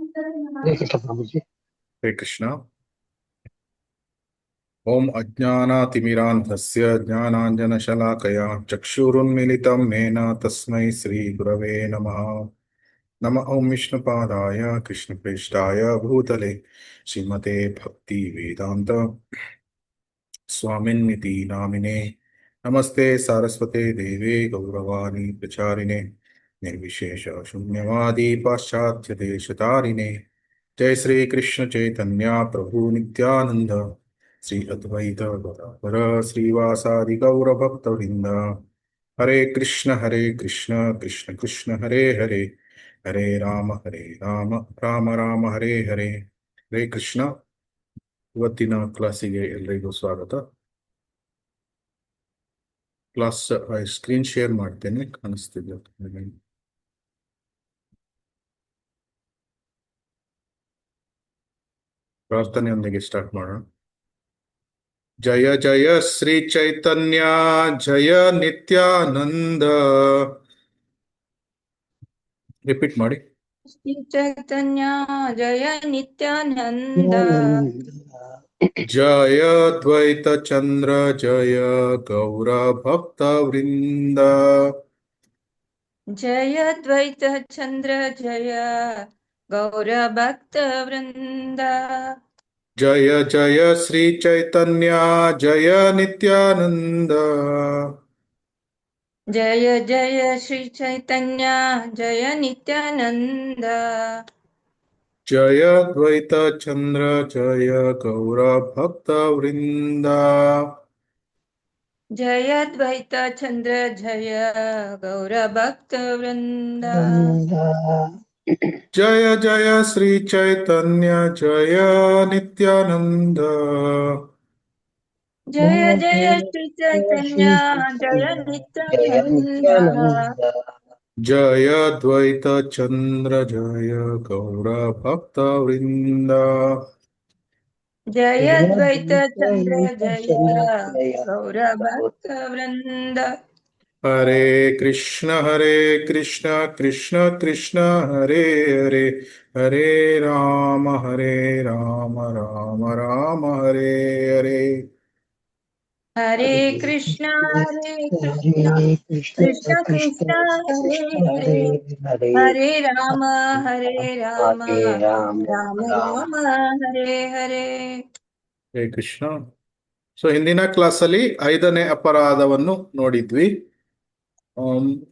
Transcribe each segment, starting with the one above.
हरे कृष्ण प्रभु जी। हरे कृष्ण। ओम अज्ञानातिमिरान्धस्य ज्ञानाञ्जनशलाकया चक्षुरुन्मिलितं येन तस्मै श्रीगुरवे नमः। नमः ओं विष्णुपादाय कृष्णप्रेष्ठाय भूतले श्रीमते भक्तिवेदान्त स्वामिन्निति नामिने। नमस्ते सारस्वते देवे गौरवाणी प्रचारिणे निर्विशेष शून्यवादी पाश्चात्य देशतारिणे। जय श्री कृष्ण चैतन्य प्रभु नित्यानंद श्री अद्वैत गदाधर श्रीवासादि गौर भक्तवृंद। हरे कृष्ण कृष्ण कृष्ण हरे हरे, हरे राम राम राम हरे हरे। ಹರೇ ಕೃಷ್ಣ. ಇವತ್ತಿನ ಕ್ಲಾಸಿಗೆ ಎಲ್ಲರಿಗೂ ಸ್ವಾಗತ. ಕ್ಲಾಸ್ ಸ್ಕ್ರೀನ್ ಶೇರ್ ಮಾಡ್ತೇನೆ, ಕಾಣಿಸ್ತಿದೆ. ಪ್ರಾರ್ಥನೆಯೊಂದಿಗೆ ಸ್ಟಾರ್ಟ್ ಮಾಡೋಣ. ಜಯ ಜಯ ಶ್ರೀ ಚೈತನ್ಯ ಜಯ ನಿತ್ಯಾನಂದ. ರಿಪೀಟ್ ಮಾಡಿ. ಶ್ರೀ ಚೈತನ್ಯ ಜಯ ನಿತ್ಯಾನಂದ, ಜಯ ದ್ವೈತ ಚಂದ್ರ ಜಯ ಗೌರ ಭಕ್ತ ವೃಂದ. ಜಯ ದ್ವೈತ ಚಂದ್ರ ಜಯ ಗೌರ ಭಕ್ತ ವೃಂದ. ಜಯ ಜಯ ಶ್ರೀ ಚೈತನ್ಯ ಜಯ ನಿತ್ಯಾನಂದ. ಜಯ ಜಯ ಶ್ರೀ ಚೈತನ್ಯ ಜಯ ನಿತ್ಯಾನಂದ. ಜಯ ದ್ವೈತ ಚಂದ್ರ ಜಯ ಗೌರ ಭಕ್ತ ವೃಂದ. ಜಯ ದ್ವೈತ ಚಂದ್ರ ಜಯ ಗೌರ ಭಕ್ತ ವೃಂದ. ಜಯ ಜಯ ಶ್ರೀ ಚೈತನ್ಯ ಜಯ ನಿತ್ಯಾನಂದ. ಜಯ ಜಯ ಶ್ರೀ ಚೈತನ್ಯ ಜಯ ನಿತ್ಯಾನಂದ. ಜಯ ದ್ವೈತ ಚಂದ್ರ ಜಯ ಗೌರ ಭಕ್ತ ವೃಂದ. ಜಯ ದ್ವೈತ ಚಂದ್ರ ಜಯ ಗೌರ ಭಕ್ತ ವೃಂದ. ಹರೇ ಕೃಷ್ಣ ಕೃಷ್ಣ ಕೃಷ್ಣ ಹರೇ ಹರೇ, ಹರೇ ರಾಮ ರಾಮ ರಾಮ ಹರೇ ಹರೇ. ಹರೇ ಕೃಷ್ಣ ಕೃಷ್ಣ ಕೃಷ್ಣ ಹರೇ ಹರೇ, ಹರೇ ರಾಮ ರಾಮ ರಾಮ ಹರೇ ಹರೇ. ಹರೇ ಕೃಷ್ಣ. ಸೊ ಹಿಂದಿನ ಕ್ಲಾಸಲ್ಲಿ 5ನೇ ಅಪರಾಧವನ್ನು ನೋಡಿದ್ವಿ.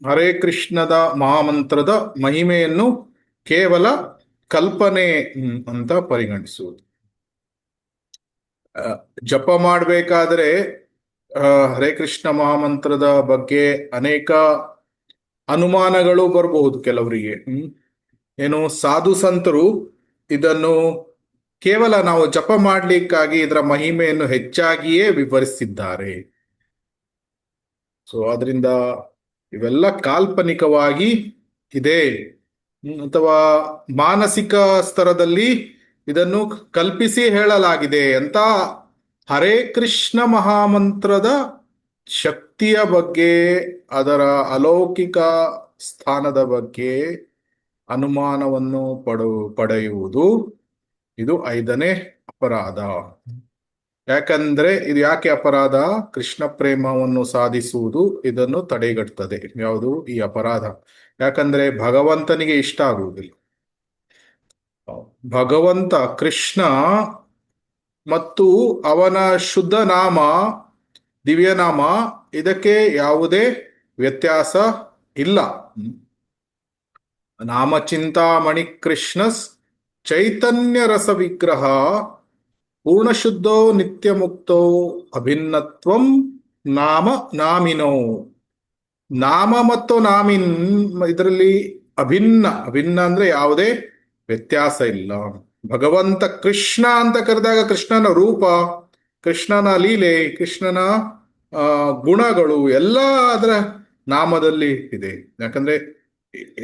ಹರೇ ಕೃಷ್ಣದ ಮಹಾಮಂತ್ರದ ಮಹಿಮೆಯನ್ನು ಕೇವಲ ಕಲ್ಪನೆ ಅಂತ ಪರಿಗಣಿಸುವುದು. ಜಪ ಮಾಡಬೇಕಾದ್ರೆ ಹರೇ ಕೃಷ್ಣ ಮಹಾಮಂತ್ರದ ಬಗ್ಗೆ ಅನೇಕ ಅನುಮಾನಗಳು ಬರಬಹುದು ಕೆಲವರಿಗೆ. ಏನು, ಸಾಧು ಸಂತರು ಇದನ್ನು ಕೇವಲ ನಾವು ಜಪ ಮಾಡಲಿಕ್ಕಾಗಿ ಇದರ ಮಹಿಮೆಯನ್ನು ಹೆಚ್ಚಾಗಿಯೇ ವಿವರಿಸಿದ್ದಾರೆ. ಸೊ ಅದರಿಂದ ಇವೆಲ್ಲ ಕಾಲ್ಪನಿಕವಾಗಿ ಇದೆ, ಅಥವಾ ಮಾನಸಿಕ ಸ್ತರದಲ್ಲಿ ಇದನ್ನು ಕಲ್ಪಿಸಿ ಹೇಳಲಾಗಿದೆ ಅಂತ ಹರೇ ಕೃಷ್ಣ ಮಹಾಮಂತ್ರದ ಶಕ್ತಿಯ ಬಗ್ಗೆ, ಅದರ ಅಲೌಕಿಕ ಸ್ಥಾನದ ಬಗ್ಗೆ ಅನುಮಾನವನ್ನು ಪಡೆಯುವುದು ಇದು 5ನೇ ಅಪರಾಧ. ಯಾಕಂದ್ರೆ ಇದು ಯಾಕೆ ಅಪರಾಧ? ಕೃಷ್ಣ ಪ್ರೇಮವನ್ನು ಸಾಧಿಸುವುದು ಇದನ್ನು ತಡೆಗಟ್ಟುತ್ತದೆ. ಯಾವುದು ಈ ಅಪರಾಧ? ಯಾಕಂದ್ರೆ ಭಗವಂತನಿಗೆ ಇಷ್ಟ ಆಗುವುದಿಲ್ಲ. ಭಗವಂತ ಕೃಷ್ಣ ಮತ್ತು ಅವನ ಶುದ್ಧ ನಾಮ, ದಿವ್ಯನಾಮ, ಇದಕ್ಕೆ ಯಾವುದೇ ವ್ಯತ್ಯಾಸ ಇಲ್ಲ. ನಾಮಚಿಂತಾಮಣಿ ಕೃಷ್ಣಸ್ ಚೈತನ್ಯ ರಸ ವಿಗ್ರಹ ಪೂರ್ಣಶುದ್ಧೋ ನಿತ್ಯ ಮುಕ್ತೋ ಅಭಿನ್ನತ್ವಂ ನಾಮ ನಾಮಿನೋ. ನಾಮ ಮತ್ತು ನಾಮಿನ್ ಇದರಲ್ಲಿ ಅಭಿನ್ನ ಅಂದ್ರೆ ಯಾವುದೇ ವ್ಯತ್ಯಾಸ ಇಲ್ಲ. ಭಗವಂತ ಕೃಷ್ಣ ಅಂತ ಕರೆದಾಗ ಕೃಷ್ಣನ ರೂಪ, ಕೃಷ್ಣನ ಲೀಲೆ, ಕೃಷ್ಣನ ಗುಣಗಳು ಎಲ್ಲ ಅದರ ನಾಮದಲ್ಲಿ ಇದೆ. ಯಾಕಂದ್ರೆ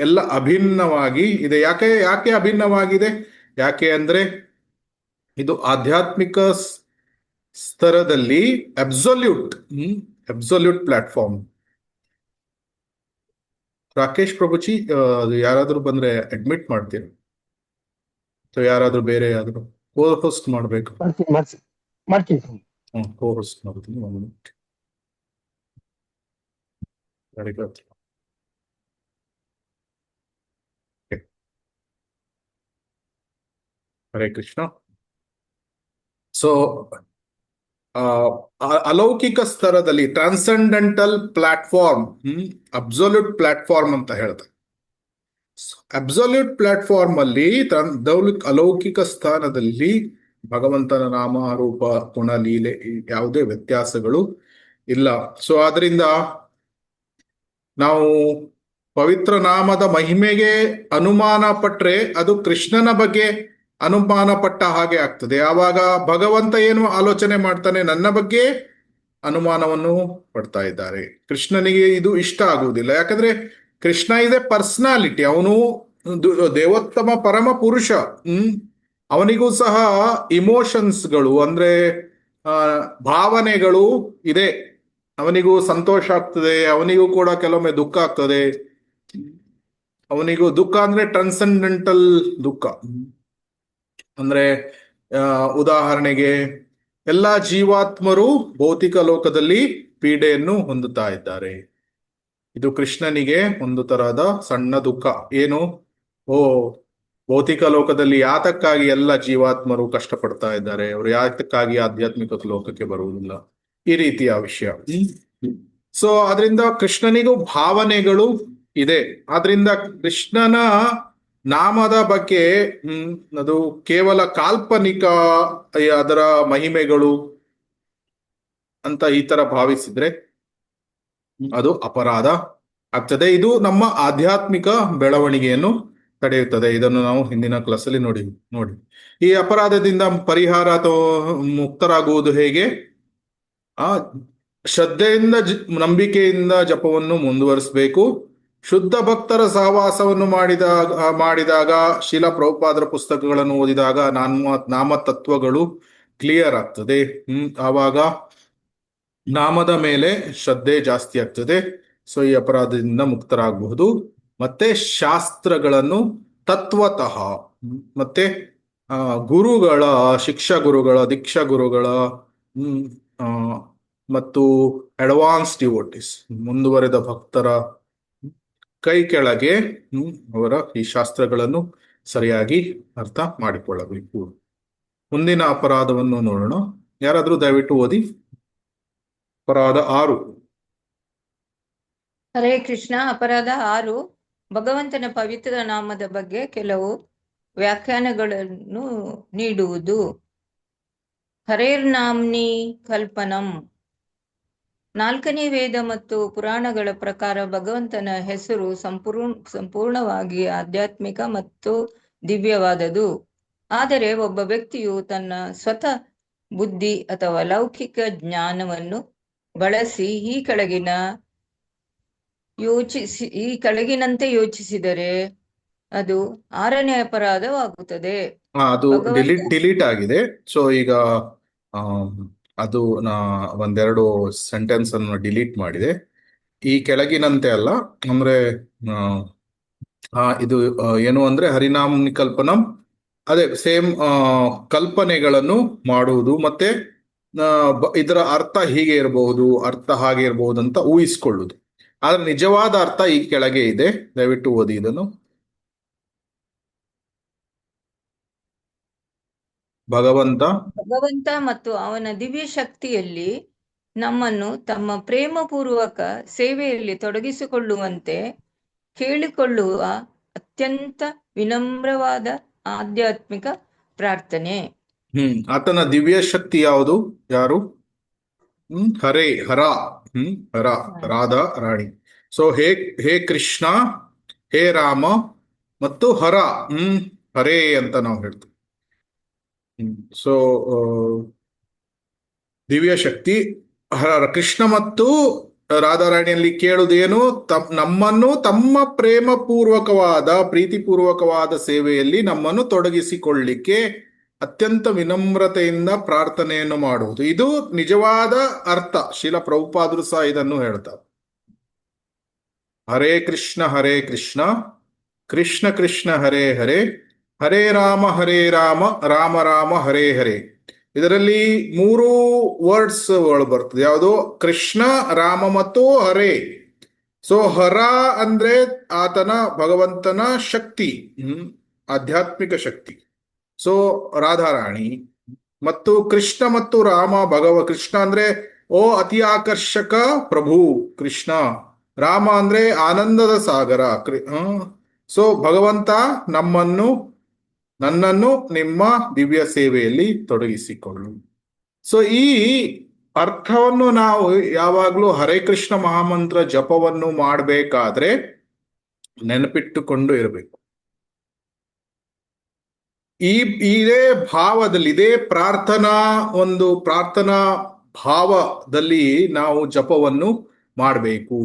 ಎಲ್ಲ ಅಭಿನ್ನವಾಗಿ ಇದೆ. ಯಾಕೆ ಅಭಿನ್ನವಾಗಿದೆ? ಯಾಕೆ ಅಂದ್ರೆ ಇದು ಆಧ್ಯಾತ್ಮಿಕ ಸ್ತರದಲ್ಲಿ ಅಬ್ಸೊಲ್ಯೂಟ್ ಪ್ಲಾಟ್ಫಾರ್ಮ್. ರಾಕೇಶ್ ಪ್ರಭುಜಿ, ಅದು ಯಾರಾದ್ರೂ ಬಂದ್ರೆ ಅಡ್ಮಿಟ್ ಮಾಡ್ತೀರಾ? ಸೊ ಯಾರಾದ್ರೂ ಬೇರೆ ಯಾರಾದ್ರೂ ಕೋ ಹೋಸ್ಟ್ ಮಾಡ್ಬೇಕು. ಮಾಡ್ತೀನಿ. ಕೋ ಹೋಸ್ಟ್ ಮಾಡ್ತೀನಿ. 1 minute. Very good. Hare Krishna. So ಅಲೌಕಿಕ ಸ್ತರದಲ್ಲಿ ಟ್ರಾನ್ಸೆಂಡೆಂಟಲ್ ಪ್ಲಾಟ್ಫಾರ್ಮ್, ಅಬ್ಸೊಲ್ಯೂಟ್ ಪ್ಲಾಟ್ಫಾರ್ಮ್ ಅಂತ ಹೇಳ್ತಾರೆ. ಅಬ್ಸೊಲ್ಯೂಟ್ ಪ್ಲಾಟ್ಫಾರ್ಮ್ ಅಲ್ಲಿ ಅಲೌಕಿಕ ಸ್ಥಾನದಲ್ಲಿ ಭಗವಂತನ ನಾಮ ರೂಪ ಗುಣ ಲೀಲೆ ಯಾವುದೇ ವ್ಯತ್ಯಾಸಗಳು ಇಲ್ಲ. ಸೊ ಆದ್ರಿಂದ ನಾವು ಪವಿತ್ರ ನಾಮದ ಮಹಿಮೆಗೆ ಅನುಮಾನ ಪಟ್ರೆ ಅದು ಕೃಷ್ಣನ ಬಗ್ಗೆ ಅನುಮಾನ ಪಟ್ಟ ಹಾಗೆ ಆಗ್ತದೆ. ಆವಾಗ ಭಗವಂತ ಏನು ಆಲೋಚನೆ ಮಾಡ್ತಾನೆ, ನನ್ನ ಬಗ್ಗೆ ಅನುಮಾನವನ್ನು ಪಡ್ತಾ ಇದ್ದಾರೆ. ಕೃಷ್ಣನಿಗೆ ಇದು ಇಷ್ಟ ಆಗುವುದಿಲ್ಲ. ಯಾಕಂದ್ರೆ ಕೃಷ್ಣ ಇದೆ ಪರ್ಸನಾಲಿಟಿ, ಅವನು ದೇವೋತ್ತಮ ಪರಮ ಪುರುಷ. ಅವನಿಗೂ ಸಹ ಇಮೋಷನ್ಸ್ಗಳು ಅಂದ್ರೆ ಭಾವನೆಗಳು ಇದೆ. ಅವನಿಗೂ ಸಂತೋಷ ಆಗ್ತದೆ, ಅವನಿಗೂ ಕೂಡ ಕೆಲವೊಮ್ಮೆ ದುಃಖ ಆಗ್ತದೆ. ಅವನಿಗೂ ದುಃಖ ಅಂದ್ರೆ ಟ್ರಾನ್ಸೆಂಡೆಂಟಲ್ ದುಃಖ. ಅಂದ್ರೆ ಉದಾಹರಣೆಗೆ ಎಲ್ಲಾ ಜೀವಾತ್ಮರು ಭೌತಿಕ ಲೋಕದಲ್ಲಿ ಪೀಡೆಯನ್ನು ಹೊಂದುತ್ತಾ ಇದ್ದಾರೆ. ಇದು ಕೃಷ್ಣನಿಗೆ ಒಂದು ತರಹದ ಸಣ್ಣ ದುಃಖ. ಏನು, ಭೌತಿಕ ಲೋಕದಲ್ಲಿ ಯಾತಕ್ಕಾಗಿ ಎಲ್ಲ ಜೀವಾತ್ಮರು ಕಷ್ಟಪಡ್ತಾ ಇದ್ದಾರೆ, ಅವರು ಯಾತಕ್ಕಾಗಿ ಆಧ್ಯಾತ್ಮಿಕ ಲೋಕಕ್ಕೆ ಬರುವುದಿಲ್ಲ, ಈ ರೀತಿಯ ವಿಷಯ. ಸೊ ಅದರಿಂದ ಕೃಷ್ಣನಿಗೂ ಭಾವನೆಗಳು ಇದೆ. ಆದ್ರಿಂದ ಕೃಷ್ಣನ ನಾಮದ ಬಗ್ಗೆ ಅದು ಕೇವಲ ಕಾಲ್ಪನಿಕ, ಅದರ ಮಹಿಮೆಗಳು ಅಂತ ಈ ತರ ಭಾವಿಸಿದ್ರೆ ಅದು ಅಪರಾಧ ಆಗ್ತದೆ. ಇದು ನಮ್ಮ ಆಧ್ಯಾತ್ಮಿಕ ಬೆಳವಣಿಗೆಯನ್ನು ತಡೆಯುತ್ತದೆ. ಇದನ್ನು ನಾವು ಹಿಂದಿನ ಕ್ಲಾಸಲ್ಲಿ ನೋಡಿ. ಈ ಅಪರಾಧದಿಂದ ಪರಿಹಾರ ಅಥವಾ ಮುಕ್ತರಾಗುವುದು ಹೇಗೆ? ಶ್ರದ್ಧೆಯಿಂದ ನಂಬಿಕೆಯಿಂದ ಜಪವನ್ನು ಮುಂದುವರಿಸಬೇಕು. ಶುದ್ಧ ಭಕ್ತರ ಸಹವಾಸವನ್ನು ಮಾಡಿದಾಗ ಶೀಲ ಪ್ರಭುಪಾದರ ಪುಸ್ತಕಗಳನ್ನು ಓದಿದಾಗ ನಾಮತತ್ವಗಳು ಕ್ಲಿಯರ್ ಆಗ್ತದೆ. ಆವಾಗ ನಾಮದ ಮೇಲೆ ಶ್ರದ್ಧೆ ಜಾಸ್ತಿ ಆಗ್ತದೆ. ಸೊ ಈ ಅಪರಾಧದಿಂದ ಮುಕ್ತರಾಗಬಹುದು. ಮತ್ತೆ ಶಾಸ್ತ್ರಗಳನ್ನು ತತ್ವತಃ ಮತ್ತೆ ಗುರುಗಳ, ಶಿಕ್ಷಾ ಗುರುಗಳ, ದೀಕ್ಷಾ ಗುರುಗಳ ಮತ್ತು ಅಡ್ವಾನ್ಸ್ ಡಿವೋಟಿಸ್, ಮುಂದುವರೆದ ಭಕ್ತರ ಕೈ ಕೆಳಗೆ ಅವರ ಈ ಶಾಸ್ತ್ರಗಳನ್ನು ಸರಿಯಾಗಿ ಅರ್ಥ ಮಾಡಿಕೊಳ್ಳಬೇಕು. ಮುಂದಿನ ಅಪರಾಧವನ್ನು ನೋಡೋಣ. ಯಾರಾದ್ರೂ ದಯವಿಟ್ಟು ಓದಿ. ಅಪರಾಧ 6. ಹರೇ ಕೃಷ್ಣ. ಅಪರಾಧ 6, ಭಗವಂತನ ಪವಿತ್ರ ನಾಮದ ಬಗ್ಗೆ ಕೆಲವು ವ್ಯಾಖ್ಯಾನಗಳನ್ನು ನೀಡುವುದು. ಹರೇರ್ನಾಮ್ನಿ ಕಲ್ಪನಂ. 4ನೇ ವೇದ ಮತ್ತು ಪುರಾಣಗಳ ಪ್ರಕಾರ ಭಗವಂತನ ಹೆಸರು ಸಂಪೂರ್ಣವಾಗಿ ಆಧ್ಯಾತ್ಮಿಕ ಮತ್ತು ದಿವ್ಯವಾದದು. ಆದರೆ ಒಬ್ಬ ವ್ಯಕ್ತಿಯು ತನ್ನ ಸ್ವತಃ ಬುದ್ಧಿ ಅಥವಾ ಲೌಕಿಕ ಜ್ಞಾನವನ್ನು ಬಳಸಿ ಈ ಕೆಳಗಿನಂತೆ ಯೋಚಿಸಿದರೆ ಅದು 6ನೇ ಅಪರಾಧವಾಗುತ್ತದೆ. ಅದು ಡಿಲೀಟ್ ಆಗಿದೆ. ಸೊ ಈಗ ಅದು ಒಂದೆರಡು ಸೆಂಟೆನ್ಸ್ ಅನ್ನು ಡಿಲೀಟ್ ಮಾಡಿದೆ. ಈ ಕೆಳಗಿನಂತೆ ಅಲ್ಲ, ಅಂದ್ರೆ ಇದು ಏನು ಅಂದ್ರೆ ಹರಿನಾಮ ಕಲ್ಪನಂ, ಅದೇ ಸೇಮ್ ಕಲ್ಪನೆಗಳನ್ನು ಮಾಡುವುದು, ಮತ್ತೆ ಇದರ ಅರ್ಥ ಹೀಗೆ ಇರಬಹುದು, ಅರ್ಥ ಹಾಗೆ ಇರಬಹುದು ಅಂತ ಊಹಿಸ್ಕೊಳ್ಳುವುದು. ಆದ್ರೆ ನಿಜವಾದ ಅರ್ಥ ಈ ಕೆಳಗೆ ಇದೆ. ದಯವಿಟ್ಟು ಓದಿ ಇದನ್ನು. ಭಗವಂತ ಮತ್ತು ಅವನ ದಿವ್ಯ ಶಕ್ತಿಯಲ್ಲಿ ನಮ್ಮನ್ನು ತಮ್ಮ ಪ್ರೇಮಪೂರ್ವಕ ಸೇವೆಯಲ್ಲಿ ತೊಡಗಿಸಿಕೊಳ್ಳುವಂತೆ ಕೇಳಿಕೊಳ್ಳುವ ಅತ್ಯಂತ ವಿನಮ್ರವಾದ ಆಧ್ಯಾತ್ಮಿಕ ಪ್ರಾರ್ಥನೆ. ಆತನ ದಿವ್ಯ ಶಕ್ತಿ ಯಾವುದು? ಯಾರು? ಹರೇ, ಹರ, ರಾಧಾ ರಾಣಿ. ಸೊ ಹೇ ಕೃಷ್ಣ, ಹೇ ರಾಮ ಮತ್ತು ಹರ, ಹರೇ ಅಂತ ನಾವು ಹೇಳ್ತೀವಿ. ಸೊ ದಿವ್ಯ ಶಕ್ತಿ ಕೃಷ್ಣ ಮತ್ತು ರಾಧಾರಾಣಿಯಲ್ಲಿ ಕೇಳುವುದೇನು? ನಮ್ಮನ್ನು ತಮ್ಮ ಪ್ರೀತಿಪೂರ್ವಕವಾದ ಸೇವೆಯಲ್ಲಿ ನಮ್ಮನ್ನು ತೊಡಗಿಸಿಕೊಳ್ಳಿಕ್ಕೆ ಅತ್ಯಂತ ವಿನಮ್ರತೆಯಿಂದ ಪ್ರಾರ್ಥನೆಯನ್ನು ಮಾಡುವುದು. ಇದು ನಿಜವಾದ ಅರ್ಥ. ಶ್ರೀಲ ಪ್ರಭುಪಾದರು ಸಹ ಇದನ್ನು ಹೇಳ್ತಾರೆ. ಹರೇ ಕೃಷ್ಣ ಕೃಷ್ಣ ಕೃಷ್ಣ ಹರೇ ಹರೇ, ಹರೇ ರಾಮ ರಾಮ ರಾಮ ಹರೇ ಹರೇ. ಇದರಲ್ಲಿ 3 ವರ್ಡ್ಸ್ ಬರ್ತದೆ. ಯಾವುದು? ಕೃಷ್ಣ, ರಾಮ ಮತ್ತು ಹರೇ. ಸೊ ಹರ ಅಂದ್ರೆ ಆತನ ಭಗವಂತನ ಶಕ್ತಿ, ಆಧ್ಯಾತ್ಮಿಕ ಶಕ್ತಿ. ಸೊ ರಾಧಾರಾಣಿ. ಮತ್ತು ಕೃಷ್ಣ ಮತ್ತು ರಾಮ ಕೃಷ್ಣ ಅಂದ್ರೆ ಅತಿ ಆಕರ್ಷಕ ಪ್ರಭು ಕೃಷ್ಣ. ರಾಮ ಅಂದ್ರೆ ಆನಂದದ ಸಾಗರ. ಸೊ ಭಗವಂತ ನನ್ನನ್ನು ನಿಮ್ಮ ದಿವ್ಯ ಸೇವೆಯಲ್ಲಿ ತೊಡಗಿಸಿಕೊಳ್ಳು. ಸೊ ಈ ಅರ್ಥವನ್ನು ನಾವು ಯಾವಾಗಲೂ ಹರೇ ಕೃಷ್ಣ ಮಹಾಮಂತ್ರ ಜಪವನ್ನು ಮಾಡಬೇಕಾದ್ರೆ ನೆನಪಿಟ್ಟುಕೊಂಡು ಇರಬೇಕು. ಇದೇ ಭಾವದಲ್ಲಿ, ಇದೇ ಪ್ರಾರ್ಥನಾ ಭಾವದಲ್ಲಿ ನಾವು ಜಪವನ್ನು ಮಾಡಬೇಕು.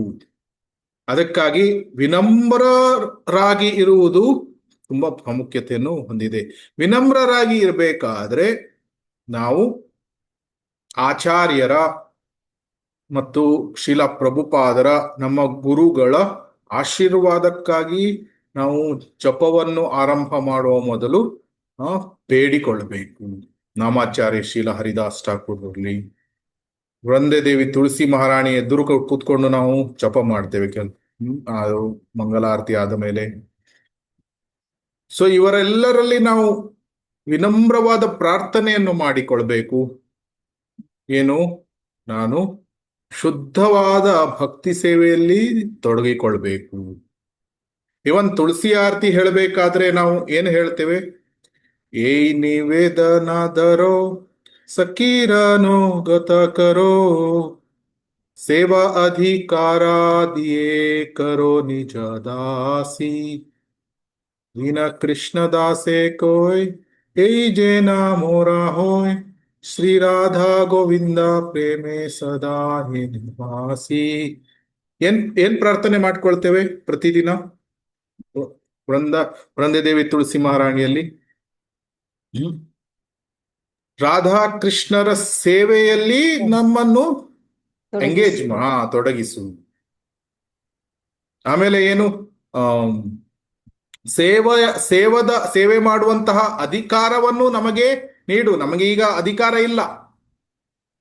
ಅದಕ್ಕಾಗಿ ವಿನಮ್ರರಾಗಿ ಇರುವುದು ತುಂಬಾ ಪ್ರಾಮುಖ್ಯತೆಯನ್ನು ಹೊಂದಿದೆ. ವಿನಮ್ರರಾಗಿ ಇರಬೇಕಾದ್ರೆ ನಾವು ಆಚಾರ್ಯರ ಮತ್ತು ಶ್ರೀಲ ಪ್ರಭುಪಾದರ, ನಮ್ಮ ಗುರುಗಳ ಆಶೀರ್ವಾದಕ್ಕಾಗಿ ನಾವು ಜಪವನ್ನು ಆರಂಭ ಮಾಡುವ ಮೊದಲು ಬೇಡಿಕೊಳ್ಳಬೇಕು. ನಾಮಾಚಾರ್ಯ ಶ್ರೀಲ ಹರಿದಾಸ್ ಠಾಕೂರ್ ಇರಲಿ, ವೃಂದೇ ದೇವಿ ತುಳಸಿ ಮಹಾರಾಣಿ ಎದುರು ಕೂತ್ಕೊಂಡು ನಾವು ಜಪ ಮಾಡ್ತೇವೆ ಅದು ಮಂಗಲಾರತಿ ಆದ ಮೇಲೆ. ಸೊ ಇವರೆಲ್ಲರಲ್ಲಿ ನಾವು ವಿನಮ್ರವಾದ ಪ್ರಾರ್ಥನೆಯನ್ನು ಮಾಡಿಕೊಳ್ಬೇಕು. ಏನು? ನಾನು ಶುದ್ಧವಾದ ಭಕ್ತಿ ಸೇವೆಯಲ್ಲಿ ತೊಡಗಿಕೊಳ್ಬೇಕು. ಇವನ್ ತುಳಸಿ ಆರತಿ ಹೇಳಬೇಕಾದ್ರೆ ನಾವು ಏನು ಹೇಳ್ತೇವೆ? ಏಯ್ ನಿವೇದನ ದರೋ ಸಕೀರನೋ ಗತ ಕರೋ, ಸೇವಾ ಅಧಿಕಾರ ದಿಯೇ ಕರೋ ನಿಜ ದಾಸಿ, ದೀನ ಕೃಷ್ಣ ದಾಸೆ ಕೋಯ್ ಏಯ್ ಜೇನ ಮೋರಾ ಹೋಯ್, ಶ್ರೀ ರಾಧಾ ಗೋವಿಂದ ಪ್ರೇಮೆ ಸದಾ ನಿವಾಸಿ. ಏನ್ ಪ್ರಾರ್ಥನೆ ಮಾಡ್ಕೊಳ್ತೇವೆ ಪ್ರತಿದಿನ ವೃಂದೇ ದೇವಿ ತುಳಸಿ ಮಹಾರಾಣಿಯಲ್ಲಿ? ರಾಧಾ ಕೃಷ್ಣರ ಸೇವೆಯಲ್ಲಿ ನಮ್ಮನ್ನು ತೊಡಗಿಸು. ಆಮೇಲೆ ಏನು? ಸೇವೆ ಮಾಡುವಂತಹ ಅಧಿಕಾರವನ್ನು ನಮಗೆ ನೀಡು. ನಮಗೆ ಈಗ ಅಧಿಕಾರ ಇಲ್ಲ.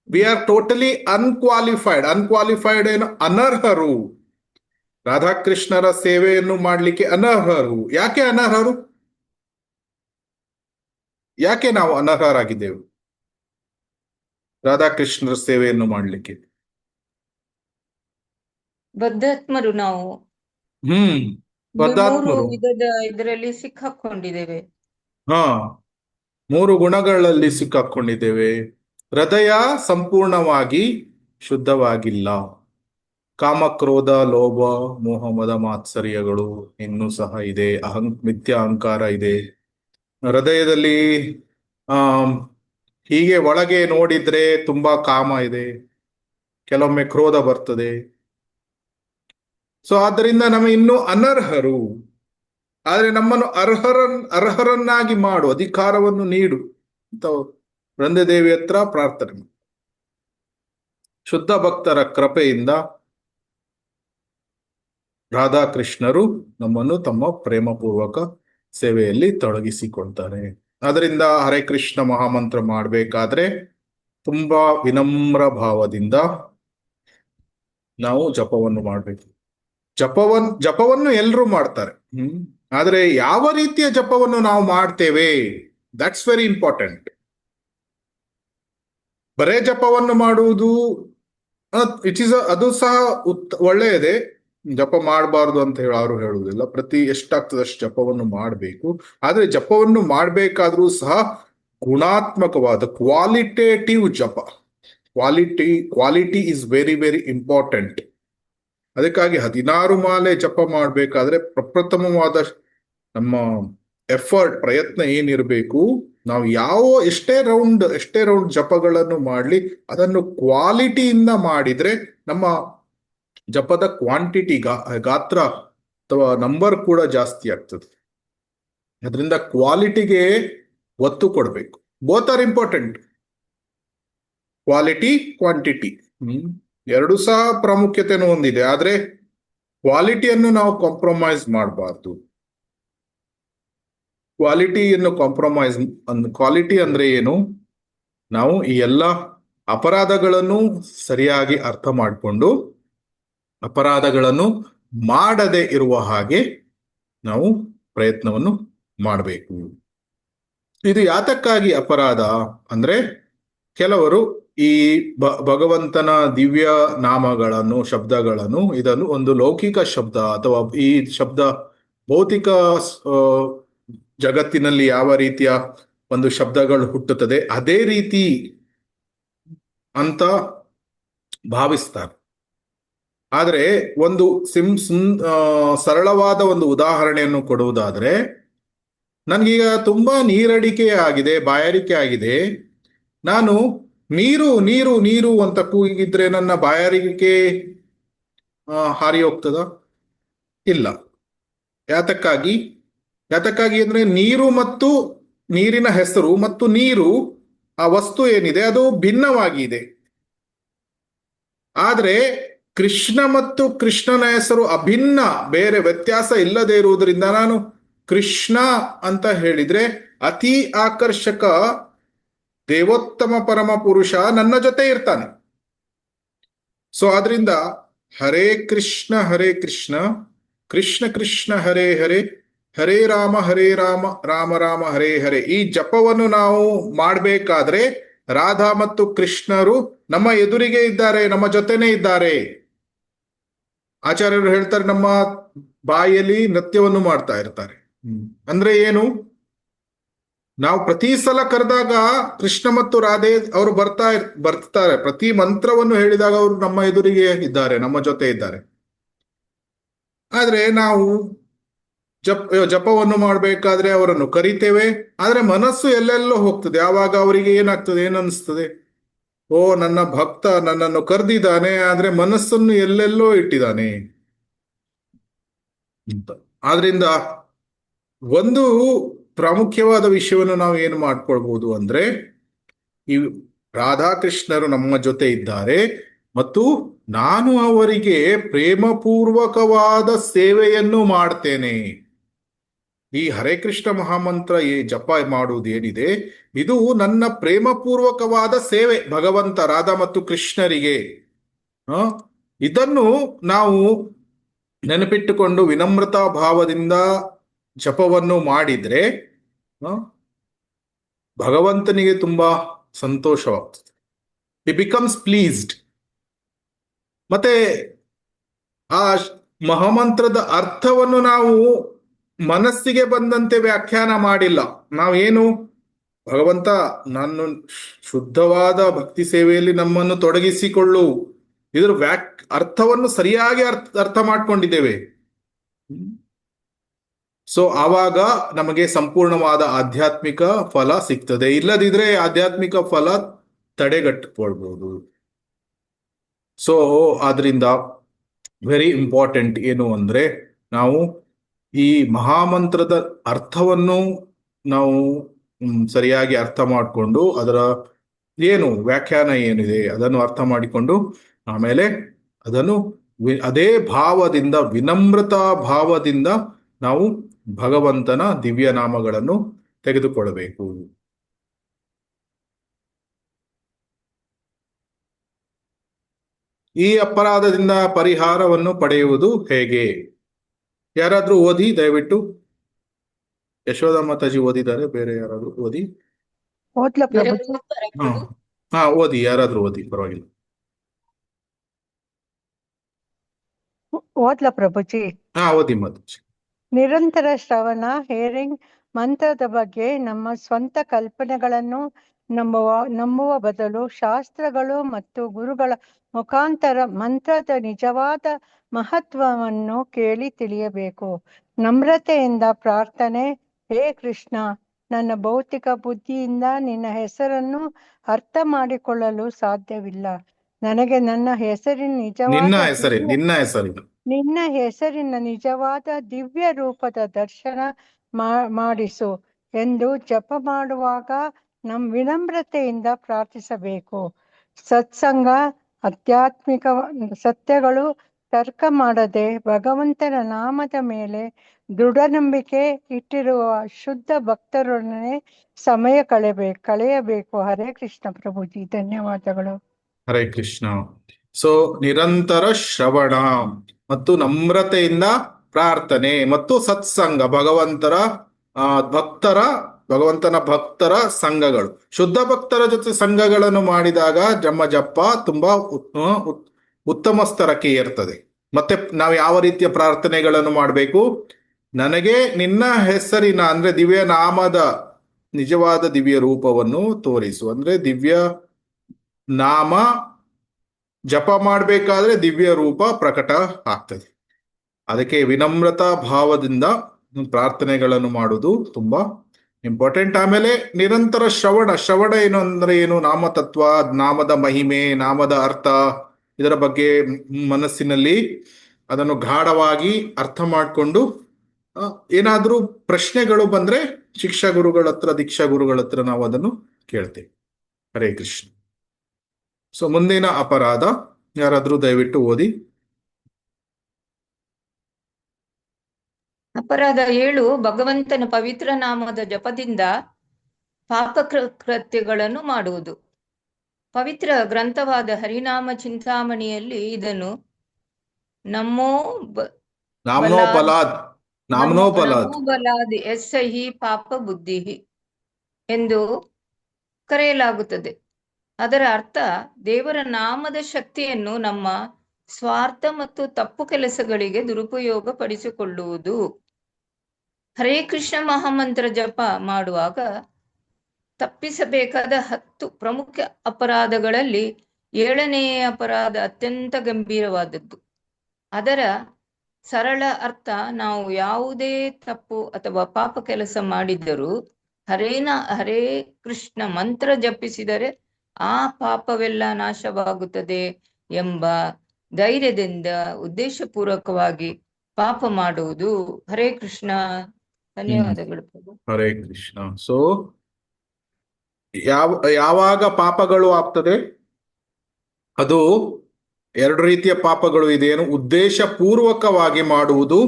ವಿ ಆರ್ ಟೋಟಲಿ ಅನ್ಕ್ವಾಲಿಫೈಡ್ ಏನು? ಅನರ್ಹರು. ರಾಧಾಕೃಷ್ಣರ ಸೇವೆಯನ್ನು ಮಾಡಲಿಕ್ಕೆ ಅನರ್ಹರು. ಯಾಕೆ ಅನರ್ಹರು? ಯಾಕೆ ನಾವು ಅನರ್ಹರಾಗಿದ್ದೇವೆ ರಾಧಾಕೃಷ್ಣರ ಸೇವೆಯನ್ನು ಮಾಡಲಿಕ್ಕೆ? ಬದ್ಧಾತ್ಮರು ನಾವು. ಬದ್ಧಾತ್ಮರು. ವಿಧದ ಇದರಲ್ಲಿ ಸಿಕ್ಕಾಕೊಂಡಿದ್ದೇವೆ. 3 ಗುಣಗಳಲ್ಲಿ ಸಿಕ್ಕಾಕೊಂಡಿದ್ದೇವೆ. ಹೃದಯ ಸಂಪೂರ್ಣವಾಗಿ ಶುದ್ಧವಾಗಿಲ್ಲ. ಕಾಮಕ್ರೋಧ ಲೋಭ ಮೋಹ ಮದ ಮಾತ್ಸರ್ಯಗಳು ಇನ್ನೂ ಸಹ ಇದೆ. ಮಿಥ್ಯ ಅಹಂಕಾರ ಇದೆ ಹೃದಯದಲ್ಲಿ. ಹೀಗೆ ಒಳಗೆ ನೋಡಿದ್ರೆ ತುಂಬಾ ಕಾಮ ಇದೆ, ಕೆಲವೊಮ್ಮೆ ಕ್ರೋಧ ಬರ್ತದೆ. ಸೊ ಆದ್ದರಿಂದ ನಮ್ಮ ಇನ್ನೂ ಅನರ್ಹರು. ಆದ್ರೆ ನಮ್ಮನ್ನು ಅರ್ಹರನ್ನಾಗಿ ಮಾಡು, ಅಧಿಕಾರವನ್ನು ನೀಡು ಅಂತ ವೃಂದೇ ದೇವಿ ಹತ್ರ ಪ್ರಾರ್ಥನೆ. ಶುದ್ಧ ಭಕ್ತರ ಕೃಪೆಯಿಂದ ರಾಧಾಕೃಷ್ಣರು ನಮ್ಮನ್ನು ತಮ್ಮ ಪ್ರೇಮಪೂರ್ವಕ ಸೇವೆಯಲ್ಲಿ ತೊಡಗಿಸಿಕೊಳ್ತಾರೆ. ಅದರಿಂದ ಹರೇ ಕೃಷ್ಣ ಮಹಾಮಂತ್ರ ಮಾಡಬೇಕಾದ್ರೆ ತುಂಬಾ ವಿನಮ್ರ ಭಾವದಿಂದ ನಾವು ಜಪವನ್ನು ಮಾಡಬೇಕು. ಜಪವನ್ನು ಎಲ್ಲರೂ ಮಾಡ್ತಾರೆ, ಆದ್ರೆ ಯಾವ ರೀತಿಯ ಜಪವನ್ನು ನಾವು ಮಾಡ್ತೇವೆ, ದಟ್ಸ್ ವೆರಿ ಇಂಪಾರ್ಟೆಂಟ್. ಬರೇ ಜಪವನ್ನು ಮಾಡುವುದು ಅದು ಸಹ ಒಳ್ಳೆಯದೇ. ಜಪ ಮಾಡಬಾರ್ದು ಅಂತ ಯಾರು ಹೇಳುವುದಿಲ್ಲ. ಎಷ್ಟಾಗ್ತದಷ್ಟು ಜಪವನ್ನು ಮಾಡಬೇಕು. ಆದ್ರೆ ಜಪವನ್ನು ಮಾಡಬೇಕಾದ್ರೂ ಸಹ ಗುಣಾತ್ಮಕವಾದ ಕ್ವಾಲಿಟೇಟಿವ್ ಜಪ. Quality is very very important. ಅದಕ್ಕಾಗಿ 16 ಮಾಲೆ ಜಪ ಮಾಡಬೇಕಾದ್ರೆ ಪ್ರಪ್ರಥಮವಾದ ನಮ್ಮ ಪ್ರಯತ್ನ ಏನಿರಬೇಕು, ನಾವು ಎಷ್ಟೇ ರೌಂಡ್ ಜಪಗಳನ್ನು ಮಾಡಲಿ ಅದನ್ನು ಕ್ವಾಲಿಟಿಯಿಂದ ಮಾಡಿದ್ರೆ ನಮ್ಮ ಜಪದ ಕ್ವಾಂಟಿಟಿ, ಗಾತ್ರ ಅಥವಾ ನಂಬರ್ ಕೂಡ ಜಾಸ್ತಿ ಆಗ್ತದೆ. ಅದರಿಂದ ಕ್ವಾಲಿಟಿಗೆ ಒತ್ತು ಕೊಡಬೇಕು. Both are important. Quality, quantity ಎರಡು ಸಹ ಪ್ರಾಮುಖ್ಯತೆಯನ್ನು ಹೊಂದಿದೆ. ಆದ್ರೆ ಕ್ವಾಲಿಟಿಯನ್ನು ನಾವು ಕಾಂಪ್ರಮೈಸ್ ಮಾಡಬಾರ್ದು. ಕ್ವಾಲಿಟಿಯನ್ನು ಕಾಂಪ್ರಮೈಸ್ ಕ್ವಾಲಿಟಿ ಅಂದ್ರೆ ಏನು? ನಾವು ಈ ಎಲ್ಲ ಅಪರಾಧಗಳನ್ನು ಸರಿಯಾಗಿ ಅರ್ಥ ಮಾಡಿಕೊಂಡು ಅಪರಾಧಗಳನ್ನು ಮಾಡದೆ ಇರುವ ಹಾಗೆ ನಾವು ಪ್ರಯತ್ನವನ್ನು ಮಾಡಬೇಕು. ಇದು ಯಾತಕ್ಕಾಗಿ ಅಪರಾಧ ಅಂದ್ರೆ, ಕೆಲವರು ಈ ಭಗವಂತನ ದಿವ್ಯ ನಾಮಗಳನ್ನು, ಶಬ್ದಗಳನ್ನು, ಇದನ್ನು ಒಂದು ಲೌಕಿಕ ಶಬ್ದ ಅಥವಾ ಈ ಶಬ್ದ ಭೌತಿಕ ಜಗತ್ತಿನಲ್ಲಿ ಯಾವ ರೀತಿಯ ಒಂದು ಶಬ್ದಗಳು ಹುಟ್ಟುತ್ತದೆ ಅದೇ ರೀತಿ ಅಂತ ಭಾವಿಸ್ತಾರೆ. ಆದರೆ ಒಂದು ಸರಳವಾದ ಒಂದು ಉದಾಹರಣೆಯನ್ನು ಕೊಡುವುದಾದ್ರೆ, ನನ್ಗೀಗ ತುಂಬಾ ನೀರಡಿಕೆ ಆಗಿದೆ, ಬಾಯಾರಿಕೆ ಆಗಿದೆ. ನಾನು ನೀರು ನೀರು ನೀರು ಅಂತ ಕೂಗಿದ್ರೆ ನನ್ನ ಬಾಯಾರಿಕೆ ಹಾರಿ ಹೋಗ್ತದ? ಇಲ್ಲ. ಯಾತಕ್ಕಾಗಿ ಅಂದ್ರೆ ನೀರು ಮತ್ತು ನೀರಿನ ಹೆಸರು ಮತ್ತು ನೀರು ಆ ವಸ್ತು ಏನಿದೆ ಅದು ಭಿನ್ನವಾಗಿದೆ. ಆದ್ರೆ ಕೃಷ್ಣ ಮತ್ತು ಕೃಷ್ಣನ ಹೆಸರು ಅಭಿನ್ನ, ಬೇರೆ ವ್ಯತ್ಯಾಸ ಇಲ್ಲದೆ ಇರುವುದರಿಂದ ನಾನು ಕೃಷ್ಣ ಅಂತ ಹೇಳಿದ್ರೆ ಅತಿ ಆಕರ್ಷಕ ದೇವೋತ್ತಮ ಪರಮ ಪುರುಷ ನನ್ನ ಜೊತೆ ಇರ್ತಾನೆ. ಸೊ ಆದ್ರಿಂದ ಹರೇ ಕೃಷ್ಣ ಕೃಷ್ಣ ಕೃಷ್ಣ ಹರೇ ಹರೇ, ಹರೇ ರಾಮ ರಾಮ ರಾಮ ಹರೇ ಹರೇ. ಈ ಜಪವನ್ನು ನಾವು ಮಾಡಬೇಕಾದ್ರೆ ರಾಧಾ ಮತ್ತು ಕೃಷ್ಣರು ನಮ್ಮ ಎದುರಿಗೆ ಇದ್ದಾರೆ, ನಮ್ಮ ಜೊತೆನೇ ಇದ್ದಾರೆ. ಆಚಾರ್ಯರು ಹೇಳ್ತಾರೆ, ನಮ್ಮ ಬಾಯಲ್ಲಿ ನೃತ್ಯವನ್ನು ಮಾಡ್ತಾ ಇರ್ತಾರೆ. ಅಂದ್ರೆ ಏನು? ನಾವು ಪ್ರತಿ ಸಲ ಕರೆದಾಗ ಕೃಷ್ಣ ಮತ್ತು ರಾಧೆ ಅವರು ಬರ್ತಾರೆ. ಪ್ರತಿ ಮಂತ್ರವನ್ನು ಹೇಳಿದಾಗ ಅವರು ನಮ್ಮ ಎದುರಿಗೆ ಇದ್ದಾರೆ, ನಮ್ಮ ಜೊತೆ ಇದ್ದಾರೆ. ಆದ್ರೆ ನಾವು ಜಪವನ್ನು ಮಾಡಬೇಕಾದ್ರೆ ಅವರನ್ನು ಕರಿತೇವೆ, ಆದ್ರೆ ಮನಸ್ಸು ಎಲ್ಲೆಲ್ಲೋ ಹೋಗ್ತದೆ. ಆವಾಗ ಅವರಿಗೆ ಏನಾಗ್ತದೆ, ಏನನ್ನಿಸ್ತದೆ? ಓ, ನನ್ನ ಭಕ್ತ ನನ್ನನ್ನು ಕರೆದಿದ್ದಾನೆ, ಆದ್ರೆ ಮನಸ್ಸನ್ನು ಎಲ್ಲೆಲ್ಲೋ ಇಟ್ಟಿದ್ದಾನೆ ಅಂತ. ಆದ್ರಿಂದ ಒಂದು ಪ್ರಾಮುಖ್ಯವಾದ ವಿಷಯವನ್ನು ನಾವು ಏನು ಮಾಡ್ಕೊಳ್ಬಹುದು ಅಂದ್ರೆ, ಈ ರಾಧಾಕೃಷ್ಣರು ನಮ್ಮ ಜೊತೆ ಇದ್ದಾರೆ ಮತ್ತು ನಾನು ಅವರಿಗೆ ಪ್ರೇಮಪೂರ್ವಕವಾದ ಸೇವೆಯನ್ನು ಮಾಡ್ತೇನೆ. ಈ ಹರೇ ಕೃಷ್ಣ ಮಹಾಮಂತ್ರ ಜಪ ಮಾಡುವುದು ಏನಿದೆ, ಇದು ನನ್ನ ಪ್ರೇಮಪೂರ್ವಕವಾದ ಸೇವೆ ಭಗವಂತ ರಾಧಾ ಮತ್ತು ಕೃಷ್ಣರಿಗೆ. ಇದನ್ನು ನಾವು ನೆನಪಿಟ್ಟುಕೊಂಡು ವಿನಮ್ರತಾ ಭಾವದಿಂದ ಜಪವನ್ನು ಮಾಡಿದ್ರೆ ಭಗವಂತನಿಗೆ ತುಂಬಾ ಸಂತೋಷವಾಗ್ತದೆ. He becomes pleased. ಮತ್ತೆ ಆ ಮಹಾಮಂತ್ರದ ಅರ್ಥವನ್ನು ನಾವು ಮನಸ್ಸಿಗೆ ಬಂದಂತೆ ವ್ಯಾಖ್ಯಾನ ಮಾಡಿಲ್ಲ. ನಾವೇನು, ಭಗವಂತ ನಾನು ಶುದ್ಧವಾದ ಭಕ್ತಿ ಸೇವೆಯಲ್ಲಿ ನಮ್ಮನ್ನು ತೊಡಗಿಸಿಕೊಳ್ಳು, ಇದರ ಅರ್ಥವನ್ನು ಸರಿಯಾಗಿ ಅರ್ಥ ಮಾಡ್ಕೊಂಡಿದ್ದೇವೆ. ಸೊ ಆವಾಗ ನಮಗೆ ಸಂಪೂರ್ಣವಾದ ಆಧ್ಯಾತ್ಮಿಕ ಫಲ ಸಿಗ್ತದೆ. ಇಲ್ಲದಿದ್ರೆ ಆಧ್ಯಾತ್ಮಿಕ ಫಲ ತಡೆಗಟ್ಟಬಹುದು. ಸೊ ಆದ್ರಿಂದ ವೆರಿ ಇಂಪಾರ್ಟೆಂಟ್ ಏನು ಅಂದ್ರೆ, ನಾವು ಈ ಮಹಾಮಂತ್ರದ ಅರ್ಥವನ್ನು ನಾವು ಸರಿಯಾಗಿ ಅರ್ಥ ಮಾಡಿಕೊಂಡು ಅದರ ಏನು ವ್ಯಾಖ್ಯಾನ ಏನಿದೆ ಅದನ್ನು ಅರ್ಥ ಮಾಡಿಕೊಂಡು ಆಮೇಲೆ ಅದನ್ನು ಅದೇ ಭಾವದಿಂದ, ವಿನಮ್ರತಾ ಭಾವದಿಂದ ನಾವು ಭಗವಂತನ ದಿವ್ಯ ನಾಮಗಳನ್ನು ತೆಗೆದುಕೊಳ್ಳಬೇಕು. ಈ ಅಪರಾಧದಿಂದ ಪರಿಹಾರವನ್ನು ಪಡೆಯುವುದು ಹೇಗೆ? ಯಾರಾದ್ರೂ ಓದಿ ದಯವಿಟ್ಟು. ಯಶೋಧ ಮಾತಾಜಿ ಓದಿದ್ದಾರೆ, ಬೇರೆ ಯಾರಾದ್ರೂ ಓದಿ. ಓದಿ, ಯಾರಾದ್ರೂ ಓದಿ, ಪರವಾಗಿಲ್ಲ. ಓದ್ಲ ಪ್ರಭುಜಿ? ಓದಿ ಮಾತಾಜಿ. ನಿರಂತರ ಶ್ರವಣ, ಹೇರಿಂಗ್ ಮಂತ್ರದ ಬಗ್ಗೆ ನಮ್ಮ ಸ್ವಂತ ಕಲ್ಪನೆಗಳನ್ನು ನಂಬುವ ಬದಲು ಶಾಸ್ತ್ರಗಳು ಮತ್ತು ಗುರುಗಳ ಮುಖಾಂತರ ಮಂತ್ರದ ನಿಜವಾದ ಮಹತ್ವವನ್ನು ಕೇಳಿ ತಿಳಿಯಬೇಕು. ನಮ್ರತೆಯಿಂದ ಪ್ರಾರ್ಥನೆ, ಹೇ ಕೃಷ್ಣ, ನನ್ನ ಭೌತಿಕ ಬುದ್ಧಿಯಿಂದ ನಿನ್ನ ಹೆಸರನ್ನು ಅರ್ಥ ಮಾಡಿಕೊಳ್ಳಲು ಸಾಧ್ಯವಿಲ್ಲ. ನನಗೆ ನಿನ್ನ ಹೆಸರಿನ ನಿಜವಾದ ದಿವ್ಯ ರೂಪದ ದರ್ಶನ ಮಾಡಿಸು ಎಂದು ಜಪ ಮಾಡುವಾಗ ವಿನಮ್ರತೆಯಿಂದ ಪ್ರಾರ್ಥಿಸಬೇಕು. ಸತ್ಸಂಗ, ಆಧ್ಯಾತ್ಮಿಕ ಸತ್ಯಗಳು ತರ್ಕ ಮಾಡದೆ ಭಗವಂತನ ನಾಮದ ಮೇಲೆ ದೃಢ ನಂಬಿಕೆ ಇಟ್ಟಿರುವ ಶುದ್ಧ ಭಕ್ತರೊಡನೆ ಸಮಯ ಕಳೆಯಬೇಕು. ಹರೇ ಕೃಷ್ಣ ಪ್ರಭುಜಿ, ಧನ್ಯವಾದಗಳು. ಹರೇ ಕೃಷ್ಣ. ಸೊ ನಿರಂತರ ಶ್ರವಣ ಮತ್ತು ನಮ್ರತೆಯಿಂದ ಪ್ರಾರ್ಥನೆ ಮತ್ತು ಸತ್ಸಂಗ, ಭಗವಂತನ ಭಕ್ತರ ಸಂಘಗಳು, ಶುದ್ಧ ಭಕ್ತರ ಜೊತೆ ಸಂಘಗಳನ್ನು ಮಾಡಿದಾಗ ನಮ್ಮ ಜಪ ತುಂಬಾ ಉತ್ತಮ ಸ್ತರಕ್ಕೆ ಏರ್ತದೆ. ಮತ್ತೆ ನಾವು ಯಾವ ರೀತಿಯ ಪ್ರಾರ್ಥನೆಗಳನ್ನು ಮಾಡಬೇಕು? ನನಗೆ ನಿನ್ನ ಹೆಸರಿನ ಅಂದ್ರೆ ದಿವ್ಯ ನಾಮದ ನಿಜವಾದ ದಿವ್ಯ ರೂಪವನ್ನು ತೋರಿಸು. ಅಂದ್ರೆ ದಿವ್ಯ ನಾಮ ಜಪ ಮಾಡಬೇಕಾದ್ರೆ ದಿವ್ಯ ರೂಪ ಪ್ರಕಟ ಆಗ್ತದೆ. ಅದಕ್ಕೆ ವಿನಮ್ರತಾ ಭಾವದಿಂದ ಪ್ರಾರ್ಥನೆಗಳನ್ನು ಮಾಡುವುದು ತುಂಬಾ ಇಂಪಾರ್ಟೆಂಟ್. ಆಮೇಲೆ ನಿರಂತರ ಶ್ರವಣ ಏನು ಅಂದ್ರೆ ಏನು? ನಾಮತತ್ವ, ನಾಮದ ಮಹಿಮೆ, ನಾಮದ ಅರ್ಥ, ಇದರ ಬಗ್ಗೆ ಮನಸ್ಸಿನಲ್ಲಿ ಅದನ್ನು ಗಾಢವಾಗಿ ಅರ್ಥ ಮಾಡಿಕೊಂಡು ಏನಾದ್ರೂ ಪ್ರಶ್ನೆಗಳು ಬಂದ್ರೆ ಶಿಕ್ಷಾ ಗುರುಗಳ ಹತ್ರ, ದೀಕ್ಷಾ ಗುರುಗಳ ಹತ್ರ ನಾವು ಅದನ್ನು ಕೇಳ್ತೇವೆ. ಹರೇ ಕೃಷ್ಣ. ಸೊ ಮುಂದಿನ ಅಪರಾಧ ಯಾರಾದ್ರೂ ದಯವಿಟ್ಟು ಓದಿ. ಅಪರಾಧ 7, ಭಗವಂತನ ಪವಿತ್ರ ನಾಮದ ಜಪದಿಂದ ಪಾಪ ಕೃತ್ಯಗಳನ್ನು ಮಾಡುವುದು. ಪವಿತ್ರ ಗ್ರಂಥವಾದ ಹರಿನಾಮ ಚಿಂತಾಮಣಿಯಲ್ಲಿ ಇದನ್ನು ನಮೋಬಲಾದಿ ಎಸ್ಸಹಿ ಪಾಪ ಬುದ್ಧಿ ಎಂದು ಕರೆಯಲಾಗುತ್ತದೆ. ಅದರ ಅರ್ಥ ದೇವರ ನಾಮದ ಶಕ್ತಿಯನ್ನು ನಮ್ಮ ಸ್ವಾರ್ಥ ಮತ್ತು ತಪ್ಪು ಕೆಲಸಗಳಿಗೆ ದುರುಪಯೋಗ ಪಡಿಸಿಕೊಳ್ಳುವುದು. ಹರೇ ಕೃಷ್ಣ ಮಹಾಮಂತ್ರ ಜಪ ಮಾಡುವಾಗ ತಪ್ಪಿಸಬೇಕಾದ 10 ಪ್ರಮುಖ ಅಪರಾಧಗಳಲ್ಲಿ 7ನೇ ಅಪರಾಧ ಅತ್ಯಂತ ಗಂಭೀರವಾದದ್ದು. ಅದರ ಸರಳ ಅರ್ಥ, ನಾವು ಯಾವುದೇ ತಪ್ಪು ಅಥವಾ ಪಾಪ ಕೆಲಸ ಮಾಡಿದ್ದರೂ ಹರೇ ಕೃಷ್ಣ ಮಂತ್ರ ಜಪಿಸಿದರೆ ಆ ಪಾಪವೆಲ್ಲ ನಾಶವಾಗುತ್ತದೆ ಎಂಬ ಧೈರ್ಯದಿಂದ ಉದ್ದೇಶಪೂರ್ವಕವಾಗಿ ಪಾಪ ಮಾಡುವುದು. ಹರೇ ಕೃಷ್ಣ. ಧನ್ಯವಾದಗಳು ಪ್ರಭು. ಹರೇ ಕೃಷ್ಣ. ಸೊ ಯಾವಾಗ ಪಾಪಗಳು ಆಗ್ತದೆ? ಅದು 2 ರೀತಿಯ ಪಾಪಗಳು ಇದೆ. ಏನು? ಉದ್ದೇಶ ಪೂರ್ವಕವಾಗಿ ಮಾಡುವುದು,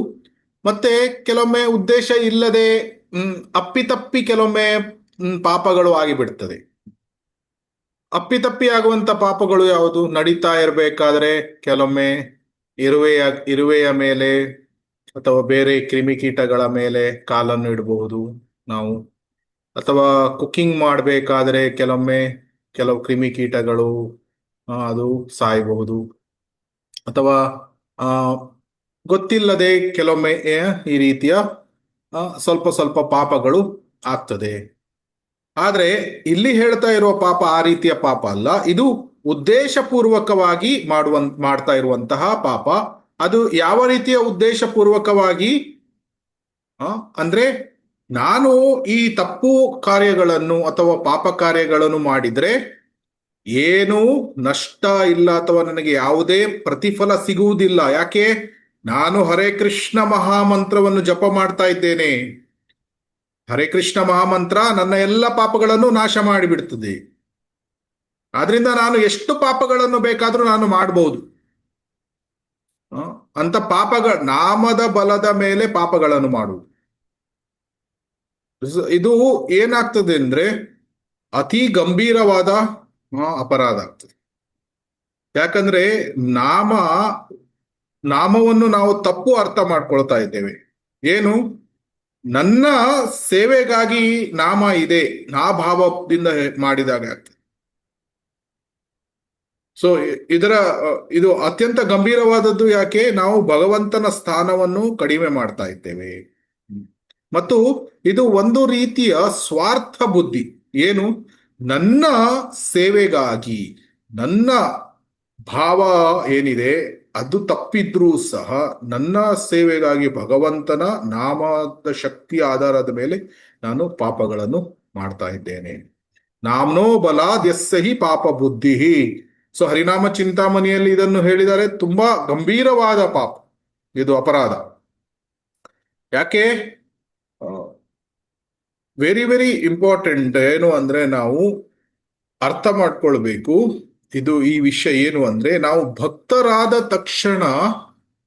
ಮತ್ತೆ ಕೆಲವೊಮ್ಮೆ ಉದ್ದೇಶ ಇಲ್ಲದೆ ಅಪ್ಪಿತಪ್ಪಿ ಕೆಲವೊಮ್ಮೆ ಪಾಪಗಳು ಆಗಿಬಿಡ್ತದೆ. ಅಪ್ಪಿತಪ್ಪಿ ಆಗುವಂತ ಪಾಪಗಳು ಯಾವುದು? ನಡೀತಾ ಇರಬೇಕಾದ್ರೆ ಕೆಲವೊಮ್ಮೆ ಇರುವೆಯ ಮೇಲೆ ಅಥವಾ ಬೇರೆ ಕ್ರಿಮಿಕೀಟಗಳ ಮೇಲೆ ಕಾಲನ್ನು ಇಡಬಹುದು ನಾವು. ಅಥವಾ ಕುಕ್ಕಿಂಗ್ ಮಾಡಬೇಕಾದ್ರೆ ಕೆಲವು ಕ್ರಿಮಿಕೀಟಗಳು ಅದು ಸಾಯಬಹುದು. ಅಥವಾ ಗೊತ್ತಿಲ್ಲದೆ ಕೆಲವೊಮ್ಮೆ ಈ ರೀತಿಯ ಸ್ವಲ್ಪ ಪಾಪಗಳು ಆಗ್ತದೆ. ಆದ್ರೆ ಇಲ್ಲಿ ಹೇಳ್ತಾ ಇರುವ ಪಾಪ ಆ ರೀತಿಯ ಪಾಪ ಅಲ್ಲ. ಇದು ಉದ್ದೇಶಪೂರ್ವಕವಾಗಿ ಮಾಡ್ತಾ ಇರುವಂತಹ ಪಾಪ. ಅದು ಯಾವ ರೀತಿಯ ಉದ್ದೇಶಪೂರ್ವಕವಾಗಿ ಅಂದ್ರೆ, ನಾನು ಈ ತಪ್ಪು ಕಾರ್ಯಗಳನ್ನು ಅಥವಾ ಪಾಪ ಕಾರ್ಯಗಳನ್ನು ಮಾಡಿದ್ರೆ ಏನೂ ನಷ್ಟ ಇಲ್ಲ ಅಥವಾ ನನಗೆ ಯಾವುದೇ ಪ್ರತಿಫಲ ಸಿಗುವುದಿಲ್ಲ. ಯಾಕೆ? ನಾನು ಹರೇ ಕೃಷ್ಣ ಮಹಾಮಂತ್ರವನ್ನು ಜಪ ಮಾಡ್ತಾ ಇದ್ದೇನೆ. ಹರೇ ಕೃಷ್ಣ ಮಹಾಮಂತ್ರ ನನ್ನ ಎಲ್ಲ ಪಾಪಗಳನ್ನು ನಾಶ ಮಾಡಿಬಿಡ್ತದೆ. ಆದ್ರಿಂದ ನಾನು ಎಷ್ಟು ಪಾಪಗಳನ್ನು ಬೇಕಾದ್ರೂ ನಾನು ಮಾಡಬಹುದು. ಅಂತ ನಾಮದ ಬಲದ ಮೇಲೆ ಪಾಪಗಳನ್ನು ಮಾಡುವುದು, ಇದು ಏನಾಗ್ತದೆ ಅಂದ್ರೆ ಅತಿ ಗಂಭೀರವಾದ ಅಪರಾಧ ಆಗ್ತದೆ. ಯಾಕಂದ್ರೆ ನಾಮವನ್ನು ನಾವು ತಪ್ಪು ಅರ್ಥ ಮಾಡ್ಕೊಳ್ತಾ ಇದ್ದೇವೆ. ಏನು? ನನ್ನ ಸೇವೆಗಾಗಿ ನಾಮ ಇದೆ, ಆ ಭಾವದಿಂದ ಮಾಡಿದಾಗ ಆಗ್ತದೆ. ಸೊ ಇದು ಅತ್ಯಂತ ಗಂಭೀರವಾದದ್ದು. ಯಾಕೆ? ನಾವು ಭಗವಂತನ ಸ್ಥಾನವನ್ನು ಕಡಿಮೆ ಮಾಡ್ತಾ ಇದ್ದೇವೆ. ಮತ್ತು ಇದು ಒಂದು ರೀತಿಯ ಸ್ವಾರ್ಥ ಬುದ್ಧಿ. ಏನು? ನನ್ನ ಸೇವೆಗಾಗಿ ನನ್ನ ಭಾವ ಏನಿದೆ ಅದು ತಪ್ಪಿದ್ರೂ ಸಹ ನನ್ನ ಸೇವೆಗಾಗಿ ಭಗವಂತನ ನಾಮದ ಶಕ್ತಿಯ ಆಧಾರದ ಮೇಲೆ ನಾನು ಪಾಪಗಳನ್ನು ಮಾಡ್ತಾ ಇದ್ದೇನೆ. ನಾಮ್ನೋ ಬಲಾದ್ಯಸ್ಸಹಿ ಪಾಪ ಬುದ್ಧಿ. ಸೊ ಹರಿನಾಮ ಚಿಂತಾಮಣಿಯಲ್ಲಿ ಇದನ್ನು ಹೇಳಿದರೆ ತುಂಬಾ ಗಂಭೀರವಾದ ಪಾಪ, ಇದು ಅಪರಾಧ. ಯಾಕೆ? Very very important. ಏನು ಅಂದ್ರೆ ನಾವು ಅರ್ಥ ಮಾಡ್ಕೊಳ್ಬೇಕು. ಈ ವಿಷಯ ಏನು ಅಂದ್ರೆ, ನಾವು ಭಕ್ತರಾದ ತಕ್ಷಣ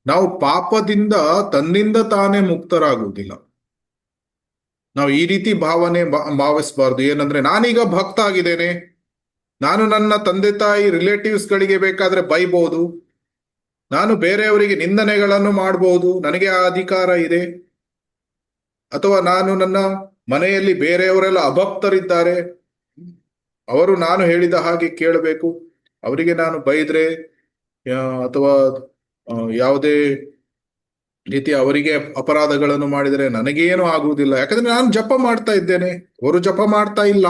ನಾವು ಪಾಪದಿಂದ ತನ್ನಿಂದ ತಾನೇ ಮುಕ್ತರಾಗುವುದಿಲ್ಲ. ನಾವು ಈ ರೀತಿ ಭಾವಿಸಬಾರ್ದು. ಏನಂದ್ರೆ ನಾನೀಗ ಭಕ್ತ ಆಗಿದ್ದೇನೆ, ನಾನು ನನ್ನ ತಂದೆ ತಾಯಿ ರಿಲೇಟಿವ್ಸ್ ಗಳಿಗೆ ಬೇಕಾದ್ರೆ ಬೈಬಹುದು, ನಾನು ಬೇರೆಯವರಿಗೆ ನಿಂದನೆಗಳನ್ನು ಮಾಡಬಹುದು, ನನಗೆ ಆ ಅಧಿಕಾರ ಇದೆ. ಅಥವಾ ನಾನು ನನ್ನ ಮನೆಯಲ್ಲಿ ಬೇರೆಯವರೆಲ್ಲ ಅಭಕ್ತರಿದ್ದಾರೆ, ಅವರು ನಾನು ಹೇಳಿದ ಹಾಗೆ ಕೇಳಬೇಕು, ಅವರಿಗೆ ನಾನು ಬೈದ್ರೆ ಅಥವಾ ಯಾವುದೇ ರೀತಿ ಅವರಿಗೆ ಅಪರಾಧಗಳನ್ನು ಮಾಡಿದರೆ ನನಗೇನು ಆಗುವುದಿಲ್ಲ, ಯಾಕಂದ್ರೆ ನಾನು ಜಪ ಮಾಡ್ತಾ ಇದ್ದೇನೆ, ಅವರು ಜಪ ಮಾಡ್ತಾ ಇಲ್ಲ.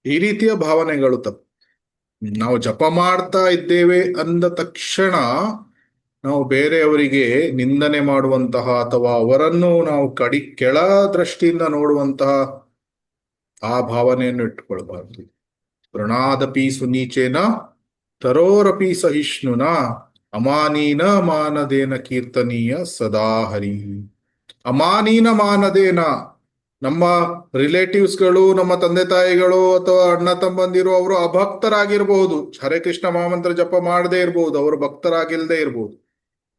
ಈ ರೀತಿಯ ಭಾವನೆಗಳು ತಪ್ಪು. ನಾವು ಜಪ ಮಾಡ್ತಾ ಇದ್ದೇವೆ ಅಂದ ತಕ್ಷಣ ನಾವು ಬೇರೆಯವರಿಗೆ ನಿಂದನೆ ಮಾಡುವಂತಹ ಅಥವಾ ಅವರನ್ನು ನಾವು ಕೆಳ ದೃಷ್ಟಿಯಿಂದ ನೋಡುವಂತಹ ಆ ಭಾವನೆಯನ್ನು ಇಟ್ಟುಕೊಳ್ಬಾರ್ದು. ಪ್ರಣಾದಪಿ ಸುನೀಚೇನ ತರೋರಪಿ ಸಹಿಷ್ಣುನ ಅಮಾನೀನ ಮಾನದೇನ ಕೀರ್ತನೀಯ ಸದಾ ಹರಿ. ಅಮಾನೀನ ಮಾನದೇನ, ನಮ್ಮ ರಿಲೇಟಿವ್ಸ್ಗಳು, ನಮ್ಮ ತಂದೆ ತಾಯಿಗಳು ಅಥವಾ ಅಣ್ಣ ತಮ್ಮಂದಿರು ಅವರು ಅಭಕ್ತರಾಗಿರ್ಬಹುದು, ಹರೇ ಕೃಷ್ಣ ಮಹಾಮಂತ್ರ ಜಪ ಮಾಡದೇ ಇರಬಹುದು, ಅವರು ಭಕ್ತರಾಗಿಲ್ಲದೆ ಇರಬಹುದು.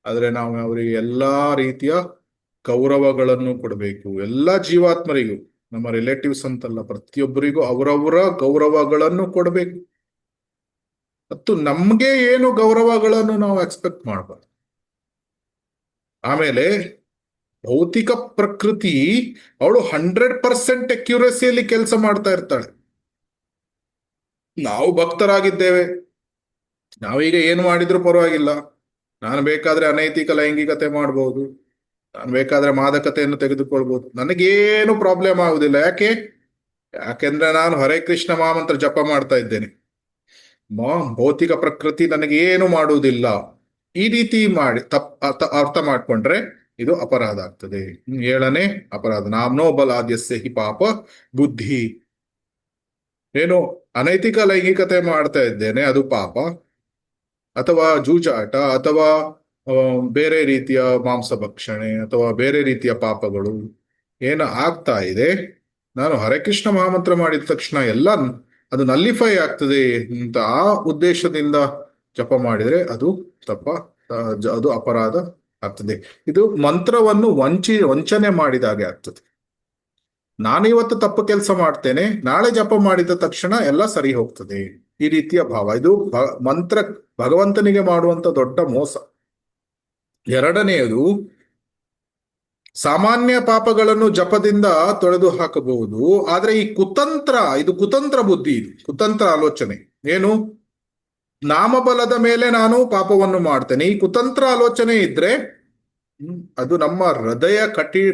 ಆದ್ರೆ ನಾವು ಅವರಿಗೆ ಎಲ್ಲಾ ರೀತಿಯ ಗೌರವಗಳನ್ನು ಕೊಡಬೇಕು. ಎಲ್ಲ ಜೀವಾತ್ಮರಿಗೂ, ನಮ್ಮ ರಿಲೇಟಿವ್ಸ್ ಅಂತಲ್ಲ, ಪ್ರತಿಯೊಬ್ಬರಿಗೂ ಅವರವರ ಗೌರವಗಳನ್ನು ಕೊಡಬೇಕು. ಮತ್ತು ನಮ್ಗೆ ಏನು ಗೌರವಗಳನ್ನು ನಾವು ಎಕ್ಸ್ಪೆಕ್ಟ್ ಮಾಡಬಾರ್ದು. ಆಮೇಲೆ ಭೌತಿಕ ಪ್ರಕೃತಿ ಅವಳು 100% ಅಕ್ಯುರಸಿಯಲ್ಲಿ ಕೆಲಸ ಮಾಡ್ತಾ ಇರ್ತಾಳೆ. ನಾವು ಭಕ್ತರಾಗಿದ್ದೇವೆ, ನಾವೀಗ ಏನು ಮಾಡಿದ್ರು ಪರವಾಗಿಲ್ಲ, ನಾನು ಬೇಕಾದ್ರೆ ಅನೈತಿಕ ಲೈಂಗಿಕತೆ ಮಾಡಬಹುದು, ನಾನು ಬೇಕಾದ್ರೆ ಮಾದಕತೆಯನ್ನು ತೆಗೆದುಕೊಳ್ಬಹುದು, ನನಗೇನು ಪ್ರಾಬ್ಲಮ್ ಆಗುದಿಲ್ಲ. ಯಾಕೆಂದ್ರೆ ನಾನು ಹರೇ ಕೃಷ್ಣ ಮಹಾಮಂತ್ರ ಜಪ ಮಾಡ್ತಾ ಇದ್ದೇನೆ, ಭೌತಿಕ ಪ್ರಕೃತಿ ನನಗೆ ಏನು ಮಾಡುವುದಿಲ್ಲ. ಈ ರೀತಿ ಮಾಡಿ ಅರ್ಥ ಮಾಡ್ಕೊಂಡ್ರೆ ಇದು ಅಪರಾಧ ಆಗ್ತದೆ. 7ನೇ ಅಪರಾಧ, ನಾಮ್ನೋ ಬಲಾದ್ಯಸ್ಯ ಹಿ ಪಾಪ ಬುದ್ಧಿ. ಏನು ಅನೈತಿಕ ಲೈಂಗಿಕತೆ ಮಾಡ್ತಾ ಇದ್ದೇನೆ ಅದು ಪಾಪ, ಅಥವಾ ಜೂಜಾಟ, ಅಥವಾ ಬೇರೆ ರೀತಿಯ ಮಾಂಸ ಭಕ್ಷಣೆ, ಅಥವಾ ಬೇರೆ ರೀತಿಯ ಪಾಪಗಳು ಏನು ಆಗ್ತಾ ಇದೆ, ನಾನು ಹರೇ ಕೃಷ್ಣ ಮಹಾಮಂತ್ರ ಮಾಡಿದ ತಕ್ಷಣ ಎಲ್ಲ ಅದು ನಲ್ಲಿಫೈ ಆಗ್ತದೆ ಅಂತ ಆ ಉದ್ದೇಶದಿಂದ ಜಪ ಮಾಡಿದ್ರೆ ಅದು ಅದು ಅಪರಾಧ ಆಗ್ತದೆ. ಇದು ಮಂತ್ರವನ್ನು ವಂಚನೆ ಮಾಡಿದಾಗೆ ಆಗ್ತದೆ. ನಾನು ಇವತ್ತು ತಪ್ಪು ಕೆಲಸ ಮಾಡ್ತೇನೆ, ನಾಳೆ ಜಪ ಮಾಡಿದ ತಕ್ಷಣ ಎಲ್ಲ ಸರಿ ಹೋಗ್ತದೆ, ಈ ರೀತಿಯ ಭಾವ. ಇದು ಮಂತ್ರ ಭಗವಂತನಿಗೆ ಮಾಡುವಂತ ದೊಡ್ಡ ಮೋಸ. 2ನೇದು, ಸಾಮಾನ್ಯ ಪಾಪಗಳನ್ನು ಜಪದಿಂದ ತೊಳೆದು ಹಾಕಬಹುದು, ಆದ್ರೆ ಈ ಇದು ಕುತಂತ್ರ ಬುದ್ಧಿ, ಇದು ಕುತಂತ್ರ ಆಲೋಚನೆ. ಏನು, ನಾಮಬಲದ ಮೇಲೆ ನಾನು ಪಾಪವನ್ನು ಮಾಡ್ತೇನೆ, ಈ ಕುತಂತ್ರ ಆಲೋಚನೆ ಇದ್ರೆ ಅದು ನಮ್ಮ ಹೃದಯ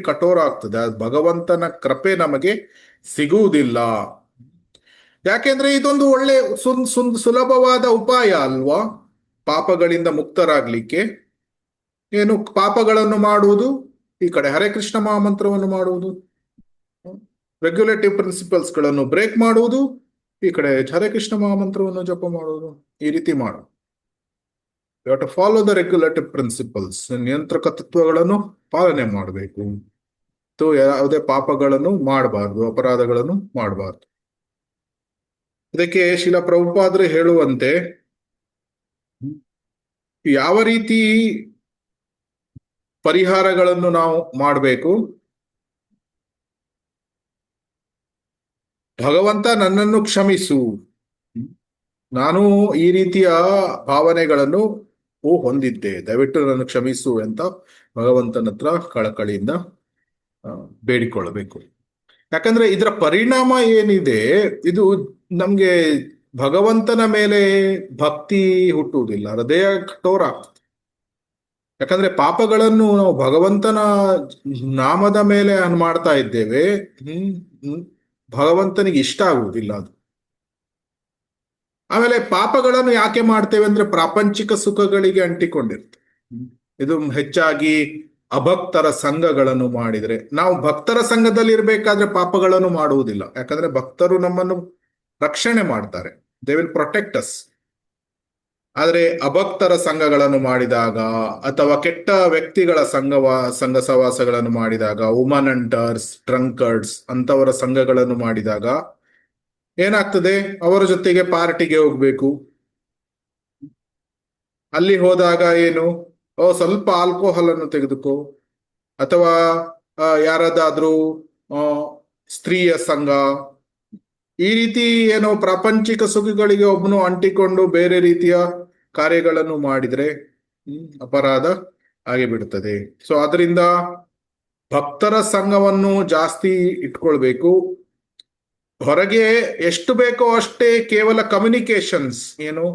ಕಠೋರ ಆಗ್ತದೆ, ಭಗವಂತನ ಕೃಪೆ ನಮಗೆ ಸಿಗುವುದಿಲ್ಲ. ಯಾಕೆಂದ್ರೆ ಇದೊಂದು ಒಳ್ಳೆ ಸುಲಭವಾದ ಉಪಾಯ ಅಲ್ವಾ ಪಾಪಗಳಿಂದ ಮುಕ್ತರಾಗ್ಲಿಕ್ಕೆ. ಏನು, ಪಾಪಗಳನ್ನು ಮಾಡುವುದು, ಈ ಕಡೆ ಹರೇ ಕೃಷ್ಣ ಮಹಾಮಂತ್ರವನ್ನು ಮಾಡುವುದು, ರೆಗ್ಯುಲೇಟಿವ್ ಪ್ರಿನ್ಸಿಪಲ್ಸ್ ಗಳನ್ನು ಬ್ರೇಕ್ ಮಾಡುವುದು, ಈ ಕಡೆ ಹರೇ ಕೃಷ್ಣ ಮಹಾಮಂತ್ರವನ್ನು ಜಪ ಮಾಡುವುದು. ಈ ರೀತಿ ಮಾಡು. You have to follow the regulative principles. ನಿಯಂತ್ರಕ ತತ್ವಗಳನ್ನು ಪಾಲನೆ ಮಾಡಬೇಕು. ಯಾವುದೇ ಪಾಪಗಳನ್ನು ಮಾಡಬಾರ್ದು, ಅಪರಾಧಗಳನ್ನು ಮಾಡಬಾರ್ದು. ಇದಕ್ಕೆ ಶ್ರೀಲ ಪ್ರಭುಪಾದರು ಹೇಳುವಂತೆ ಯಾವ ರೀತಿ ಪರಿಹಾರಗಳನ್ನು ನಾವು ಮಾಡಬೇಕು. ಭಗವಂತ ನನ್ನನ್ನು ಕ್ಷಮಿಸು, ನಾನು ಈ ರೀತಿಯ ಭಾವನೆಗಳನ್ನು ಹೊಂದಿದ್ದೆ, ದಯವಿಟ್ಟು ನನ್ನ ಕ್ಷಮಿಸು ಅಂತ ಭಗವಂತನ ಹತ್ರ ಕಳಕಳಿಯಿಂದ ಬೇಡಿಕೊಳ್ಳಬೇಕು. ಯಾಕಂದ್ರೆ ಇದರ ಪರಿಣಾಮ ಏನಿದೆ, ಇದು ನಮ್ಗೆ ಭಗವಂತನ ಮೇಲೆ ಭಕ್ತಿ ಹುಟ್ಟುವುದಿಲ್ಲ, ಹೃದಯ ಕಠೋರ ಆಗ್ತದೆ. ಯಾಕಂದ್ರೆ ಪಾಪಗಳನ್ನು ನಾವು ಭಗವಂತನ ನಾಮದ ಮೇಲೆ ಮಾಡ್ತಾ ಇದ್ದೇವೆ, ಭಗವಂತನಿಗೆ ಇಷ್ಟ ಆಗುವುದಿಲ್ಲ ಅದು. ಆಮೇಲೆ ಪಾಪಗಳನ್ನು ಯಾಕೆ ಮಾಡ್ತೇವೆ ಅಂದ್ರೆ ಪ್ರಾಪಂಚಿಕ ಸುಖಗಳಿಗೆ ಅಂಟಿಕೊಂಡಿರ್ತೇವೆ. ಇದು ಹೆಚ್ಚಾಗಿ ಅಭಕ್ತರ ಸಂಘಗಳನ್ನು ಮಾಡಿದ್ರೆ, ನಾವು ಭಕ್ತರ ಸಂಘದಲ್ಲಿ ಇರಬೇಕಾದ್ರೆ ಪಾಪಗಳನ್ನು ಮಾಡುವುದಿಲ್ಲ. ಯಾಕಂದ್ರೆ ಭಕ್ತರು ನಮ್ಮನ್ನು ರಕ್ಷಣೆ ಮಾಡ್ತಾರೆ, ದೇ ವಿಲ್ ಪ್ರೊಟೆಕ್ಟ್ ಅಸ್. ಆದ್ರೆ ಅಭಕ್ತರ ಸಂಘಗಳನ್ನು ಮಾಡಿದಾಗ ಅಥವಾ ಕೆಟ್ಟ ವ್ಯಕ್ತಿಗಳ ಸಂಘ ಸವಾಸಗಳನ್ನು ಮಾಡಿದಾಗ, ವುಮನ್ ಹಂಟರ್ಸ್, ಡ್ರಂಕರ್ಡ್ಸ್ ಅಂತವರ ಸಂಘಗಳನ್ನು ಮಾಡಿದಾಗ ಏನಾಗ್ತದೆ, ಅವರ ಜೊತೆಗೆ ಪಾರ್ಟಿಗೆ ಹೋಗ್ಬೇಕು, ಅಲ್ಲಿ ಹೋದಾಗ ಏನು, ಓ ಸ್ವಲ್ಪ ಆಲ್ಕೋಹಾಲ್ ಅನ್ನು ತೆಗೆದುಕೋ, ಅಥವಾ ಯಾರದಾದ್ರೂ ಆ, ಸ್ತ್ರೀಯ ಸಂಘ, ಈ ರೀತಿ ಏನೋ ಪ್ರಾಪಂಚಿಕ ಸುಖಗಳಿಗೆ ಒಬ್ಬನು ಅಂಟಿಕೊಂಡು ಬೇರೆ ರೀತಿಯ ಕಾರ್ಯಗಳನ್ನು ಮಾಡಿದ್ರೆ ಅಪರಾಧ ಆಗಿಬಿಡುತ್ತದೆ. ಸೊ ಅದರಿಂದ ಭಕ್ತರ ಸಂಘವನ್ನು ಜಾಸ್ತಿ ಇಟ್ಕೊಳ್ಬೇಕು. ಹೊರಗೆ ಎಷ್ಟು ಬೇಕೋ ಅಷ್ಟೇ ಕೇವಲ ಕಮ್ಯುನಿಕೇಶನ್ಸ್, ಏನು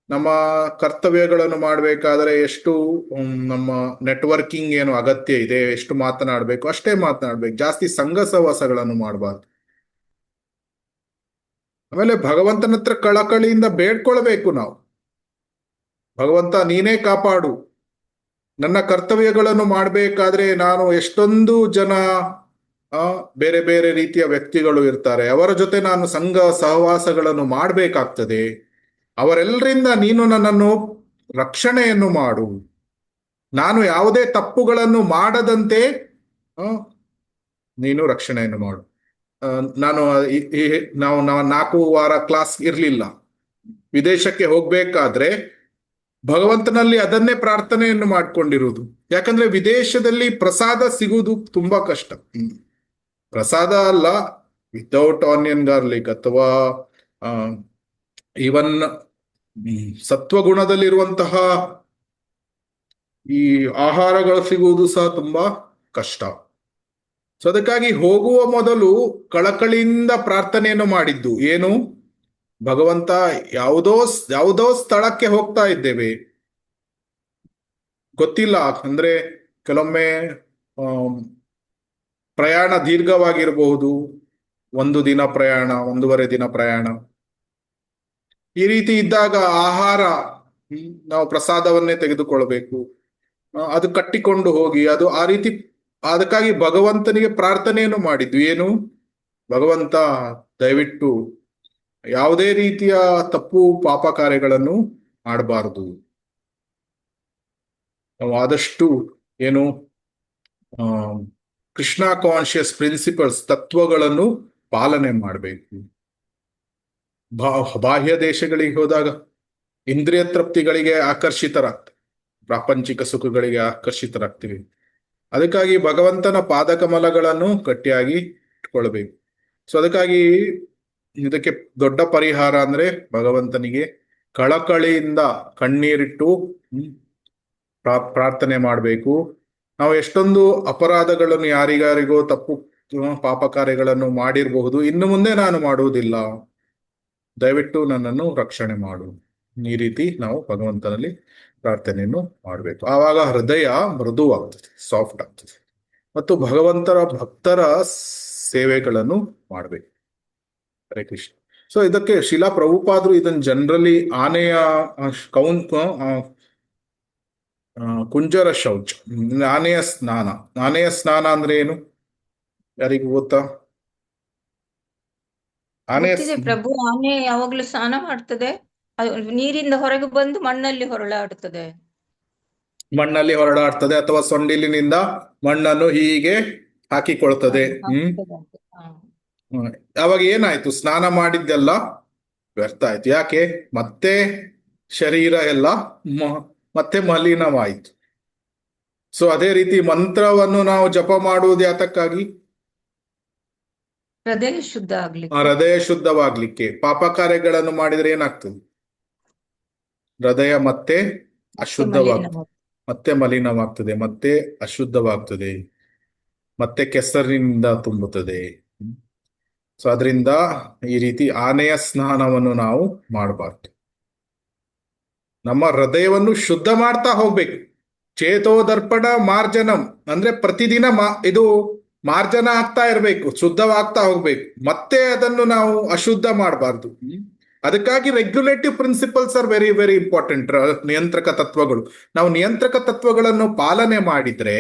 ನಮ್ಮ ಕರ್ತವ್ಯಗಳನ್ನು ಮಾಡಬೇಕಾದ್ರೆ ಎಷ್ಟು ನಮ್ಮ ನೆಟ್ವರ್ಕಿಂಗ್ ಏನು ಅಗತ್ಯ ಇದೆ, ಎಷ್ಟು ಮಾತನಾಡಬೇಕು ಅಷ್ಟೇ ಮಾತನಾಡ್ಬೇಕು, ಜಾಸ್ತಿ ಸಂಘ ಸಹವಾಸಗಳನ್ನು ಮಾಡಬಾರ್ದು. ಆಮೇಲೆ ಭಗವಂತನ ಹತ್ರ ಕಳಕಳಿಯಿಂದ ಬೇಡ್ಕೊಳ್ಬೇಕು ನಾವು, ಭಗವಂತ ನೀನೇ ಕಾಪಾಡು, ನನ್ನ ಕರ್ತವ್ಯಗಳನ್ನು ಮಾಡಬೇಕಾದ್ರೆ ನಾನು ಎಷ್ಟೊಂದು ಜನ ಬೇರೆ ಬೇರೆ ರೀತಿಯ ವ್ಯಕ್ತಿಗಳು ಇರ್ತಾರೆ, ಅವರ ಜೊತೆ ನಾನು ಸಂಘ ಸಹವಾಸಗಳನ್ನು ಮಾಡಬೇಕಾಗ್ತದೆ, ಅವರೆಲ್ಲರಿಂದ ನೀನು ನನ್ನನ್ನು ರಕ್ಷಣೆಯನ್ನು ಮಾಡು, ನಾನು ಯಾವುದೇ ತಪ್ಪುಗಳನ್ನು ಮಾಡದಂತೆ ನೀನು ರಕ್ಷಣೆಯನ್ನು ಮಾಡು. ನಾವು 4 ವಾರ ಕ್ಲಾಸ್ ಇರ್ಲಿಲ್ಲ, ವಿದೇಶಕ್ಕೆ ಹೋಗ್ಬೇಕಾದ್ರೆ ಭಗವಂತನಲ್ಲಿ ಅದನ್ನೇ ಪ್ರಾರ್ಥನೆಯನ್ನು ಮಾಡ್ಕೊಂಡಿರುವುದು. ಯಾಕಂದ್ರೆ ವಿದೇಶದಲ್ಲಿ ಪ್ರಸಾದ ಸಿಗುವುದು ತುಂಬಾ ಕಷ್ಟ. ಪ್ರಸಾದ ಅಲ್ಲ, ವಿತೌಟ್ ಆನಿಯನ್ ಗಾರ್ಲಿಕ್ ಅಥವಾ ಈವನ್ ಸತ್ವಗುಣದಲ್ಲಿರುವಂತಹ ಈ ಆಹಾರಗಳು ಸಿಗುವುದು ಸಹ ತುಂಬಾ ಕಷ್ಟ. ಸೊ ಅದಕ್ಕಾಗಿ ಹೋಗುವ ಮೊದಲು ಕಳಕಳಿಯಿಂದ ಪ್ರಾರ್ಥನೆಯನ್ನು ಮಾಡಿದ್ದು ಏನು, ಭಗವಂತ ಯಾವುದೋ ಸ್ಥಳಕ್ಕೆ ಹೋಗ್ತಾ ಇದ್ದೇವೆ, ಗೊತ್ತಿಲ್ಲ, ಅಂದ್ರೆ ಕೆಲವೊಮ್ಮೆ ಪ್ರಯಾಣ ದೀರ್ಘವಾಗಿರಬಹುದು, 1 ದಿನ ಪ್ರಯಾಣ, 1.5 ದಿನ ಪ್ರಯಾಣ. ಈ ರೀತಿ ಇದ್ದಾಗ ಆಹಾರ ನಾವು ಪ್ರಸಾದವನ್ನೇ ತೆಗೆದುಕೊಳ್ಬೇಕು, ಅದು ಕಟ್ಟಿಕೊಂಡು ಹೋಗಿ ಅದು ಆ ರೀತಿ. ಅದಕ್ಕಾಗಿ ಭಗವಂತನಿಗೆ ಪ್ರಾರ್ಥನೆಯನ್ನು ಮಾಡಿದ್ದು ಏನು, ಭಗವಂತ ದಯವಿಟ್ಟು ಯಾವುದೇ ರೀತಿಯ ತಪ್ಪು ಪಾಪ ಕಾರ್ಯಗಳನ್ನು ಮಾಡಬಾರದು, ನಾವು ಆದಷ್ಟು ಏನು ಕೃಷ್ಣ ಕಾನ್ಶಿಯಸ್ ಪ್ರಿನ್ಸಿಪಲ್ಸ್ ತತ್ವಗಳನ್ನು ಪಾಲನೆ ಮಾಡಬೇಕು. ಬಾಹ್ಯ ದೇಶಗಳಿಗೆ ಹೋದಾಗ ಇಂದ್ರಿಯ ತೃಪ್ತಿಗಳಿಗೆ ಆಕರ್ಷಿತರಾಗ್ತವೆ, ಪ್ರಾಪಂಚಿಕ ಸುಖಗಳಿಗೆ ಆಕರ್ಷಿತರಾಗ್ತೀವಿ. ಅದಕ್ಕಾಗಿ ಭಗವಂತನ ಪಾದಕಮಲಗಳನ್ನು ಗಟ್ಟಿಯಾಗಿ ಇಟ್ಕೊಳ್ಬೇಕು. ಸೊ ಅದಕ್ಕಾಗಿ ಇದಕ್ಕೆ ದೊಡ್ಡ ಪರಿಹಾರ ಅಂದ್ರೆ ಭಗವಂತನಿಗೆ ಕಳಕಳಿಯಿಂದ ಕಣ್ಣೀರಿಟ್ಟು ಪ್ರಾರ್ಥನೆ ಮಾಡಬೇಕು. ನಾವು ಎಷ್ಟೊಂದು ಅಪರಾಧಗಳನ್ನು ಯಾರಿಗಾರಿಗೋ ತಪ್ಪು ಪಾಪ ಕಾರ್ಯಗಳನ್ನು ಮಾಡಿರಬಹುದು, ಇನ್ನು ಮುಂದೆ ನಾನು ಮಾಡುವುದಿಲ್ಲ, ದಯವಿಟ್ಟು ನನ್ನನ್ನು ರಕ್ಷಣೆ ಮಾಡು, ಈ ರೀತಿ ನಾವು ಭಗವಂತನಲ್ಲಿ ಪ್ರಾರ್ಥನೆಯನ್ನು ಮಾಡಬೇಕು. ಆವಾಗ ಹೃದಯ ಮೃದುವಾಗ್ತದೆ, ಸಾಫ್ಟ್ ಆಗ್ತದೆ, ಮತ್ತು ಭಕ್ತರ ಸೇವೆಗಳನ್ನು ಮಾಡಬೇಕು. ಹರೇ ಕೃಷ್ಣ. ಸೊ ಇದಕ್ಕೆ ಶಿಲಾ ಪ್ರಭುಪಾದರು ಇದನ್ನು ಜನರಲಿ ಆನೆಯ ಕುಂಜರ ಶೌಚ, ಆನೆಯ ಸ್ನಾನ ಅಂದ್ರೆ ಏನು, ಯಾರಿಗೂ ಗೊತ್ತಾ? ಗೊತ್ತಿದೆ ಪ್ರಭು, ಆನೆ ಯಾವಾಗ್ಲೂ ಸ್ನಾನ ಮಾಡ್ತದೆ, ನೀರಿಂದ ಹೊರಗೆ ಬಂದು ಮಣ್ಣಲ್ಲಿ ಹೊರಳಾಡುತ್ತದೆ ಅಥವಾ ಸೊಂಡಿಲಿನಿಂದ ಮಣ್ಣನ್ನು ಹೀಗೆ ಹಾಕಿಕೊಳ್ತದೆ. ಅವಾಗ ಏನಾಯ್ತು, ಸ್ನಾನ ಮಾಡಿದ್ದೆಲ್ಲ ವ್ಯರ್ಥ ಆಯ್ತು. ಯಾಕೆ? ಮತ್ತೆ ಶರೀರ ಎಲ್ಲ ಮತ್ತೆ ಮಲಿನವಾಯಿತು. ಸೊ ಅದೇ ರೀತಿ ಮಂತ್ರವನ್ನು ನಾವು ಜಪ ಮಾಡುವುದು ಯಾತಕ್ಕಾಗಿ? ಹೃದಯ ಶುದ್ಧವಾಗ್ಲಿಕ್ಕೆ. ಪಾಪ ಕಾರ್ಯಗಳನ್ನು ಮಾಡಿದ್ರೆ ಏನಾಗ್ತದೆ? ಹೃದಯ ಮತ್ತೆ ಅಶುದ್ಧವಾಗ್ತದೆ, ಮತ್ತೆ ಮಲಿನವಾಗ್ತದೆ, ಮತ್ತೆ ಅಶುದ್ಧವಾಗ್ತದೆ, ಮತ್ತೆ ಕೆಸರಿನಿಂದ ತುಂಬುತ್ತದೆ. ಸೊ ಅದರಿಂದ ಈ ರೀತಿ ಆನೆಯ ಸ್ನಾನವನ್ನು ನಾವು ಮಾಡಬಾರ್ದು. ನಮ್ಮ ಹೃದಯವನ್ನು ಶುದ್ಧ ಮಾಡ್ತಾ ಹೋಗ್ಬೇಕು. ಚೇತೋ ದರ್ಪಣ ಮಾರ್ಜನಂ ಅಂದ್ರೆ ಪ್ರತಿದಿನ ಇದು ಮಾರ್ಜನ ಆಗ್ತಾ ಇರಬೇಕು, ಶುದ್ಧವಾಗ್ತಾ ಹೋಗ್ಬೇಕು, ಮತ್ತೆ ಅದನ್ನು ನಾವು ಅಶುದ್ಧ ಮಾಡಬಾರ್ದು. ಅದಕ್ಕಾಗಿ regulative principles are very very important. ನಿಯಂತ್ರಕ ತತ್ವಗಳು, ನಾವು ನಿಯಂತ್ರಕ ತತ್ವಗಳನ್ನು ಪಾಲನೆ ಮಾಡಿದ್ರೆ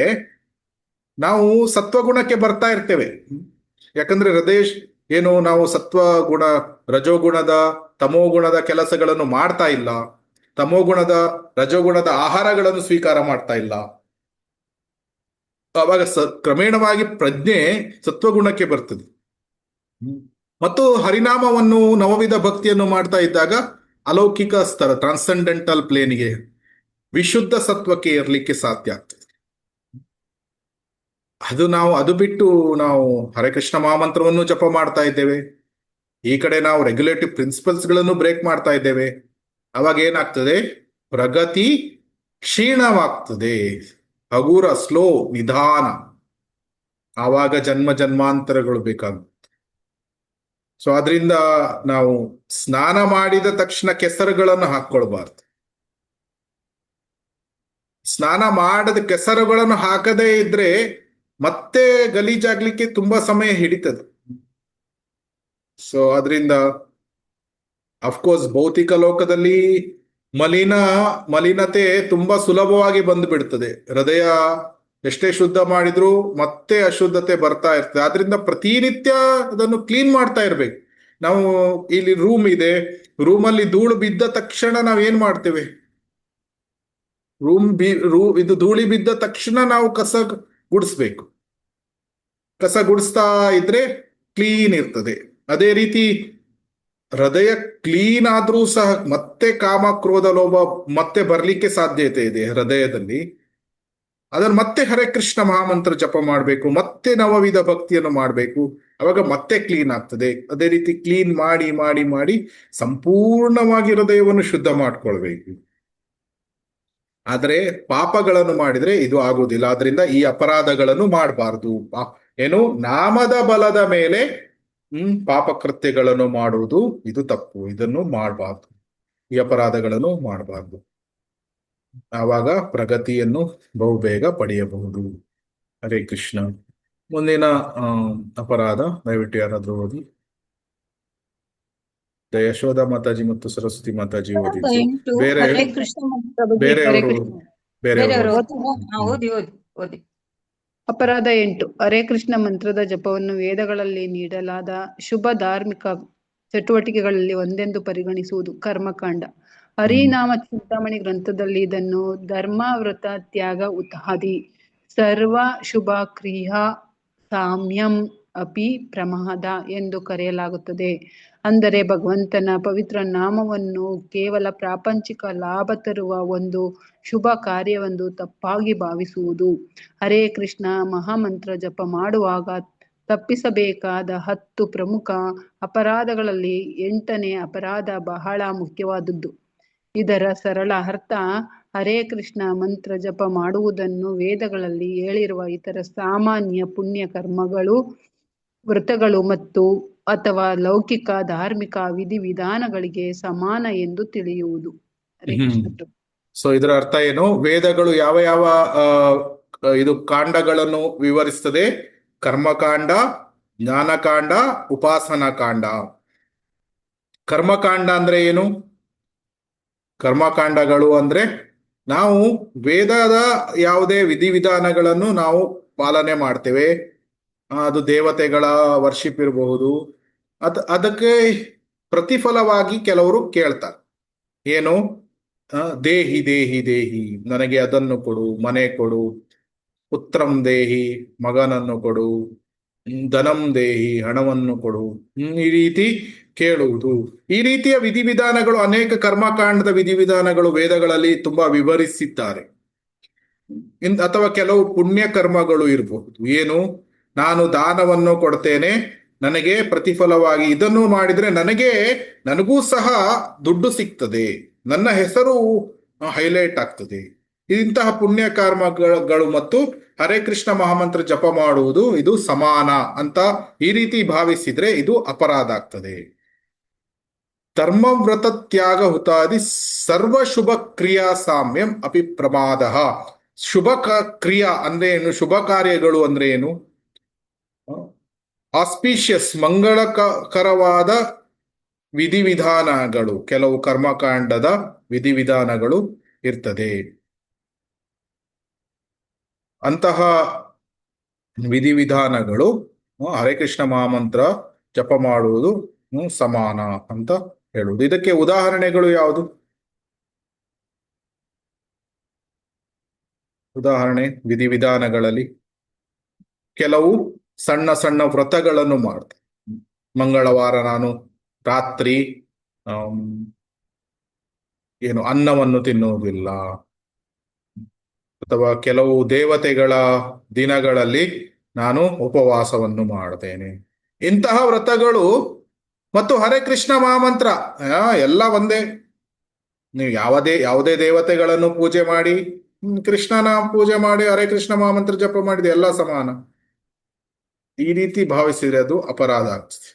ನಾವು ಸತ್ವಗುಣಕ್ಕೆ ಬರ್ತಾ ಇರ್ತೇವೆ. ಯಾಕಂದ್ರೆ ಹೃದಯ ಏನು, ನಾವು ಸತ್ವಗುಣ, ರಜೋಗುಣದ, ತಮೋಗುಣದ ಕೆಲಸಗಳನ್ನು ಮಾಡ್ತಾ ಇಲ್ಲ, ತಮೋಗುಣದ ರಜೋಗುಣದ ಆಹಾರಗಳನ್ನು ಸ್ವೀಕಾರ ಮಾಡ್ತಾ ಇಲ್ಲ. ಆವಾಗ ಕ್ರಮೇಣವಾಗಿ ಪ್ರಜ್ಞೆ ಸತ್ವಗುಣಕ್ಕೆ ಬರ್ತದೆ. ಮತ್ತು ಹರಿನಾಮವನ್ನು, ನವವಿಧ ಭಕ್ತಿಯನ್ನು ಮಾಡ್ತಾ ಇದ್ದಾಗ ಅಲೌಕಿಕ ಸ್ತರ, ಟ್ರಾನ್ಸೆಂಡೆಂಟಲ್ ಪ್ಲೇನಿಗೆ ವಿಶುದ್ಧ ಸತ್ವಕ್ಕೆ ಇರಲಿಕ್ಕೆ ಸಾಧ್ಯ ಆಗ್ತದೆ. ಅದು ಬಿಟ್ಟು ನಾವು ಹರೇ ಕೃಷ್ಣ ಮಹಾಮಂತ್ರವನ್ನು ಜಪ ಮಾಡ್ತಾ ಇದ್ದೇವೆ, ಈ ಕಡೆ ನಾವು ರೆಗ್ಯುಲೇಟಿವ್ ಪ್ರಿನ್ಸಿಪಲ್ಸ್ ಗಳನ್ನು ಬ್ರೇಕ್ ಮಾಡ್ತಾ ಇದ್ದೇವೆ. ಅವಾಗ ಏನಾಗ್ತದೆ? ಪ್ರಗತಿ ಕ್ಷೀಣವಾಗ್ತದೆ, ಹಗುರ, ಸ್ಲೋ, ನಿಧಾನ. ಆವಾಗ ಜನ್ಮ ಜನ್ಮಾಂತರಗಳು ಬೇಕಾಗುತ್ತೆ. ಸೊ ಅದರಿಂದ ನಾವು ಸ್ನಾನ ಮಾಡಿದ ತಕ್ಷಣ ಕೆಸರುಗಳನ್ನು ಹಾಕೊಳ್ಬಾರ್ದು. ಸ್ನಾನ ಮಾಡದ ಕೆಸರುಗಳನ್ನು ಹಾಕದೇ ಇದ್ರೆ ಮತ್ತೆ ಗಲೀಜಾಗ್ಲಿಕ್ಕೆ ತುಂಬಾ ಸಮಯ ಹಿಡಿತದೆ. ಸೊ ಅದರಿಂದ ಅಫ್ಕೋರ್ಸ್ ಭೌತಿಕ ಲೋಕದಲ್ಲಿ ಮಲಿನತೆ ತುಂಬಾ ಸುಲಭವಾಗಿ ಬಂದು ಬಿಡ್ತದೆ. ಹೃದಯ ಎಷ್ಟೇ ಶುದ್ಧ ಮಾಡಿದ್ರು ಮತ್ತೆ ಅಶುದ್ಧತೆ ಬರ್ತಾ ಇರ್ತದೆ. ಆದ್ರಿಂದ ಪ್ರತಿನಿತ್ಯ ಅದನ್ನು ಕ್ಲೀನ್ ಮಾಡ್ತಾ ಇರ್ಬೇಕು. ನಾವು ಇಲ್ಲಿ ರೂಮ್ ಇದೆ, ರೂಮಲ್ಲಿ ಧೂಳು ಬಿದ್ದ ತಕ್ಷಣ ನಾವ್ ಏನ್ ಮಾಡ್ತೇವೆ? ಇದು ಧೂಳಿ ಬಿದ್ದ ತಕ್ಷಣ ನಾವು ಕಸ ಗುಡಿಸ್ಬೇಕು. ಕಸ ಗುಡಿಸ್ತಾ ಇದ್ರೆ ಕ್ಲೀನ್ ಇರ್ತದೆ. ಅದೇ ರೀತಿ ಹೃದಯ ಕ್ಲೀನ್ ಆದ್ರೂ ಸಹ ಮತ್ತೆ ಕಾಮ, ಕ್ರೋಧ, ಲೋಭ ಮತ್ತೆ ಬರ್ಲಿಕ್ಕೆ ಸಾಧ್ಯತೆ ಇದೆ ಹೃದಯದಲ್ಲಿ. ಅದನ್ನು ಮತ್ತೆ ಹರೇ ಕೃಷ್ಣ ಮಹಾಮಂತ್ರ ಜಪ ಮಾಡಬೇಕು, ಮತ್ತೆ ನವವಿಧ ಭಕ್ತಿಯನ್ನು ಮಾಡಬೇಕು. ಅವಾಗ ಮತ್ತೆ ಕ್ಲೀನ್ ಆಗ್ತದೆ. ಅದೇ ರೀತಿ ಕ್ಲೀನ್ ಮಾಡಿ ಮಾಡಿ ಮಾಡಿ ಸಂಪೂರ್ಣವಾಗಿ ಹೃದಯವನ್ನು ಶುದ್ಧ ಮಾಡ್ಕೊಳ್ಬೇಕು. ಆದ್ರೆ ಪಾಪಗಳನ್ನು ಮಾಡಿದ್ರೆ ಇದು ಆಗುವುದಿಲ್ಲ. ಆದ್ರಿಂದ ಈ ಅಪರಾಧಗಳನ್ನು ಮಾಡಬಾರ್ದು. ಏನು? ನಾಮದ ಬಲದ ಮೇಲೆ ಪಾಪ ಕೃತ್ಯಗಳನ್ನು ಮಾಡುವುದು ಇದು ತಪ್ಪು. ಇದನ್ನು ಮಾಡಬಾರ್ದು, ಈ ಅಪರಾಧಗಳನ್ನು ಮಾಡಬಾರ್ದು. ಆವಾಗ ಪ್ರಗತಿಯನ್ನು ಬಹುಬೇಗ ಪಡೆಯಬಹುದು. ಹರೇ ಕೃಷ್ಣ. ಮುಂದಿನ ಅಪರಾಧ ದಯವಿಟ್ಟು ಯಾರಾದ್ರೂ ಓದಿ. ಯಶೋಧ ಮಾತಾಜಿ ಮತ್ತು ಸರಸ್ವತಿ ಮಾತಾಜಿ ಓದಿದ್ದು. 8 ಬೇರೆ ಹರೇ ಕೃಷ್ಣ ಬೇರೆಯವರು ಬೇರೆಯವರು ಓದಿ ಓದಿ ಓದಿ. ಅಪರಾಧ 8. ಹರೇ ಕೃಷ್ಣ ಮಂತ್ರದ ಜಪವನ್ನು ವೇದಗಳಲ್ಲಿ ನೀಡಲಾದ ಶುಭ ಧಾರ್ಮಿಕ ಚಟುವಟಿಕೆಗಳಲ್ಲಿ ಒಂದೆಂದು ಪರಿಗಣಿಸುವುದು ಕರ್ಮಕಾಂಡ. ಹರಿನಾಮ ಚಿಂತಾಮಣಿ ಗ್ರಂಥದಲ್ಲಿ ಇದನ್ನು ಧರ್ಮ, ವ್ರತ, ತ್ಯಾಗ, ಉತಾದಿ ಸರ್ವ ಶುಭ ಕ್ರಿಯಾ ಸಾಮ್ಯಂ ಅಪಿ ಪ್ರಮಾದ ಎಂದು ಕರೆಯಲಾಗುತ್ತದೆ. ಅಂದರೆ ಭಗವಂತನ ಪವಿತ್ರ ನಾಮವನ್ನು ಕೇವಲ ಪ್ರಾಪಂಚಿಕ ಲಾಭ ತರುವ ಒಂದು ಶುಭ ಕಾರ್ಯವೆಂದು ತಪ್ಪಾಗಿ ಭಾವಿಸುವುದು. ಹರೇ ಕೃಷ್ಣ ಮಹಾಮಂತ್ರ ಜಪ ಮಾಡುವಾಗ ತಪ್ಪಿಸಬೇಕಾದ 10 ಪ್ರಮುಖ ಅಪರಾಧಗಳಲ್ಲಿ 8ನೇ ಅಪರಾಧ ಬಹಳ ಮುಖ್ಯವಾದದ್ದು. ಇದರ ಸರಳ ಅರ್ಥ, ಹರೇ ಕೃಷ್ಣ ಮಂತ್ರ ಜಪ ಮಾಡುವುದನ್ನು ವೇದಗಳಲ್ಲಿ ಹೇಳಿರುವ ಇತರ ಸಾಮಾನ್ಯ ಪುಣ್ಯ ಕರ್ಮಗಳು, ವ್ರತಗಳು ಮತ್ತು ಅಥವಾ ಲೌಕಿಕ ಧಾರ್ಮಿಕ ವಿಧಿವಿಧಾನಗಳಿಗೆ ಸಮಾನ ಎಂದು ತಿಳಿಯುವುದು. ಹರೇ ಕೃಷ್ಣ ಪ್ರಭು. ಸೊ ಇದರ ಅರ್ಥ ಏನು? ವೇದಗಳು ಯಾವ ಯಾವ ಇದು ಕಾಂಡಗಳನ್ನು ವಿವರಿಸ್ತದೆ? ಕರ್ಮಕಾಂಡ, ಜ್ಞಾನಕಾಂಡ, ಉಪಾಸನಾ ಕಾಂಡ. ಕರ್ಮಕಾಂಡ ಅಂದ್ರೆ ಏನು? ಕರ್ಮಕಾಂಡಗಳು ಅಂದ್ರೆ ನಾವು ವೇದದ ಯಾವುದೇ ವಿಧಿವಿಧಾನಗಳನ್ನು ನಾವು ಪಾಲನೆ ಮಾಡ್ತೇವೆ. ಅದು ದೇವತೆಗಳ ವರ್ಷಿಪ್ ಇರಬಹುದು. ಅದಕ್ಕೆ ಪ್ರತಿಫಲವಾಗಿ ಕೆಲವರು ಕೇಳ್ತಾರೆ, ಏನು? ದೇಹಿ ದೇಹಿ ದೇಹಿ, ನನಗೆ ಅದನ್ನು ಕೊಡು, ಮನೆ ಕೊಡು. ಪುತ್ರಂ ದೇಹಿ, ಮಗನನ್ನು ಕೊಡು. ಧನಂ ದೇಹಿ, ಹಣವನ್ನು ಕೊಡು. ಈ ರೀತಿ ಕೇಳುವುದು. ಈ ರೀತಿಯ ವಿಧಿವಿಧಾನಗಳು, ಅನೇಕ ಕರ್ಮಕಾಂಡದ ವಿಧಿವಿಧಾನಗಳು ವೇದಗಳಲ್ಲಿ ತುಂಬಾ ವಿವರಿಸಿದ್ದಾರೆ. ಅಥವಾ ಕೆಲವು ಪುಣ್ಯ ಕರ್ಮಗಳು ಇರಬಹುದು. ಏನು? ನಾನು ದಾನವನ್ನು ಕೊಡ್ತೇನೆ, ನನಗೆ ಪ್ರತಿಫಲವಾಗಿ ಇದನ್ನು ಮಾಡಿದ್ರೆ ನನಗೂ ಸಹ ದುಡ್ಡು ಸಿಗ್ತದೆ, ನನ್ನ ಹೆಸರು ಹೈಲೈಟ್ ಆಗ್ತದೆ. ಇಂತಹ ಪುಣ್ಯ ಕರ್ಮಗಳು ಮತ್ತು ಹರೇ ಕೃಷ್ಣ ಮಹಾಮಂತ್ರ ಜಪ ಮಾಡುವುದು ಇದು ಸಮಾನ ಅಂತ ಈ ರೀತಿ ಭಾವಿಸಿದ್ರೆ ಇದು ಅಪರಾಧ ಆಗ್ತದೆ. ಧರ್ಮ, ವ್ರತ, ತ್ಯಾಗ, ಹುತಾದಿ ಸರ್ವ ಶುಭ ಕ್ರಿಯಾ ಸಾಮ್ಯಂ ಅಪಿ ಪ್ರಮಾದ. ಶುಭ ಕ್ರಿಯಾ ಅಂದ್ರೆ ಏನು? ಶುಭ ಕಾರ್ಯಗಳು ಅಂದ್ರೆ ಏನು? ಆಸ್ಪಿಷಿಯಸ್, ಮಂಗಳಕರವಾದ ವಿಧಿವಿಧಾನಗಳು, ಕೆಲವು ಕರ್ಮಕಾಂಡದ ವಿಧಿವಿಧಾನಗಳು ಇರ್ತದೆ. ಅಂತಹ ವಿಧಿವಿಧಾನಗಳು ಹರೇ ಕೃಷ್ಣ ಮಹಾಮಂತ್ರ ಜಪ ಮಾಡುವುದು ಸಮಾನ ಅಂತ ಹೇಳುವುದು. ಇದಕ್ಕೆ ಉದಾಹರಣೆಗಳು ಯಾವುದು? ಉದಾಹರಣೆ ವಿಧಿವಿಧಾನಗಳಲ್ಲಿ ಕೆಲವು ಸಣ್ಣ ಸಣ್ಣ ವ್ರತಗಳನ್ನು ಮಾಡ್ತಾರೆ. ಮಂಗಳವಾರ ನಾನು ರಾತ್ರಿ ಅನ್ನವನ್ನು ತಿನ್ನುವುದಿಲ್ಲ, ಅಥವಾ ಕೆಲವು ದೇವತೆಗಳ ದಿನಗಳಲ್ಲಿ ನಾನು ಉಪವಾಸವನ್ನು ಮಾಡ್ತೇನೆ. ಇಂತಹ ವ್ರತಗಳು ಮತ್ತು ಹರೇ ಕೃಷ್ಣ ಮಹಾಮಂತ್ರ ಎಲ್ಲ ಒಂದೇ. ನೀವು ಯಾವುದೇ ದೇವತೆಗಳನ್ನು ಪೂಜೆ ಮಾಡಿ, ಕೃಷ್ಣನ ಪೂಜೆ ಮಾಡಿ ಹರೇ ಕೃಷ್ಣ ಮಹಾಮಂತ್ರ ಜಪ ಮಾಡಿದೆ, ಎಲ್ಲ ಸಮಾನ. ಈ ರೀತಿ ಭಾವಿಸಿದ್ರೆ ಅದು ಅಪರಾಧ ಆಗ್ತದೆ.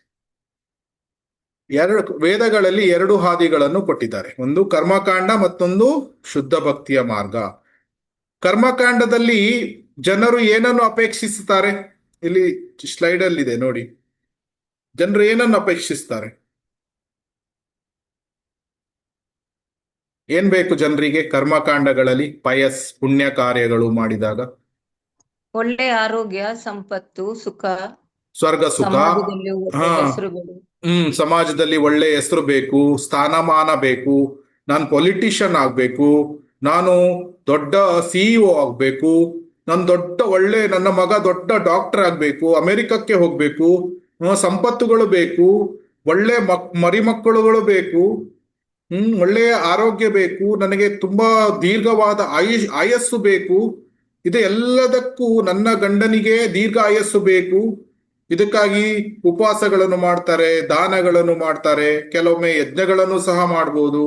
ವೇದಗಳಲ್ಲಿ 2 ಹಾದಿಗಳನ್ನು ಕೊಟ್ಟಿದ್ದಾರೆ, ಒಂದು ಕರ್ಮಕಾಂಡ, ಮತ್ತೊಂದು ಶುದ್ಧ ಭಕ್ತಿಯ ಮಾರ್ಗ. ಕರ್ಮಕಾಂಡದಲ್ಲಿ ಜನರು ಏನನ್ನು ಅಪೇಕ್ಷಿಸುತ್ತಾರೆ? ಇಲ್ಲಿ ಸ್ಲೈಡ್ ಅಲ್ಲಿ ಇದೆ ನೋಡಿ, ಜನರು ಏನನ್ನು ಅಪೇಕ್ಷಿಸ್ತಾರೆ? ಏನ್ ಬೇಕು ಜನರಿಗೆ ಕರ್ಮಕಾಂಡಗಳಲ್ಲಿ? ಪುಣ್ಯ ಕಾರ್ಯಗಳು ಮಾಡಿದಾಗ ಒಳ್ಳೆ ಆರೋಗ್ಯ, ಸಂಪತ್ತು, ಸುಖ, ಸ್ವರ್ಗ ಸುಖ, ಸಮಾಜದಲ್ಲಿ ಒಳ್ಳೆ ಹಾ ಹೆಸರುಗಳು. ಸಮಾಜದಲ್ಲಿ ಒಳ್ಳೆ ಹೆಸರು ಬೇಕು, ಸ್ಥಾನಮಾನ ಬೇಕು, ನಾನು ಪೊಲಿಟಿಷಿಯನ್ ಆಗ್ಬೇಕು, ನಾನು ದೊಡ್ಡ ಸಿಇಒ ಆಗ್ಬೇಕು, ನನ್ನ ಮಗ ದೊಡ್ಡ ಡಾಕ್ಟರ್ ಆಗ್ಬೇಕು, ಅಮೆರಿಕಕ್ಕೆ ಹೋಗ್ಬೇಕು, ಸಂಪತ್ತುಗಳು ಬೇಕು, ಒಳ್ಳೆ ಮರಿಮಕ್ಕಳುಗಳು ಬೇಕು, ಒಳ್ಳೆಯ ಆರೋಗ್ಯ ಬೇಕು, ನನಗೆ ತುಂಬಾ ದೀರ್ಘವಾದ ಆಯಸ್ಸು ಬೇಕು, ಇದು ಎಲ್ಲದಕ್ಕೂ ನನ್ನ ಗಂಡನಿಗೆ ದೀರ್ಘ ಆಯಸ್ಸು ಬೇಕು. ಇದಕ್ಕಾಗಿ ಉಪವಾಸಗಳನ್ನು ಮಾಡ್ತಾರೆ, ದಾನಗಳನ್ನು ಮಾಡ್ತಾರೆ, ಕೆಲವೊಮ್ಮೆ ಯಜ್ಞಗಳನ್ನು ಸಹ ಮಾಡಬಹುದು,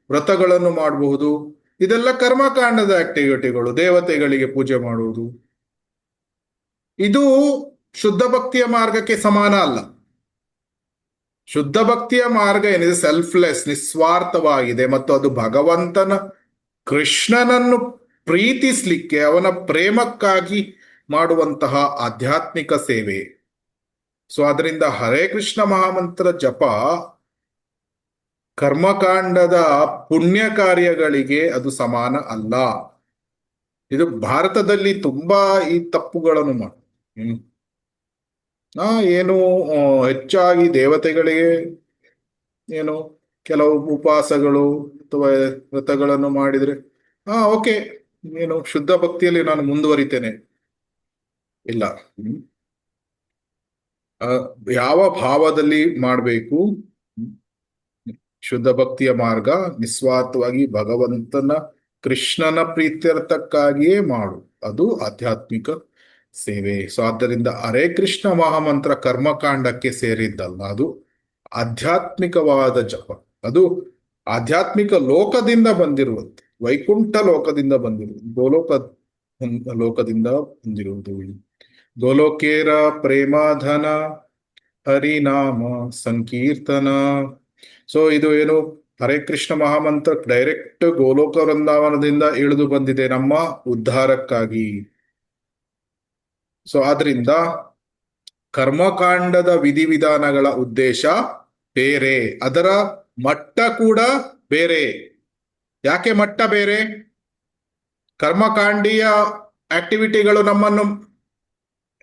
ವ್ರತಗಳನ್ನು ಮಾಡಬಹುದು. ಇದೆಲ್ಲ ಕರ್ಮಕಾಂಡದ ಆಕ್ಟಿವಿಟಿಗಳು, ದೇವತೆಗಳಿಗೆ ಪೂಜೆ ಮಾಡುವುದು. ಇದು ಶುದ್ಧ ಭಕ್ತಿಯ ಮಾರ್ಗಕ್ಕೆ ಸಮಾನ ಅಲ್ಲ. ಶುದ್ಧ ಭಕ್ತಿಯ ಮಾರ್ಗ ಏನಿದೆ ಸೆಲ್ಫ್ಲೆಸ್, ನಿಸ್ವಾರ್ಥವಾಗಿದೆ, ಮತ್ತು ಅದು ಭಗವಂತನ ಕೃಷ್ಣನನ್ನು ಪ್ರೀತಿಸ್ಲಿಕ್ಕೆ, ಅವನ ಪ್ರೇಮಕ್ಕಾಗಿ ಮಾಡುವಂತಹ ಆಧ್ಯಾತ್ಮಿಕ ಸೇವೆ. ಸೊ ಅದರಿಂದ ಹರೇ ಕೃಷ್ಣ ಮಹಾಮಂತ್ರ ಜಪ ಕರ್ಮಕಾಂಡದ ಪುಣ್ಯ ಕಾರ್ಯಗಳಿಗೆ ಅದು ಸಮಾನ ಅಲ್ಲ. ಇದು ಭಾರತದಲ್ಲಿ ತುಂಬಾ ಈ ತಪ್ಪುಗಳನ್ನು ಮಾಡಿ ಏನು ಹೆಚ್ಚಾಗಿ ದೇವತೆಗಳಿಗೆ ಏನು ಕೆಲವು ಉಪವಾಸಗಳು ಅಥವಾ ವ್ರತಗಳನ್ನು ಮಾಡಿದ್ರೆ ಓಕೆ, ಏನು ಶುದ್ಧ ಭಕ್ತಿಯಲ್ಲಿ ನಾನು ಮುಂದುವರಿತೇನೆ. ಇಲ್ಲ, ಯಾವ ಭಾವದಲ್ಲಿ ಮಾಡಬೇಕು? ಶುದ್ಧ ಭಕ್ತಿಯ ಮಾರ್ಗ ನಿಸ್ವಾರ್ಥವಾಗಿ ಭಗವಂತನ ಕೃಷ್ಣನ ಪ್ರೀತ್ಯರ್ಥಕ್ಕಾಗಿಯೇ ಮಾಡು, ಅದು ಆಧ್ಯಾತ್ಮಿಕ ಸೇವೆ. ಸೊ ಆದ್ದರಿಂದ ಹರೇ ಕೃಷ್ಣ ಮಹಾಮಂತ್ರ ಕರ್ಮಕಾಂಡಕ್ಕೆ ಸೇರಿದ್ದಲ್ಲ, ಅದು ಆಧ್ಯಾತ್ಮಿಕವಾದ ಜಪ. ಅದು ಆಧ್ಯಾತ್ಮಿಕ ಲೋಕದಿಂದ ಬಂದಿರುವಂತೆ, ವೈಕುಂಠ ಲೋಕದಿಂದ ಬಂದಿರುವುದು, ಲೋಕದಿಂದ ಬಂದಿರುವುದು. ಗೋಲೋಕೇರ ಪ್ರೇಮಾಧನ ಹರಿನಾಮ ಸಂಕೀರ್ತನ. ಸೊ ಇದು ಏನು, ಹರೇ ಕೃಷ್ಣ ಮಹಾಮಂತ್ರ ಡೈರೆಕ್ಟ್ ಗೋಲೋಕ ವೃಂದಾವನದಿಂದ ಇಳಿದು ಬಂದಿದೆ ನಮ್ಮ ಉದ್ಧಾರಕ್ಕಾಗಿ. ಸೊ ಆದ್ರಿಂದ ಕರ್ಮಕಾಂಡದ ವಿಧಿವಿಧಾನಗಳ ಉದ್ದೇಶ ಬೇರೆ, ಅದರ ಮಟ್ಟ ಕೂಡ ಬೇರೆ. ಯಾಕೆ ಮಟ್ಟ ಬೇರೆ? ಕರ್ಮಕಾಂಡೀಯ ಆಕ್ಟಿವಿಟಿಗಳು ನಮ್ಮನ್ನು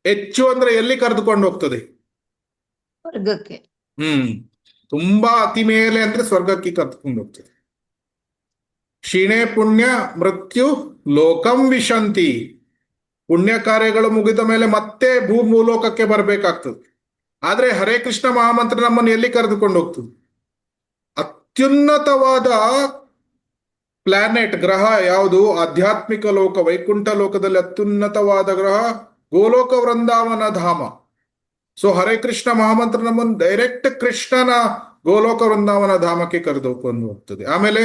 ಹೆಚ್ಚು ಅಂದ್ರೆ ಎಲ್ಲಿ ಕರೆದುಕೊಂಡು ಹೋಗ್ತದೆ? ಸ್ವರ್ಗಕ್ಕೆ. ತುಂಬಾ ಅತಿ ಮೇಲೆ ಅಂದ್ರೆ ಸ್ವರ್ಗಕ್ಕೆ ಕರೆದುಕೊಂಡು ಹೋಗ್ತದೆ. ಕ್ಷೀಣೆ ಪುಣ್ಯ ಮೃತ್ಯು ಲೋಕಂ ವಿಶಂತಿ. ಪುಣ್ಯ ಕಾರ್ಯಗಳು ಮುಗಿದ ಮೇಲೆ ಮತ್ತೆ ಭೂಲೋಕಕ್ಕೆ ಬರಬೇಕಾಗ್ತದೆ. ಆದ್ರೆ ಹರೇ ಕೃಷ್ಣ ಮಹಾಮಂತ್ರ ನಮ್ಮನ್ನು ಎಲ್ಲಿ ಕರೆದುಕೊಂಡು ಹೋಗ್ತದೆ? ಅತ್ಯುನ್ನತವಾದ ಪ್ಲಾನೆಟ್, ಗ್ರಹ ಯಾವುದು? ಆಧ್ಯಾತ್ಮಿಕ ಲೋಕ, ವೈಕುಂಠ ಲೋಕದಲ್ಲಿ ಅತ್ಯುನ್ನತವಾದ ಗ್ರಹ ಗೋಲೋಕ ವೃಂದಾವನ ಧಾಮ. ಸೊ ಹರೇ ಕೃಷ್ಣ ಮಹಾಮಂತ್ರ ನಮ್ಮನ್ನು ಡೈರೆಕ್ಟ್ ಕೃಷ್ಣನ ಗೋಲೋಕ ವೃಂದಾವನ ಧಾಮಕ್ಕೆ ಕರೆದುಕೊಂಡು ಹೋಗ್ತದೆ. ಆಮೇಲೆ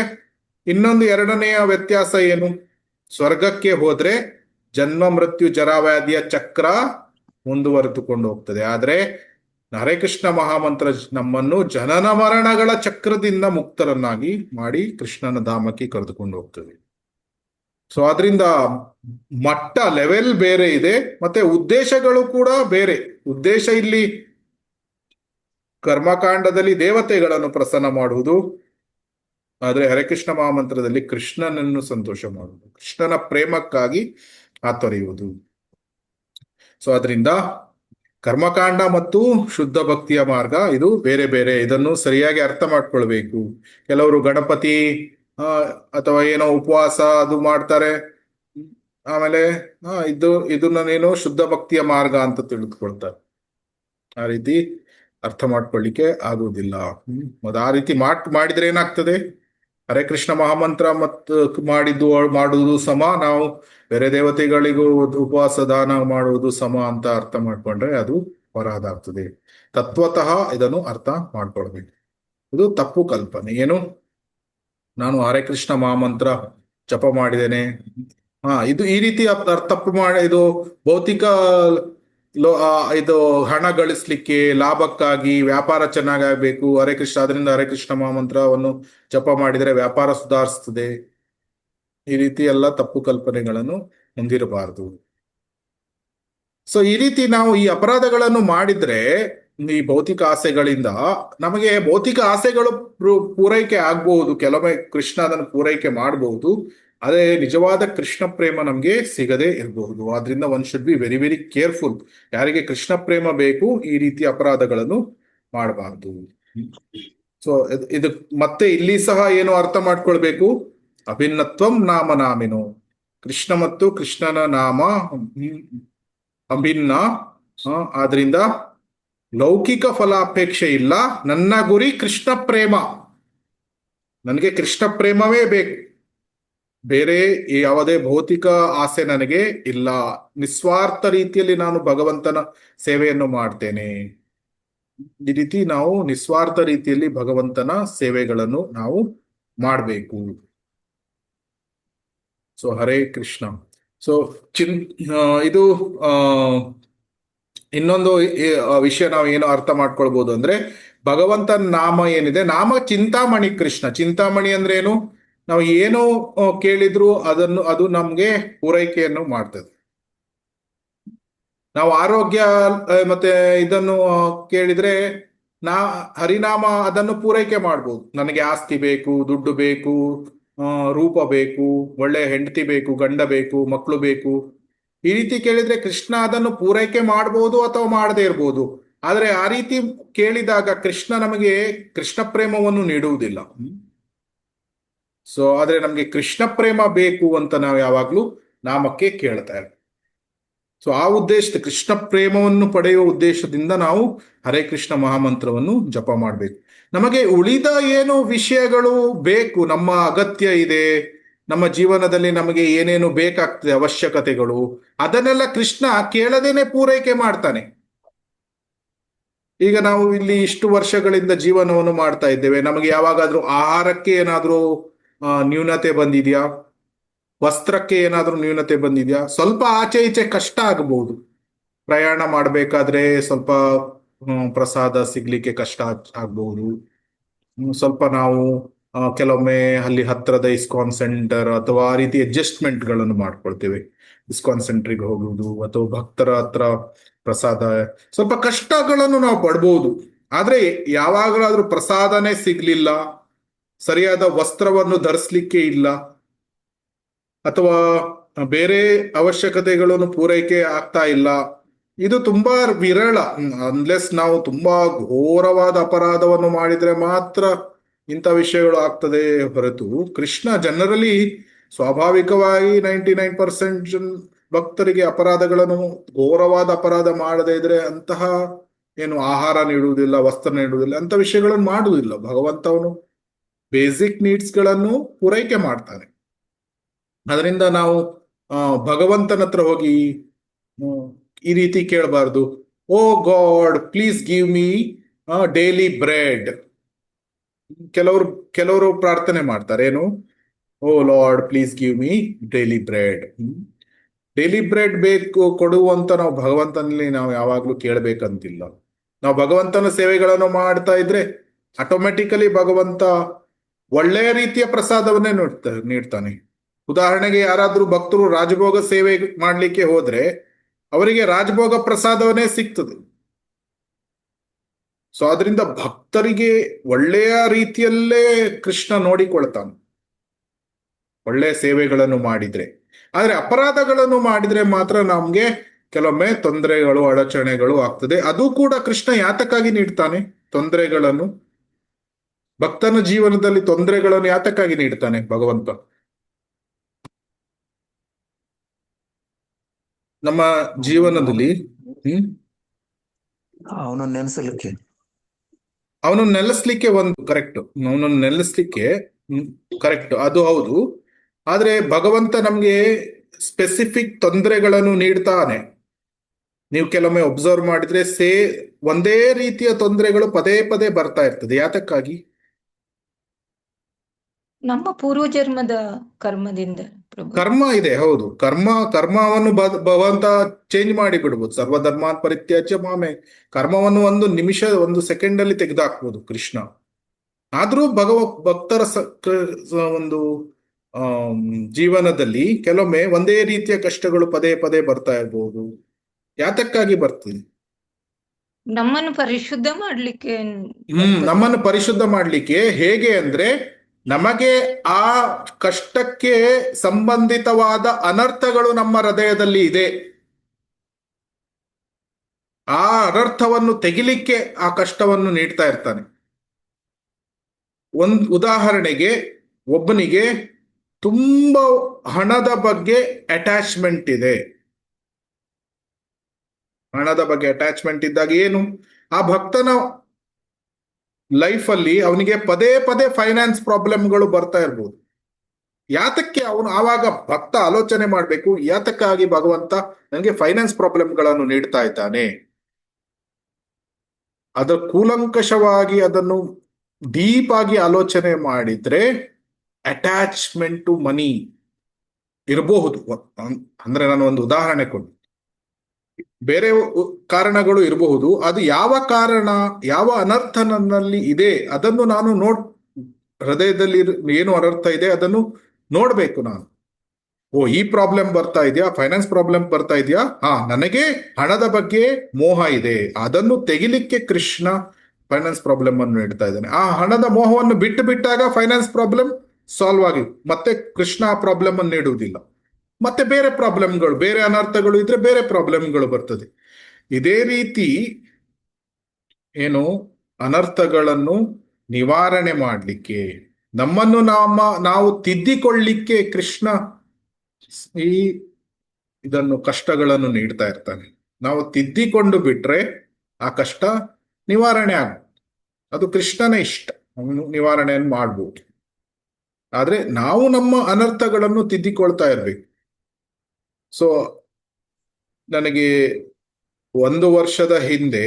ಇನ್ನೊಂದು ಎರಡನೆಯ ವ್ಯತ್ಯಾಸ ಏನು? ಸ್ವರ್ಗಕ್ಕೆ ಹೋದ್ರೆ ಜನ್ಮ ಮೃತ್ಯು ಜರಾವ್ಯಾಧಿಯ ಚಕ್ರ ಮುಂದುವರೆದುಕೊಂಡು ಹೋಗ್ತದೆ. ಆದ್ರೆ ಹರೇ ಕೃಷ್ಣ ಮಹಾಮಂತ್ರ ನಮ್ಮನ್ನು ಜನನ ಮರಣಗಳ ಚಕ್ರದಿಂದ ಮುಕ್ತರನ್ನಾಗಿ ಮಾಡಿ ಕೃಷ್ಣನ ಧಾಮಕ್ಕೆ ಕರೆದುಕೊಂಡು ಹೋಗ್ತದೆ. ಸೊ ಅದರಿಂದ ಮಟ್ಟ, ಲೆವೆಲ್ ಬೇರೆ ಇದೆ, ಮತ್ತೆ ಉದ್ದೇಶಗಳು ಕೂಡ ಬೇರೆ. ಉದ್ದೇಶ ಇಲ್ಲಿ ಕರ್ಮಕಾಂಡದಲ್ಲಿ ದೇವತೆಗಳನ್ನು ಪ್ರಸನ್ನ ಮಾಡುವುದು, ಆದ್ರೆ ಹರೇಕೃಷ್ಣ ಮಹಾಮಂತ್ರದಲ್ಲಿ ಕೃಷ್ಣನನ್ನು ಸಂತೋಷ ಮಾಡುವುದು, ಕೃಷ್ಣನ ಪ್ರೇಮಕ್ಕಾಗಿ ಹಾತೊರೆಯುವುದು. ಸೊ ಅದರಿಂದ ಕರ್ಮಕಾಂಡ ಮತ್ತು ಶುದ್ಧ ಭಕ್ತಿಯ ಮಾರ್ಗ ಇದು ಬೇರೆ ಬೇರೆ. ಇದನ್ನು ಸರಿಯಾಗಿ ಅರ್ಥ ಮಾಡ್ಕೊಳ್ಬೇಕು. ಕೆಲವರು ಗಣಪತಿ ಅಥವಾ ಏನೋ ಉಪವಾಸ ಅದು ಮಾಡ್ತಾರೆ, ಆಮೇಲೆ ಇದನ್ನೇನೋ ಶುದ್ಧ ಭಕ್ತಿಯ ಮಾರ್ಗ ಅಂತ ತಿಳಿದುಕೊಳ್ತಾರೆ. ಆ ರೀತಿ ಅರ್ಥ ಮಾಡ್ಕೊಳ್ಳಿಕ್ಕೆ ಆಗುವುದಿಲ್ಲ. ಆ ರೀತಿ ಮಾಡಿದ್ರೆ ಏನಾಗ್ತದೆ? ಹರೇ ಕೃಷ್ಣ ಮಹಾಮಂತ್ರ ಮತ್ತು ಮಾಡುವುದು ಸಮ, ನಾವು ಬೇರೆ ದೇವತೆಗಳಿಗೂ ಉಪವಾಸ ದಾನ ಮಾಡುವುದು ಸಮ ಅಂತ ಅರ್ಥ ಮಾಡ್ಕೊಂಡ್ರೆ ಅದು ಅಪರಾಧ ಆಗ್ತದೆ. ತತ್ವತಃ ಇದನ್ನು ಅರ್ಥ ಮಾಡ್ಕೊಳ್ಬೇಕು. ಇದು ತಪ್ಪು ಕಲ್ಪನೆ. ಏನು, ನಾನು ಹರೇ ಕೃಷ್ಣ ಮಹಾಮಂತ್ರ ಜಪ ಮಾಡಿದ್ದೇನೆ, ಇದು ಈ ರೀತಿ ತಪ್ಪು ಮಾಡಿ, ಇದು ಭೌತಿಕ ಇದು ಹಣ ಗಳಿಸ್ಲಿಕ್ಕೆ, ಲಾಭಕ್ಕಾಗಿ, ವ್ಯಾಪಾರ ಚೆನ್ನಾಗಾಗಬೇಕು, ಹರೇ ಕೃಷ್ಣ, ಅದರಿಂದ ಹರೇ ಕೃಷ್ಣ ಮಹಾಮಂತ್ರವನ್ನು ಜಪ ಮಾಡಿದರೆ ವ್ಯಾಪಾರ ಸುಧಾರಿಸ್ತದೆ, ಈ ರೀತಿ ಎಲ್ಲ ತಪ್ಪು ಕಲ್ಪನೆಗಳನ್ನು ಹೊಂದಿರಬಾರದು. ಸೊ ಈ ರೀತಿ ನಾವು ಈ ಅಪರಾಧಗಳನ್ನು ಮಾಡಿದ್ರೆ, ಈ ಭೌತಿಕ ಆಸೆಗಳಿಂದ ನಮಗೆ ಭೌತಿಕ ಆಸೆಗಳು ಪೂರೈಕೆ ಆಗ್ಬಹುದು, ಕೆಲವೊಮ್ಮೆ ಕೃಷ್ಣ ಅದನ್ನು ಪೂರೈಕೆ ಮಾಡಬಹುದು, ಅದೇ ನಿಜವಾದ ಕೃಷ್ಣ ಪ್ರೇಮ ನಮ್ಗೆ ಸಿಗದೆ ಇರಬಹುದು. ಆದ್ರಿಂದ one should be very very careful. ಯಾರಿಗೆ ಕೃಷ್ಣ ಪ್ರೇಮ ಬೇಕು, ಈ ರೀತಿ ಅಪರಾಧಗಳನ್ನು ಮಾಡಬಾರ್ದು. ಸೊ ಇದು ಮತ್ತೆ ಇಲ್ಲಿ ಸಹ ಏನು ಅರ್ಥ ಮಾಡ್ಕೊಳ್ಬೇಕು, ಅಭಿನ್ನತ್ವಂ ನಾಮ ನಾಮಿನೋ, ಕೃಷ್ಣ ಮತ್ತು ಕೃಷ್ಣನ ನಾಮ ಅಭಿನ್ನ. ಆದ್ರಿಂದ ಲೌಕಿಕ ಫಲಾಪೇಕ್ಷೆ ಇಲ್ಲ, ನನ್ನ ಗುರಿ ಕೃಷ್ಣ ಪ್ರೇಮ, ನನಗೆ ಕೃಷ್ಣ ಪ್ರೇಮವೇ ಬೇಕು, ಬೇರೆ ಯಾವುದೇ ಭೌತಿಕ ಆಸೆ ನನಗೆ ಇಲ್ಲ. ನಿಸ್ವಾರ್ಥ ರೀತಿಯಲ್ಲಿ ನಾನು ಭಗವಂತನ ಸೇವೆಯನ್ನು ಮಾಡ್ತೇನೆ. ಈ ರೀತಿ ನಾವು ನಿಸ್ವಾರ್ಥ ರೀತಿಯಲ್ಲಿ ಭಗವಂತನ ಸೇವೆಗಳನ್ನು ನಾವು ಮಾಡಬೇಕು. ಸೊ ಹರೇ ಕೃಷ್ಣ. ಸೊ ಇದು ಇನ್ನೊಂದು ವಿಷಯ ನಾವು ಏನು ಅರ್ಥ ಮಾಡ್ಕೊಳ್ಬಹುದು ಅಂದ್ರೆ, ಭಗವಂತನ ನಾಮ ಏನಿದೆ, ನಾಮ ಚಿಂತಾಮಣಿ ಕೃಷ್ಣ. ಚಿಂತಾಮಣಿ ಅಂದ್ರೆ ಏನು, ನಾವು ಏನು ಕೇಳಿದ್ರು ಅದು ನಮ್ಗೆ ಪೂರೈಕೆಯನ್ನು ಮಾಡ್ತದೆ. ನಾವು ಆರೋಗ್ಯ ಮತ್ತೆ ಇದನ್ನು ಕೇಳಿದ್ರೆ ಹರಿನಾಮ ಅದನ್ನು ಪೂರೈಕೆ ಮಾಡ್ಬೋದು. ನನಗೆ ಆಸ್ತಿ ಬೇಕು, ದುಡ್ಡು ಬೇಕು, ರೂಪ ಬೇಕು, ಒಳ್ಳೆ ಹೆಂಡತಿ ಬೇಕು, ಗಂಡ ಬೇಕು, ಮಕ್ಕಳು ಬೇಕು, ಈ ರೀತಿ ಕೇಳಿದ್ರೆ ಕೃಷ್ಣ ಅದನ್ನು ಪೂರೈಕೆ ಮಾಡ್ಬೋದು ಅಥವಾ ಮಾಡದೇ ಇರ್ಬೋದು. ಆದ್ರೆ ಆ ರೀತಿ ಕೇಳಿದಾಗ ಕೃಷ್ಣ ನಮಗೆ ಕೃಷ್ಣ ಪ್ರೇಮವನ್ನು ನೀಡುವುದಿಲ್ಲ. ಸೊ ಆದ್ರೆ ನಮ್ಗೆ ಕೃಷ್ಣ ಪ್ರೇಮ ಬೇಕು ಅಂತ ನಾವು ಯಾವಾಗ್ಲೂ ನಾಮಕ್ಕೆ ಕೇಳ್ತಾ ಇರ್ತೀವಿ. ಸೊ ಆ ಉದ್ದೇಶ, ಕೃಷ್ಣ ಪ್ರೇಮವನ್ನು ಪಡೆಯುವ ಉದ್ದೇಶದಿಂದ ನಾವು ಹರೇ ಕೃಷ್ಣ ಮಹಾಮಂತ್ರವನ್ನು ಜಪ ಮಾಡಬೇಕು. ನಮಗೆ ಉಳಿದ ಏನು ವಿಷಯಗಳು ಬೇಕು, ನಮ್ಮ ಅಗತ್ಯ ಇದೆ, ನಮ್ಮ ಜೀವನದಲ್ಲಿ ನಮಗೆ ಏನೇನು ಬೇಕಾಗ್ತದೆ, ಅವಶ್ಯಕತೆಗಳು, ಅದನ್ನೆಲ್ಲ ಕೃಷ್ಣ ಕೇಳದೇನೆ ಪೂರೈಕೆ ಮಾಡ್ತಾನೆ. ಈಗ ನಾವು ಇಲ್ಲಿ ಇಷ್ಟು ವರ್ಷಗಳಿಂದ ಜೀವನವನ್ನು ಮಾಡ್ತಾ ಇದ್ದೇವೆ, ನಮಗೆ ಯಾವಾಗಾದ್ರೂ ಆಹಾರಕ್ಕೆ ಏನಾದ್ರೂ ನ್ಯೂನತೆ ಬಂದಿದ್ಯಾ, ವಸ್ತ್ರಕ್ಕೆ ಏನಾದ್ರೂ ನ್ಯೂನತೆ ಬಂದಿದ್ಯಾ? ಸ್ವಲ್ಪ ಆಚೆ ಈಚೆ ಕಷ್ಟ ಆಗಬಹುದು, ಪ್ರಯಾಣ ಮಾಡಬೇಕಾದ್ರೆ ಸ್ವಲ್ಪ ಪ್ರಸಾದ ಸಿಗ್ಲಿಕ್ಕೆ ಕಷ್ಟ ಆಗ್ಬಹುದು, ಸ್ವಲ್ಪ ನಾವು ಕೆಲವೊಮ್ಮೆ ಅಲ್ಲಿ ಹತ್ರದ ಇಸ್ಕಾನ್ ಸೆಂಟರ್ ಅಥವಾ ಆ ರೀತಿ ಅಡ್ಜಸ್ಟ್ಮೆಂಟ್ಗಳನ್ನು ಮಾಡ್ಕೊಳ್ತೇವೆ. ಇಸ್ಕಾನ್ ಸೆಂಟ್ರಿಗೆ ಹೋಗುವುದು ಅಥವಾ ಭಕ್ತರ ಹತ್ರ ಪ್ರಸಾದ, ಸ್ವಲ್ಪ ಕಷ್ಟಗಳನ್ನು ನಾವು ಪಡ್ಬೋದು. ಆದ್ರೆ ಯಾವಾಗಲಾದ್ರೂ ಪ್ರಸಾದನೇ ಸಿಗ್ಲಿಲ್ಲ, ಸರಿಯಾದ ವಸ್ತ್ರವನ್ನು ಧರಿಸ್ಲಿಕ್ಕೆ ಇಲ್ಲ, ಅಥವಾ ಬೇರೆ ಅವಶ್ಯಕತೆಗಳನ್ನು ಪೂರೈಕೆ ಆಗ್ತಾ ಇಲ್ಲ, ಇದು ತುಂಬಾ ವಿರಳ. ಅನ್ಲೆಸ್ ನಾವು ತುಂಬಾ ಘೋರವಾದ ಅಪರಾಧವನ್ನು ಮಾಡಿದ್ರೆ ಮಾತ್ರ ಇಂಥ ವಿಷಯಗಳು ಆಗ್ತದೆ ಹೊರತು, ಕೃಷ್ಣ ಜನರಲಿ ಸ್ವಾಭಾವಿಕವಾಗಿ 99% ಭಕ್ತರಿಗೆ ಅಪರಾಧಗಳನ್ನು, ಘೋರವಾದ ಅಪರಾಧ ಮಾಡದೇ ಇದ್ರೆ ಅಂತಹ ಏನು ಆಹಾರ ನೀಡುವುದಿಲ್ಲ, ವಸ್ತ್ರ ನೀಡುವುದಿಲ್ಲ, ಅಂತ ವಿಷಯಗಳನ್ನು ಮಾಡುವುದಿಲ್ಲ. ಭಗವಂತವನು ಬೇಸಿಕ್ ನೀಡ್ಸ್ ಗಳನ್ನು ಪೂರೈಕೆ ಮಾಡ್ತಾನೆ. ಅದರಿಂದ ನಾವು ಭಗವಂತನ ಹತ್ರ ಹೋಗಿ ಈ ರೀತಿ ಕೇಳಬಾರ್ದು, O God please give me daily bread. ಕೆಲವರು ಪ್ರಾರ್ಥನೆ ಮಾಡ್ತಾರೆ, ಏನು, O Lord please give me daily bread. Daily bread ಬೇಕು ಕೊಡುವಂತ ನಾವು ಭಗವಂತನಲ್ಲಿ ನಾವು ಯಾವಾಗ್ಲೂ ಕೇಳಬೇಕಂತಿಲ್ಲ. ನಾವು ಭಗವಂತನ ಸೇವೆಗಳನ್ನು ಮಾಡ್ತಾ ಇದ್ರೆ ಆಟೋಮೆಟಿಕಲಿ ಭಗವಂತ ಒಳ್ಳೆಯ ರೀತಿಯ ಪ್ರಸಾದವನ್ನೇ ನೀಡ್ತಾನೆ. ಉದಾಹರಣೆಗೆ ಯಾರಾದ್ರೂ ಭಕ್ತರು ರಾಜಭೋಗ ಸೇವೆ ಮಾಡ್ಲಿಕ್ಕೆ ಹೋದ್ರೆ ಅವರಿಗೆ ರಾಜಭೋಗ ಪ್ರಸಾದವನ್ನೇ ಸಿಗ್ತದೆ. ಸೊ ಅದರಿಂದ ಭಕ್ತರಿಗೆ ಒಳ್ಳೆಯ ರೀತಿಯಲ್ಲೇ ಕೃಷ್ಣ ನೋಡಿಕೊಳ್ತಾನೆ, ಒಳ್ಳೆಯ ಸೇವೆಗಳನ್ನು ಮಾಡಿದ್ರೆ. ಆದ್ರೆ ಅಪರಾಧಗಳನ್ನು ಮಾಡಿದ್ರೆ ಮಾತ್ರ ನಮ್ಗೆ ಕೆಲವೊಮ್ಮೆ ತೊಂದರೆಗಳು, ಅಡಚಣೆಗಳು ಆಗ್ತದೆ. ಅದು ಕೂಡ ಕೃಷ್ಣ ಯಾತಕ್ಕಾಗಿ ನೀಡ್ತಾನೆ ತೊಂದರೆಗಳನ್ನು? ಭಕ್ತನ ಜೀವನದಲ್ಲಿ ತೊಂದರೆಗಳನ್ನು ಯಾತಕ್ಕಾಗಿ ನೀಡ್ತಾನೆ ಭಗವಂತ? ನಮ್ಮ ಜೀವನದಲ್ಲಿ ಅವನನ್ನು ನೆನೆಸಲಿಕ್ಕೆ ಅವನನ್ನು ನೆಲೆಸ್ಲಿಕ್ಕೆ ಒಂದು ಕರೆಕ್ಟ್, ಅವನನ್ನು ನೆಲೆಸ್ಲಿಕ್ಕೆ ಕರೆಕ್ಟ್, ಅದು ಹೌದು. ಆದ್ರೆ ಭಗವಂತ ನಮ್ಗೆ ಸ್ಪೆಸಿಫಿಕ್ ತೊಂದರೆಗಳನ್ನು ನೀಡ್ತಾನೆ. ನೀವು ಕೆಲವೊಮ್ಮೆ ಒಬ್ಸರ್ವ್ ಮಾಡಿದ್ರೆ ಒಂದೇ ರೀತಿಯ ತೊಂದರೆಗಳು ಪದೇ ಪದೇ ಬರ್ತಾ ಇರ್ತದೆ. ಯಾತಕ್ಕಾಗಿ? ನಮ್ಮ ಪೂರ್ವಜನ್ಮದ ಕರ್ಮದಿಂದ ಪ್ರಭು. ಕರ್ಮ ಇದೆ, ಹೌದು. ಕರ್ಮವನ್ನು ಭಗವಂತ ಚೇಂಜ್ ಮಾಡಿ ಬಿಡ್ಬೋದು. ಸರ್ವಧರ್ಮಾನ್ ಪರಿತ್ಯಾಜ್ಯ ಮಾಮೇ, ಕರ್ಮವನ್ನು ಒಂದು ನಿಮಿಷ, ಒಂದು ಸೆಕೆಂಡ್ ಅಲ್ಲಿ ತೆಗೆದುಹಾಕ್ಬೋದು ಕೃಷ್ಣ. ಆದ್ರೂ ಭಕ್ತರ ಒಂದು ಜೀವನದಲ್ಲಿ ಕೆಲವೊಮ್ಮೆ ಒಂದೇ ರೀತಿಯ ಕಷ್ಟಗಳು ಪದೇ ಪದೇ ಬರ್ತಾ ಇರ್ಬೋದು. ಯಾತಕ್ಕಾಗಿ ಬರ್ತದೆ? ನಮ್ಮನ್ನು ಪರಿಶುದ್ಧ ಮಾಡ್ಲಿಕ್ಕೆ ನಮ್ಮನ್ನು ಪರಿಶುದ್ಧ ಮಾಡ್ಲಿಕ್ಕೆ. ಹೇಗೆ ಅಂದ್ರೆ, ನಮಗೆ ಆ ಕಷ್ಟಕ್ಕೆ ಸಂಬಂಧಿತವಾದ ಅನರ್ಥಗಳು ನಮ್ಮ ಹೃದಯದಲ್ಲಿ ಇದೆ. ಆ ಅನರ್ಥವನ್ನು ತೆಗಿಲಿಕ್ಕೆ ಆ ಕಷ್ಟವನ್ನು ನೀಡ್ತಾ ಇರ್ತಾನೆ. ಉದಾಹರಣೆಗೆ, ಒಬ್ಬನಿಗೆ ತುಂಬಾ ಹಣದ ಬಗ್ಗೆ ಅಟ್ಯಾಚ್ಮೆಂಟ್ ಇದೆ. ಹಣದ ಬಗ್ಗೆ ಅಟ್ಯಾಚ್ಮೆಂಟ್ ಇದ್ದಾಗ ಏನು, ಆ ಭಕ್ತನ ಲೈಫಲ್ಲಿ ಅವನಿಗೆ ಪದೇ ಪದೇ ಫೈನಾನ್ಸ್ ಪ್ರಾಬ್ಲಮ್ಗಳು ಬರ್ತಾ ಇರ್ಬೋದು. ಯಾತಕ್ಕೆ ಅವನು ಆವಾಗ ಭಕ್ತ ಆಲೋಚನೆ ಮಾಡಬೇಕು, ಯಾತಕ್ಕಾಗಿ ಭಗವಂತ ನನಗೆ ಫೈನಾನ್ಸ್ ಪ್ರಾಬ್ಲಮ್ಗಳನ್ನು ನೀಡ್ತಾ ಇದ್ದಾನೆ? ಅದರ ಕೂಲಂಕಷವಾಗಿ ಅದನ್ನು ಡೀಪ್ ಆಗಿ ಆಲೋಚನೆ ಮಾಡಿದ್ರೆ ಅಟ್ಯಾಚ್ಮೆಂಟ್ ಟು ಮನಿ ಇರಬಹುದು. ಅಂದ್ರೆ ನಾನು ಒಂದು ಉದಾಹರಣೆ ಕೊಡು, ಬೇರೆ ಕಾರಣಗಳು ಇರಬಹುದು. ಅದು ಯಾವ ಕಾರಣ, ಯಾವ ಅನರ್ಥ ನನ್ನಲ್ಲಿ ಇದೆ ಅದನ್ನು ನಾನು ಹೃದಯದಲ್ಲಿ ಏನು ಅನರ್ಥ ಇದೆ ಅದನ್ನು ನೋಡ್ಬೇಕು ನಾನು. ಈ ಪ್ರಾಬ್ಲಮ್ ಬರ್ತಾ ಇದೆಯಾ, ಫೈನಾನ್ಸ್ ಪ್ರಾಬ್ಲಮ್ ಬರ್ತಾ ಇದೆಯಾ, ನನಗೆ ಹಣದ ಬಗ್ಗೆ ಮೋಹ ಇದೆ, ಅದನ್ನು ತೆಗಿಲಿಕ್ಕೆ ಕೃಷ್ಣ ಫೈನಾನ್ಸ್ ಪ್ರಾಬ್ಲಮ್ ಅನ್ನು ನೀಡ್ತಾ ಇದ್ದಾನೆ. ಆ ಹಣದ ಮೋಹವನ್ನು ಬಿಟ್ಟಾಗ ಫೈನಾನ್ಸ್ ಪ್ರಾಬ್ಲಮ್ ಸಾಲ್ವ್ ಆಗಿ ಮತ್ತೆ ಕೃಷ್ಣ ಆ ಪ್ರಾಬ್ಲಮ್ ಅನ್ನು ನೀಡುವುದಿಲ್ಲ. ಮತ್ತೆ ಬೇರೆ ಪ್ರಾಬ್ಲಮ್ಗಳು, ಬೇರೆ ಅನರ್ಥಗಳು ಇದ್ರೆ ಬೇರೆ ಪ್ರಾಬ್ಲಮ್ಗಳು ಬರ್ತದೆ. ಇದೇ ರೀತಿ ಅನರ್ಥಗಳನ್ನು ನಿವಾರಣೆ ಮಾಡಲಿಕ್ಕೆ, ನಮ್ಮನ್ನು ನಾವು ತಿದ್ದಿಕೊಳ್ಳಿಕ್ಕೆ ಕೃಷ್ಣ ಇದನ್ನು ಕಷ್ಟಗಳನ್ನು ನೀಡ್ತಾ ಇರ್ತಾನೆ. ನಾವು ತಿದ್ದಿಕೊಂಡು ಬಿಟ್ರೆ ಆ ಕಷ್ಟ ನಿವಾರಣೆ ಆಗುತ್ತೆ. ಅದು ಕೃಷ್ಣನ ಇಷ್ಟ, ಅವನು ನಿವಾರಣೆಯನ್ನು ಮಾಡ್ಬೋದು. ಆದ್ರೆ ನಾವು ನಮ್ಮ ಅನರ್ಥಗಳನ್ನು ತಿದ್ದಿಕೊಳ್ತಾ ಇರ್ಬೇಕು. ಸೊ ನನಗೆ 1 ವರ್ಷದ ಹಿಂದೆ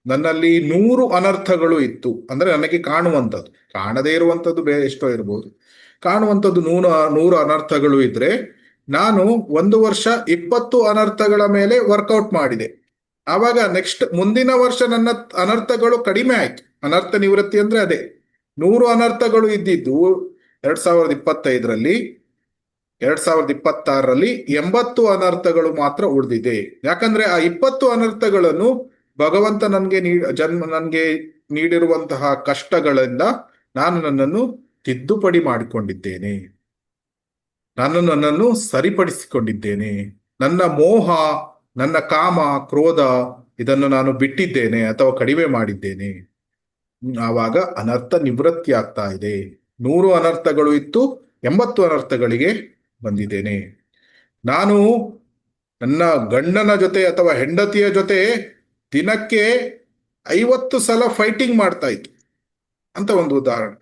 ನನ್ನಲ್ಲಿ 100 ಅನರ್ಥಗಳು ಇತ್ತು. ಅಂದ್ರೆ ನನಗೆ ಕಾಣುವಂಥದ್ದು, ಕಾಣದೇ ಇರುವಂಥದ್ದು ಎಷ್ಟೋ ಇರ್ಬೋದು, ಕಾಣುವಂಥದ್ದು 100 ಅನರ್ಥಗಳು ಇದ್ರೆ ನಾನು 1 ವರ್ಷ 20 ಅನರ್ಥಗಳ ಮೇಲೆ ವರ್ಕೌಟ್ ಮಾಡಿದೆ. ಆವಾಗ ಮುಂದಿನ ವರ್ಷ ನನ್ನ ಅನರ್ಥಗಳು ಕಡಿಮೆ ಆಯ್ತು. ಅನರ್ಥ ನಿವೃತ್ತಿ ಅಂದ್ರೆ ಅದೇ. 100 ಅನರ್ಥಗಳು ಇದ್ದಿದ್ದು 2025ರಲ್ಲಿ, 2026ರಲ್ಲಿ 80 ಅನರ್ಥಗಳು ಮಾತ್ರ ಉಳಿದಿದೆ. ಯಾಕಂದ್ರೆ ಆ 20 ಅನರ್ಥಗಳನ್ನು ಭಗವಂತ ನನಗೆ ನೀಡಿರುವಂತಹ ಕಷ್ಟಗಳಿಂದ ನಾನು ನನ್ನನ್ನು ತಿದ್ದುಪಡಿ ಮಾಡಿಕೊಂಡಿದ್ದೇನೆ, ನನ್ನನ್ನು ಸರಿಪಡಿಸಿಕೊಂಡಿದ್ದೇನೆ. ನನ್ನ ಮೋಹ, ನನ್ನ ಕಾಮ, ಕ್ರೋಧ ಇದನ್ನು ನಾನು ಬಿಟ್ಟಿದ್ದೇನೆ ಅಥವಾ ಕಡಿಮೆ ಮಾಡಿದ್ದೇನೆ. ಆವಾಗ ಅನರ್ಥ ನಿವೃತ್ತಿ ಆಗ್ತಾ ಇದೆ. 100 ಅನರ್ಥಗಳು ಇತ್ತು, 80 ಅನರ್ಥಗಳಿಗೆ ಬಂದಿದ್ದೇನೆ. ನಾನು ನನ್ನ ಗಂಡನ ಜೊತೆ ಅಥವಾ ಹೆಂಡತಿಯ ಜೊತೆ ದಿನಕ್ಕೆ 50 ಸಲ ಫೈಟಿಂಗ್ ಮಾಡ್ತಾ ಇತ್ತು ಅಂತ ಒಂದು ಉದಾಹರಣೆ.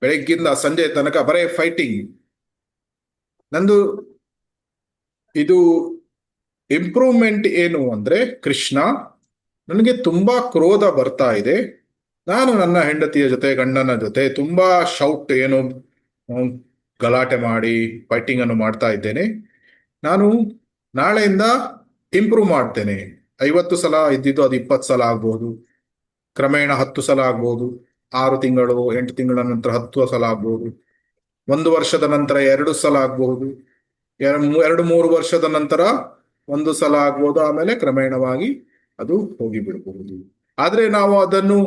ಬೆಳಗ್ಗಿಂದ ಸಂಜೆ ತನಕ ಬರೇ ಫೈಟಿಂಗ್. ನಂದು ಇದು ಇಂಪ್ರೂವ್ಮೆಂಟ್ ಏನು ಅಂದ್ರೆ, ಕೃಷ್ಣ ನನಗೆ ತುಂಬಾ ಕ್ರೋಧ ಬರ್ತಾ ಇದೆ, ನಾನು ನನ್ನ ಹೆಂಡತಿಯ ಜೊತೆ, ಗಂಡನ ಜೊತೆ ತುಂಬಾ ಗಲಾಟೆ ಮಾಡಿ ಫೈಟಿಂಗ್ ಅನ್ನು ಮಾಡ್ತಾ ಇದ್ದೇನೆ. ನಾನು ನಾಳೆಯಿಂದ ಇಂಪ್ರೂವ್ ಮಾಡ್ತೇನೆ. 50 ಸಲ ಇದ್ದಿದ್ದು ಅದು 20 ಸಲ ಆಗ್ಬಹುದು, ಕ್ರಮೇಣ 10 ಸಲ ಆಗ್ಬಹುದು, 6 ತಿಂಗಳು 8 ತಿಂಗಳ ನಂತರ 10 ಸಲ ಆಗ್ಬಹುದು, 1 ವರ್ಷದ ನಂತರ 2 ಸಲ ಆಗ್ಬಹುದು, 2-3 ವರ್ಷದ ನಂತರ 1 ಸಲ ಆಗ್ಬಹುದು. ಆಮೇಲೆ ಕ್ರಮೇಣವಾಗಿ ಅದು ಹೋಗಿ ಬಿಡಬಹುದು. ಆದ್ರೆ ನಾವು ಅದನ್ನು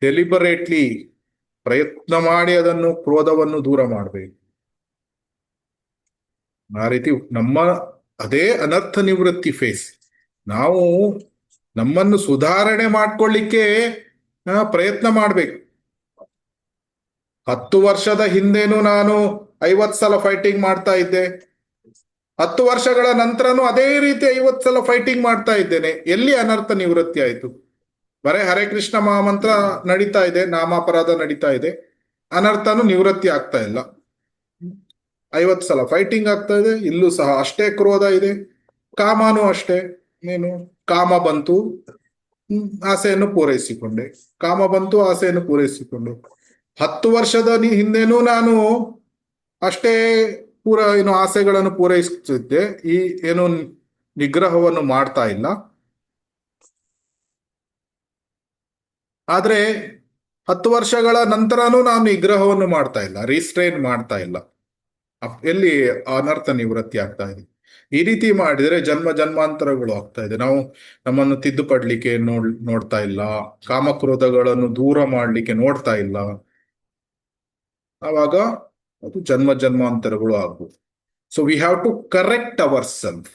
ಡೆಲಿಬರೇಟ್ಲಿ ಪ್ರಯತ್ನ ಮಾಡಿ ಅದನ್ನು ಕ್ರೋಧವನ್ನು ದೂರ ಮಾಡಬೇಕು. ಆ ರೀತಿ ಅದೇ ಅನರ್ಥ ನಿವೃತ್ತಿ ಫೇಸ್. ನಾವು ನಮ್ಮನ್ನು ಸುಧಾರಣೆ ಮಾಡ್ಕೊಳ್ಳಿಕ್ಕೆ ಪ್ರಯತ್ನ ಮಾಡ್ಬೇಕು. 10 ವರ್ಷದ ಹಿಂದೆನೂ ನಾನು 50 ಸಲ ಫೈಟಿಂಗ್ ಮಾಡ್ತಾ ಇದ್ದೆ, 10 ವರ್ಷಗಳ ನಂತರನೂ ಅದೇ ರೀತಿ 50 ಸಲ ಫೈಟಿಂಗ್ ಮಾಡ್ತಾ ಇದ್ದೇನೆ. ಎಲ್ಲಿ ಅನರ್ಥ ನಿವೃತ್ತಿ ಆಯ್ತು? ಬರೇ ಹರೇ ಕೃಷ್ಣ ಮಹಾಮಂತ್ರ ನಡೀತಾ ಇದೆ, ನಾಮಾಪರಾಧ ನಡೀತಾ ಇದೆ. ಅನರ್ಥನೂ ನಿವೃತ್ತಿ ಆಗ್ತಾ ಇಲ್ಲ. 50 ಸಲ ಫೈಟಿಂಗ್ ಆಗ್ತಾ ಇದೆ, ಇಲ್ಲೂ ಸಹ ಅಷ್ಟೇ ಕ್ರೋಧ ಇದೆ. ಕಾಮನೂ ಅಷ್ಟೇ, ನೀನು ಕಾಮ ಬಂತು, ಆಸೆಯನ್ನು ಪೂರೈಸಿಕೊಂಡೆ, ಕಾಮ ಬಂತು, ಆಸೆಯನ್ನು ಪೂರೈಸಿಕೊಂಡೆ. 10 ವರ್ಷದ ಹಿಂದೆನೂ ನಾನು ಅಷ್ಟೇ ಏನು ಆಸೆಗಳನ್ನು ಪೂರೈಸುತ್ತಿದ್ದೆ, ಈ ಏನು ನಿಗ್ರಹವನ್ನು ಮಾಡ್ತಾ ಇಲ್ಲ. ಆದ್ರೆ 10 ವರ್ಷಗಳ ನಂತರನೂ ನಾನು ನಿಗ್ರಹವನ್ನು ಮಾಡ್ತಾ ಇಲ್ಲ, ರಿಸ್ಟ್ರೈನ್ ಮಾಡ್ತಾ ಇಲ್ಲ. ಎಲ್ಲಿ ಅನರ್ಥ ನಿವೃತ್ತಿ ಆಗ್ತಾ ಇದೆ? ಈ ರೀತಿ ಮಾಡಿದ್ರೆ ಜನ್ಮ ಜನ್ಮಾಂತರಗಳು ಆಗ್ತಾ ಇದೆ. ನಾವು ನಮ್ಮನ್ನು ತಿದ್ದುಪಡ್ಲಿಕ್ಕೆ ನೋಡ್ತಾ ಇಲ್ಲ, ಕಾಮಕ್ರೋಧಗಳನ್ನು ದೂರ ಮಾಡ್ಲಿಕ್ಕೆ ನೋಡ್ತಾ ಇಲ್ಲ. ಆವಾಗ ಅದು ಜನ್ಮ ಜನ್ಮಾಂತರಗಳು ಆಗ್ಬೋದು. So we have to correct our self.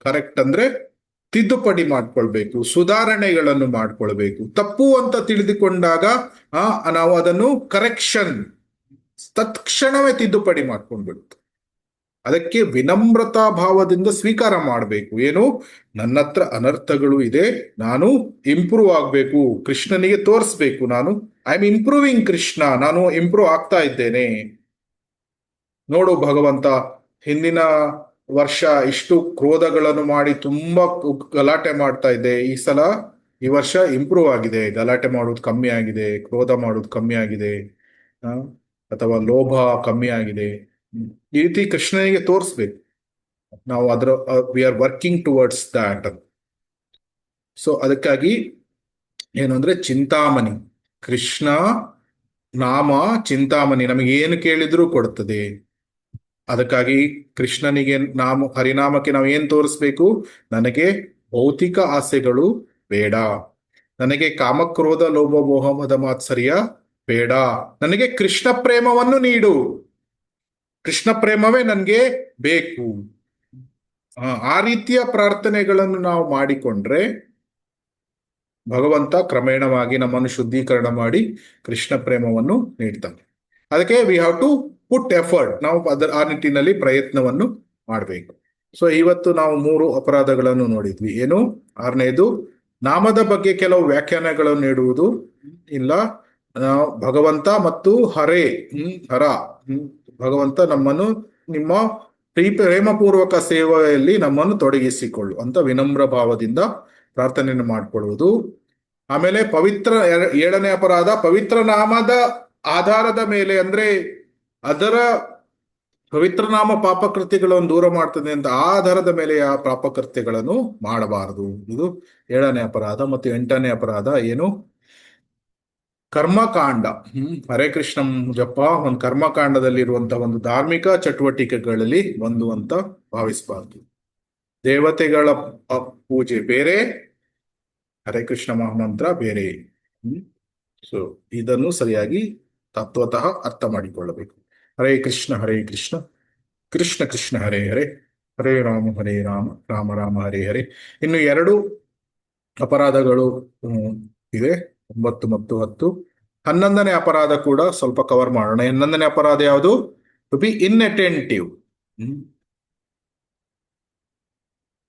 Correct ಅಂದ್ರೆ ತಿದ್ದುಪಡಿ ಮಾಡ್ಕೊಳ್ಬೇಕು, ಸುಧಾರಣೆಗಳನ್ನು ಮಾಡ್ಕೊಳ್ಬೇಕು. ತಪ್ಪು ಅಂತ ತಿಳಿದುಕೊಂಡಾಗ ನಾವು ಅದನ್ನು ಕರೆಕ್ಷನ್ ತತ್ಕ್ಷಣವೇ ತಿದ್ದುಪಡಿ ಮಾಡ್ಕೊಂಡ್ಬಿಡುತ್ತೆ. ಅದಕ್ಕೆ ವಿನಮ್ರತಾ ಭಾವದಿಂದ ಸ್ವೀಕಾರ ಮಾಡಬೇಕು. ಏನು, ನನ್ನ ಹತ್ರ ಅನರ್ಥಗಳು ಇದೆ, ನಾನು ಇಂಪ್ರೂವ್ ಆಗ್ಬೇಕು, ಕೃಷ್ಣನಿಗೆ ತೋರಿಸ್ಬೇಕು, ನಾನು ಐ ಆಮ್ ಇಂಪ್ರೂವಿಂಗ್ ಕೃಷ್ಣ, ನಾನು ಇಂಪ್ರೂವ್ ಆಗ್ತಾ ಇದ್ದೇನೆ. ನೋಡು ಭಗವಂತ, ಹಿಂದಿನ ವರ್ಷ ಇಷ್ಟು ಕ್ರೋಧಗಳನ್ನು ಮಾಡಿ ತುಂಬಾ ಗಲಾಟೆ ಮಾಡ್ತಾ ಇದ್ದೆ, ಈ ವರ್ಷ ಇಂಪ್ರೂವ್ ಆಗಿದೆ, ಗಲಾಟೆ ಮಾಡೋದು ಕಮ್ಮಿ ಆಗಿದೆ, ಕ್ರೋಧ ಮಾಡೋದು ಕಮ್ಮಿ ಆಗಿದೆ, ಅಥವಾ ಲೋಭ ಕಮ್ಮಿ ಆಗಿದೆ. ಈ ರೀತಿ ಕೃಷ್ಣನಿಗೆ ತೋರಿಸ್ಬೇಕು. ನಾವು we are working towards that. So ಅದಕ್ಕಾಗಿ ಏನು ಅಂದ್ರೆ ಚಿಂತಾಮಣಿ, ಕೃಷ್ಣ ನಾಮ ಚಿಂತಾಮಣಿ, ನಮಗೆ ಏನು ಕೇಳಿದ್ರೂ ಕೊಡ್ತದೆ. ಅದಕ್ಕಾಗಿ ಕೃಷ್ಣನಿಗೆ ಹರಿನಾಮಕ್ಕೆ ನಾವು ಏನ್ ತೋರಿಸ್ಬೇಕು? ನನಗೆ ಭೌತಿಕ ಆಸೆಗಳು ಬೇಡ, ನನಗೆ ಕಾಮಕ್ರೋಧ ಲೋಭ ಮೋಹ ಮದ ಮಾತ್ಸರ್ಯ ಬೇಡ, ನನಗೆ ಕೃಷ್ಣ ಪ್ರೇಮವನ್ನು ನೀಡು, ಕೃಷ್ಣ ಪ್ರೇಮವೇ ನನಗೆ ಬೇಕು. ಆ ರೀತಿಯ ಪ್ರಾರ್ಥನೆಗಳನ್ನು ನಾವು ಮಾಡಿಕೊಂಡ್ರೆ ಭಗವಂತ ಕ್ರಮೇಣವಾಗಿ ನಮ್ಮನ್ನು ಶುದ್ಧೀಕರಣ ಮಾಡಿ ಕೃಷ್ಣ ಪ್ರೇಮವನ್ನು ನೀಡ್ತಾನೆ. ಅದಕ್ಕೆ we have to put effort. ನಾವು ಆ ನಿಟ್ಟಿನಲ್ಲಿ ಪ್ರಯತ್ನವನ್ನು ಮಾಡಬೇಕು. ಸೊ ಇವತ್ತು ನಾವು 3 ಅಪರಾಧಗಳನ್ನು ನೋಡಿದ್ವಿ. ಏನು? 6ನೇದು, ನಾಮದ ಬಗ್ಗೆ ಕೆಲವು ವ್ಯಾಖ್ಯಾನಗಳನ್ನು ನೀಡುವುದು ಇಲ್ಲ. ಭಗವಂತ ಮತ್ತು ಹರ ಭಗವಂತ ನಮ್ಮನ್ನು ನಿಮ್ಮ ಪ್ರೇಮಪೂರ್ವಕ ಸೇವೆಯಲ್ಲಿ ನಮ್ಮನ್ನು ತೊಡಗಿಸಿಕೊಳ್ಳು ಅಂತ ವಿನಮ್ರ ಭಾವದಿಂದ ಪ್ರಾರ್ಥನೆಯನ್ನು ಮಾಡಿಕೊಳ್ಳುವುದು. ಆಮೇಲೆ 7ನೇ ಅಪರಾಧ, ಪವಿತ್ರ ನಾಮದ ಆಧಾರದ ಮೇಲೆ, ಅಂದ್ರೆ ಅದರ ಪವಿತ್ರ ನಾಮ ಪಾಪಕೃತ್ಯಗಳನ್ನು ದೂರ ಮಾಡ್ತದೆ ಅಂತ ಆಧಾರದ ಮೇಲೆ ಆ ಪಾಪಕೃತ್ಯಗಳನ್ನು ಮಾಡಬಾರದು. ಇದು 7ನೇ ಅಪರಾಧ. ಮತ್ತು 8ನೇ ಅಪರಾಧ ಏನು? ಕರ್ಮಕಾಂಡ. ಹರೇ ಕೃಷ್ಣ ಜಪ ಒಂದು ಕರ್ಮಕಾಂಡದಲ್ಲಿರುವಂತಹ ಒಂದು ಧಾರ್ಮಿಕ ಚಟುವಟಿಕೆಗಳಲ್ಲಿ ಒಂದು ಅಂತ ಭಾವಿಸಬಾರ್ದು. ದೇವತೆಗಳ ಪೂಜೆ ಬೇರೆ, ಹರೇ ಕೃಷ್ಣ ಮಹಾಮಂತ್ರ ಬೇರೆ. ಸೊ ಇದನ್ನು ಸರಿಯಾಗಿ ತತ್ವತಃ ಅರ್ಥ ಮಾಡಿಕೊಳ್ಳಬೇಕು. ಹರೇ ಕೃಷ್ಣ ಕೃಷ್ಣ ಕೃಷ್ಣ ಹರೇ ಹರೇ, ಹರೇ ರಾಮ ರಾಮ ರಾಮ ಹರೇ ಹರೇ. ಇನ್ನು 2 ಅಪರಾಧಗಳು ಇದೆ, 9 ಮತ್ತು 10. 11ನೇ ಅಪರಾಧ ಕೂಡ ಸ್ವಲ್ಪ ಕವರ್ ಮಾಡೋಣ. 11ನೇ ಅಪರಾಧ ಯಾವುದು? ಟು ಬಿ ಇನ್ಅಟೆಂಟಿವ್,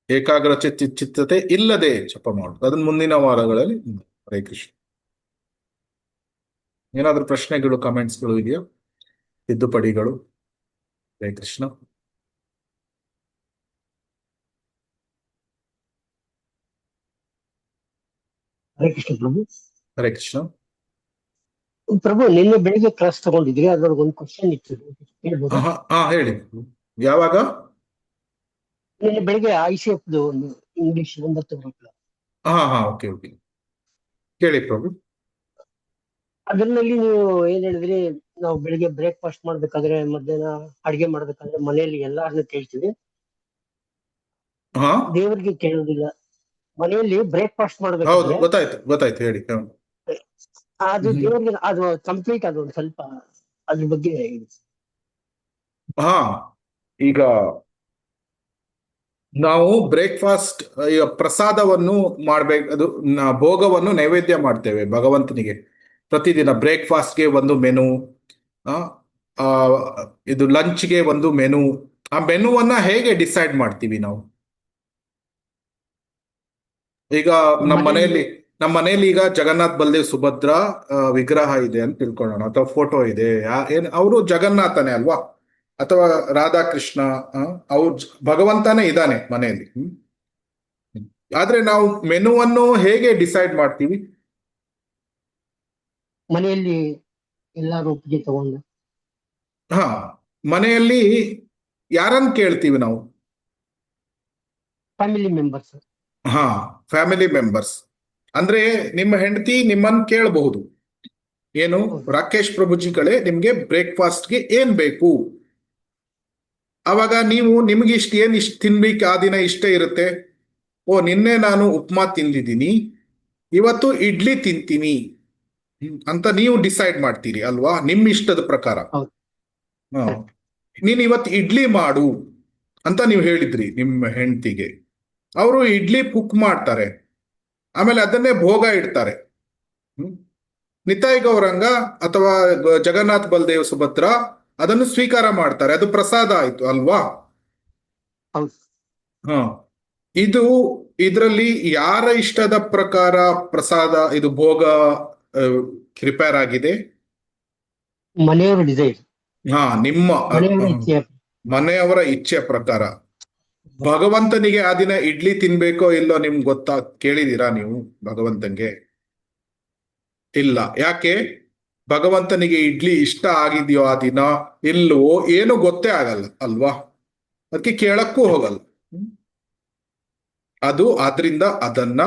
ಏಕಾಗ್ರ ಚಿತ್ತತೆ ಇಲ್ಲದೆ ಜಪ ಮಾಡುದು. ಅದನ್ನ ಮುಂದಿನ ವಾರಗಳಲ್ಲಿ. ಹರೇ ಕೃಷ್ಣ. ಏನಾದ್ರೂ ಪ್ರಶ್ನೆಗಳು, ಕಮೆಂಟ್ಸ್ಗಳು ಇದೆಯಾ? ತಿದ್ದುಪಡಿಗಳು? ಹರೇ ಕೃಷ್ಣ. ಹರೇ ಕೃಷ್ಣ ಪ್ರಭು. ಹರೇ ಕೃಷ್ಣ ಪ್ರಭು, ನಿನ್ನೆ ಬೆಳಿಗ್ಗೆ ಕ್ಲಾಸ್ ತಗೊಂಡಿದ್ರಿ, ಅದ್ರೊಳಗೆ ಒಂದು ಕ್ವಶನ್ ಇತ್ತು, ಹೇಳ್ಬೋದಾ? ಹೇಳಿ. ಯಾವಾಗ? ನಿನ್ನೆ ಬೆಳಿಗ್ಗೆ ICF ಒಂದು ಇಂಗ್ಲಿಷ್ 9 ಗಂಟೆ. ಓಕೆ ಕೇಳಿ ಪ್ರಭು. ಅದರಲ್ಲಿ ನೀವು ಏನ್ ಹೇಳಿದ್ರಿ, ನಾವು ಬೆಳಿಗ್ಗೆ ಬ್ರೇಕ್ಫಾಸ್ಟ್ ಮಾಡ್ಬೇಕಾದ್ರೆ, ಮಧ್ಯಾಹ್ನ ಅಡಿಗೆ ಮಾಡ್ಬೇಕಾದ್ರೆ ಮನೆಯಲ್ಲಿ ಎಲ್ಲಾರನ್ನೂ ಕೇಳ್ತೀವಿ, ದೇವರಿಗೆ ಕೇಳೋದಿಲ್ಲ. ಮನೆಯಲ್ಲಿ ಬ್ರೇಕ್ಫಾಸ್ಟ್ ಹೌದು, ಮಾಡ್ಬೇಕಾದ್ರೆ ಗೊತ್ತಾಯ್ತು ಹೇಳಿ. ಅದು ದೇವರಿಗೆ ಅದು ಕಂಪ್ಲೀಟ್, ಅದು ಒಂದು ಸ್ವಲ್ಪ ಅದ್ರ ಬಗ್ಗೆ ಇದೆ. ಈಗ ನಾವು ಬ್ರೇಕ್ಫಾಸ್ಟ್ ಪ್ರಸಾದವನ್ನು ಮಾಡ್ಬೇಕು, ಅದು ಭೋಗವನ್ನು ನೈವೇದ್ಯ ಮಾಡ್ತೇವೆ ಭಗವಂತನಿಗೆ ಪ್ರತಿದಿನ. ಬ್ರೇಕ್ಫಾಸ್ಟ್ಗೆ ಒಂದು ಮೆನು, ಇದು ಲಂಚ್ಗೆ ಒಂದು ಮೆನು. ಆ ಮೆನುವನ್ನ ಹೇಗೆ ಡಿಸೈಡ್ ಮಾಡ್ತೀವಿ ನಾವು? ಈಗ ನಮ್ಮ ನಮ್ಮ ಮನೇಲಿ ಈಗ ಜಗನ್ನಾಥ್ ಬಲದೇವ್ ಸುಭದ್ರಾ ವಿಗ್ರಹ ಇದೆ ಅಂತ ತಿಳ್ಕೊಳ್ಳೋಣ, ಅಥವಾ ಫೋಟೋ ಇದೆ, ಏನ್ ಅವರು ಜಗನ್ನಾಥನೇ ಅಲ್ವಾ, ಅಥವಾ ರಾಧಾಕೃಷ್ಣ, ಅವ್ರು ಭಗವಂತನೇ ಇದ್ದಾನೆ ಮನೆಯಲ್ಲಿ. ಆದ್ರೆ ನಾವು ಮೆನುವನ್ನು ಹೇಗೆ ಡಿಸೈಡ್ ಮಾಡ್ತೀವಿ? ಮನೆಯಲ್ಲಿ ಎಲ್ಲಾರು ಒಪ್ಪಿಗೆ ತಗೊಂಡು ಹಾ, ಮನೆಯಲ್ಲಿ ಯಾರನ್ನ ಕೇಳ್ತೀವಿ ನಾವು? Family members. ಹಾ, ಫ್ಯಾಮಿಲಿ ಮೆಂಬರ್ಸ್. ಅಂದ್ರೆ ನಿಮ್ಮ ಹೆಂಡತಿ ನಿಮ್ಮನ್ನ ಕೇಳಬಹುದು, ಏನು ರಾಕೇಶ್ ಪ್ರಭುಜಿಗಳೇ ನಿಮ್ಗೆ ಬ್ರೇಕ್ಫಾಸ್ಟ್ಗೆ ಏನ್ ಬೇಕು? ಅವಾಗ ನೀವು ನಿಮ್ಗೆ ಏನ್ ಇಷ್ಟ ತಿನ್ಬೇಕು ಆ ದಿನ ಇಷ್ಟ ಇರುತ್ತೆ. ಓ, ನಿನ್ನೆ ನಾನು ಉಪ್ಮಾ ತಿಂದಿದ್ದೀನಿ, ಇವತ್ತು ಇಡ್ಲಿ ತಿಂತೀನಿ ಅಂತ ನೀವು ಡಿಸೈಡ್ ಮಾಡ್ತೀರಿ ಅಲ್ವಾ, ನಿಮ್ ಇಷ್ಟದ ಪ್ರಕಾರ. ನೀನ್ ಇವತ್ತು ಇಡ್ಲಿ ಮಾಡು ಅಂತ ನೀವು ಹೇಳಿದ್ರಿ ನಿಮ್ಮ ಹೆಂಡತಿಗೆ. ಅವರು ಇಡ್ಲಿ ಕುಕ್ ಮಾಡ್ತಾರೆ, ಆಮೇಲೆ ಅದನ್ನೇ ಭೋಗ ಇಡ್ತಾರೆ. ನಿತಾಯ್ ಗೌರಂಗ ಅಥವಾ ಜಗನ್ನಾಥ್ ಬಲದೇವ್ ಸುಭದ್ರ ಅದನ್ನು ಸ್ವೀಕಾರ ಮಾಡ್ತಾರೆ, ಅದು ಪ್ರಸಾದ ಆಯ್ತು ಅಲ್ವಾ. ಹ, ಇದರಲ್ಲಿ ಯಾರ ಇಷ್ಟದ ಪ್ರಕಾರ ಪ್ರಸಾದ ಇದು ಭೋಗ ಪ್ರಿಪೇರ್ ಆಗಿದೆ? ಮನೆಯವರ ಡಿಸೈಡ್. ಹಾ, ನಿಮ್ಮ ಮನೆಯವರ ಇಚ್ಛೆ ಪ್ರಕಾರ. ಭಗವಂತನಿಗೆ ಆ ದಿನ ಇಡ್ಲಿ ತಿನ್ಬೇಕೋ ಇಲ್ಲೋ ನಿಮ್ಗೆ ಗೊತ್ತಾ? ಕೇಳಿದೀರಾ ನೀವು ಭಗವಂತನಿಗೆ? ಇಲ್ಲ. ಯಾಕೆ? ಭಗವಂತನಿಗೆ ಇಡ್ಲಿ ಇಷ್ಟ ಆಗಿದೆಯೋ ಆ ದಿನ ಇಲ್ವೋ ಏನು ಗೊತ್ತೇ ಆಗಲ್ಲ ಅಲ್ವಾ, ಅದಕ್ಕೆ ಕೇಳಕ್ಕೂ ಹೋಗಲ್ಲ. ಆದ್ರಿಂದ ಅದನ್ನ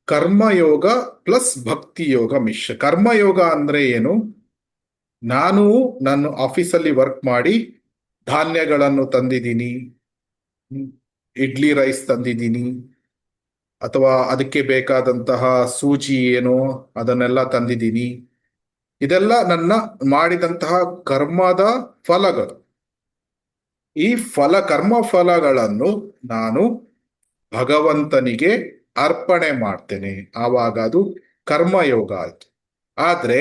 ಕರ್ಮಯೋಗ ಪ್ಲಸ್ ಭಕ್ತಿ ಯೋಗ ಮಿಶ್ರ. ಕರ್ಮಯೋಗ ಅಂದ್ರೆ ಏನು? ನಾನು ನನ್ನ ಆಫೀಸಲ್ಲಿ ವರ್ಕ್ ಮಾಡಿ ಧಾನ್ಯಗಳನ್ನು ತಂದಿದ್ದೀನಿ, ಇಡ್ಲಿ ರೈಸ್ ತಂದಿದ್ದೀನಿ, ಅಥವಾ ಅದಕ್ಕೆ ಬೇಕಾದಂತಹ ಸೂಜಿ ಏನೋ ಅದನ್ನೆಲ್ಲ ತಂದಿದ್ದೀನಿ. ಇದೆಲ್ಲ ನನ್ನ ಮಾಡಿದಂತಹ ಕರ್ಮದ ಫಲಗಳು. ಈ ಕರ್ಮ ಫಲಗಳನ್ನು ನಾನು ಭಗವಂತನಿಗೆ ಅರ್ಪಣೆ ಮಾಡ್ತೇನೆ, ಆವಾಗ ಅದು ಕರ್ಮಯೋಗ ಆಯ್ತು. ಆದ್ರೆ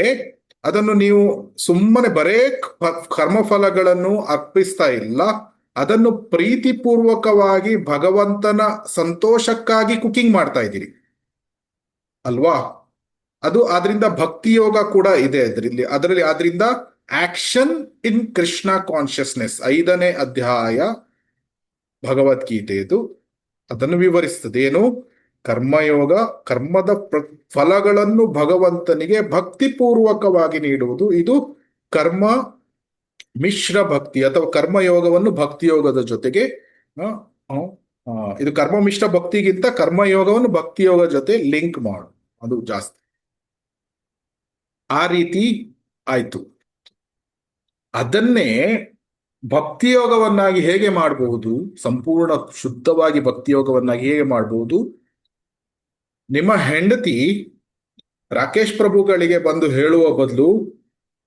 ಅದನ್ನು ನೀವು ಸುಮ್ಮನೆ ಬರೇ ಕರ್ಮಫಲಗಳನ್ನು ಅರ್ಪಿಸ್ತಾ ಇಲ್ಲ, ಅದನ್ನು ಪ್ರೀತಿಪೂರ್ವಕವಾಗಿ ಭಗವಂತನ ಸಂತೋಷಕ್ಕಾಗಿ ಕುಕಿಂಗ್ ಮಾಡ್ತಾ ಇದ್ದೀರಿ ಅಲ್ವಾ. ಆದ್ರಿಂದ ಭಕ್ತಿ ಯೋಗ ಕೂಡ ಇದೆ ಅದರಲ್ಲಿ. ಆದ್ರಿಂದ ಆಕ್ಷನ್ ಇನ್ ಕೃಷ್ಣ ಕಾನ್ಶಿಯಸ್ನೆಸ್ 5ನೇ ಅಧ್ಯಾಯ ಭಗವದ್ಗೀತೆಯದು ಅದನ್ನು ವಿವರಿಸ್ತದೆ. ಏನು? ಕರ್ಮಯೋಗ, ಕರ್ಮದ ಫಲಗಳನ್ನು ಭಗವಂತನಿಗೆ ಭಕ್ತಿಪೂರ್ವಕವಾಗಿ ನೀಡುವುದು. ಇದು ಕರ್ಮ ಮಿಶ್ರ ಭಕ್ತಿ, ಅಥವಾ ಕರ್ಮಯೋಗವನ್ನು ಭಕ್ತಿಯೋಗದ ಜೊತೆಗೆ ಇದು ಕರ್ಮ ಮಿಶ್ರ ಭಕ್ತಿಗಿಂತ ಕರ್ಮಯೋಗವನ್ನು ಭಕ್ತಿಯೋಗ ಜೊತೆ ಲಿಂಕ್ ಮಾಡು, ಅದು ಜಾಸ್ತಿ. ಆ ರೀತಿ ಆಯ್ತು. ಅದನ್ನೇ ಭಕ್ತಿಯೋಗವನ್ನಾಗಿ ಹೇಗೆ ಮಾಡಬಹುದು? ಸಂಪೂರ್ಣ ಶುದ್ಧವಾಗಿ ಭಕ್ತಿಯೋಗವನ್ನಾಗಿ ಹೇಗೆ ಮಾಡಬಹುದು? ನಿಮ್ಮ ಹೆಂಡತಿ ರಾಕೇಶ್ ಪ್ರಭುಗಳಿಗೆ ಬಂದು ಹೇಳುವ ಬದಲು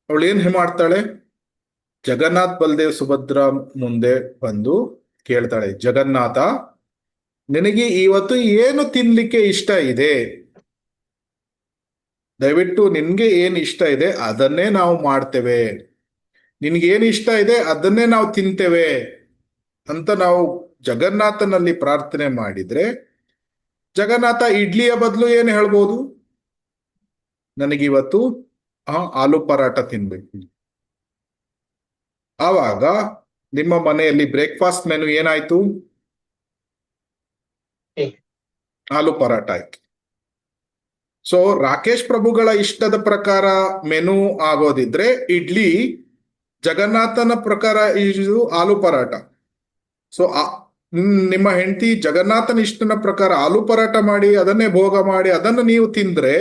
ಅವಳು ಏನ್ ಮಾಡ್ತಾಳೆ? ಜಗನ್ನಾಥ್ ಬಲದೇವ್ ಸುಭದ್ರ ಮುಂದೆ ಬಂದು ಕೇಳ್ತಾಳೆ, ಜಗನ್ನಾಥ, ನಿನಗೆ ಇವತ್ತು ಏನು ತಿನ್ಲಿಕ್ಕೆ ಇಷ್ಟ ಇದೆ? ದಯವಿಟ್ಟು ನಿನ್ಗೆ ಏನ್ ಇಷ್ಟ ಇದೆ ಅದನ್ನೇ ನಾವು ಮಾಡ್ತೇವೆ, ನಿನ್ಗೇನು ಇಷ್ಟ ಇದೆ ಅದನ್ನೇ ನಾವು ತಿಂತೇವೆ ಅಂತ ನಾವು ಜಗನ್ನಾಥನಲ್ಲಿ ಪ್ರಾರ್ಥನೆ ಮಾಡಿದ್ರೆ, ಜಗನ್ನಾಥ ಇಡ್ಲಿಯ ಬದಲು ಏನು ಹೇಳ್ಬೋದು? ನನಗಿವತ್ತು ಆಲೂ ಪರಾಟ ತಿನ್ಬೇಕು. ಆವಾಗ ನಿಮ್ಮ ಮನೆಯಲ್ಲಿ ಬ್ರೇಕ್ಫಾಸ್ಟ್ ಮೆನು ಏನಾಯ್ತು? ಆಲೂ ಪರಾಟ ಆಯ್ತು. ಸೊ ರಾಕೇಶ್ ಪ್ರಭುಗಳ ಇಷ್ಟದ ಪ್ರಕಾರ ಮೆನು ಆಗೋದಿದ್ರೆ ಇಡ್ಲಿ, ಜಗನ್ನಾಥನ ಪ್ರಕಾರ ಇದು ಆಲೂ ಪರಾಟ. ಸೊ ನಿಮ್ಮ ಹೆಂಡತಿ ಜಗನ್ನಾಥನ ಇಷ್ಟನ ಪ್ರಕಾರ ಆಲೂ ಪರಾಟ ಮಾಡಿ ಅದನ್ನೇ ಭೋಗ ಮಾಡಿ ಅದನ್ನು ನೀವು ತಿಂದ್ರೆ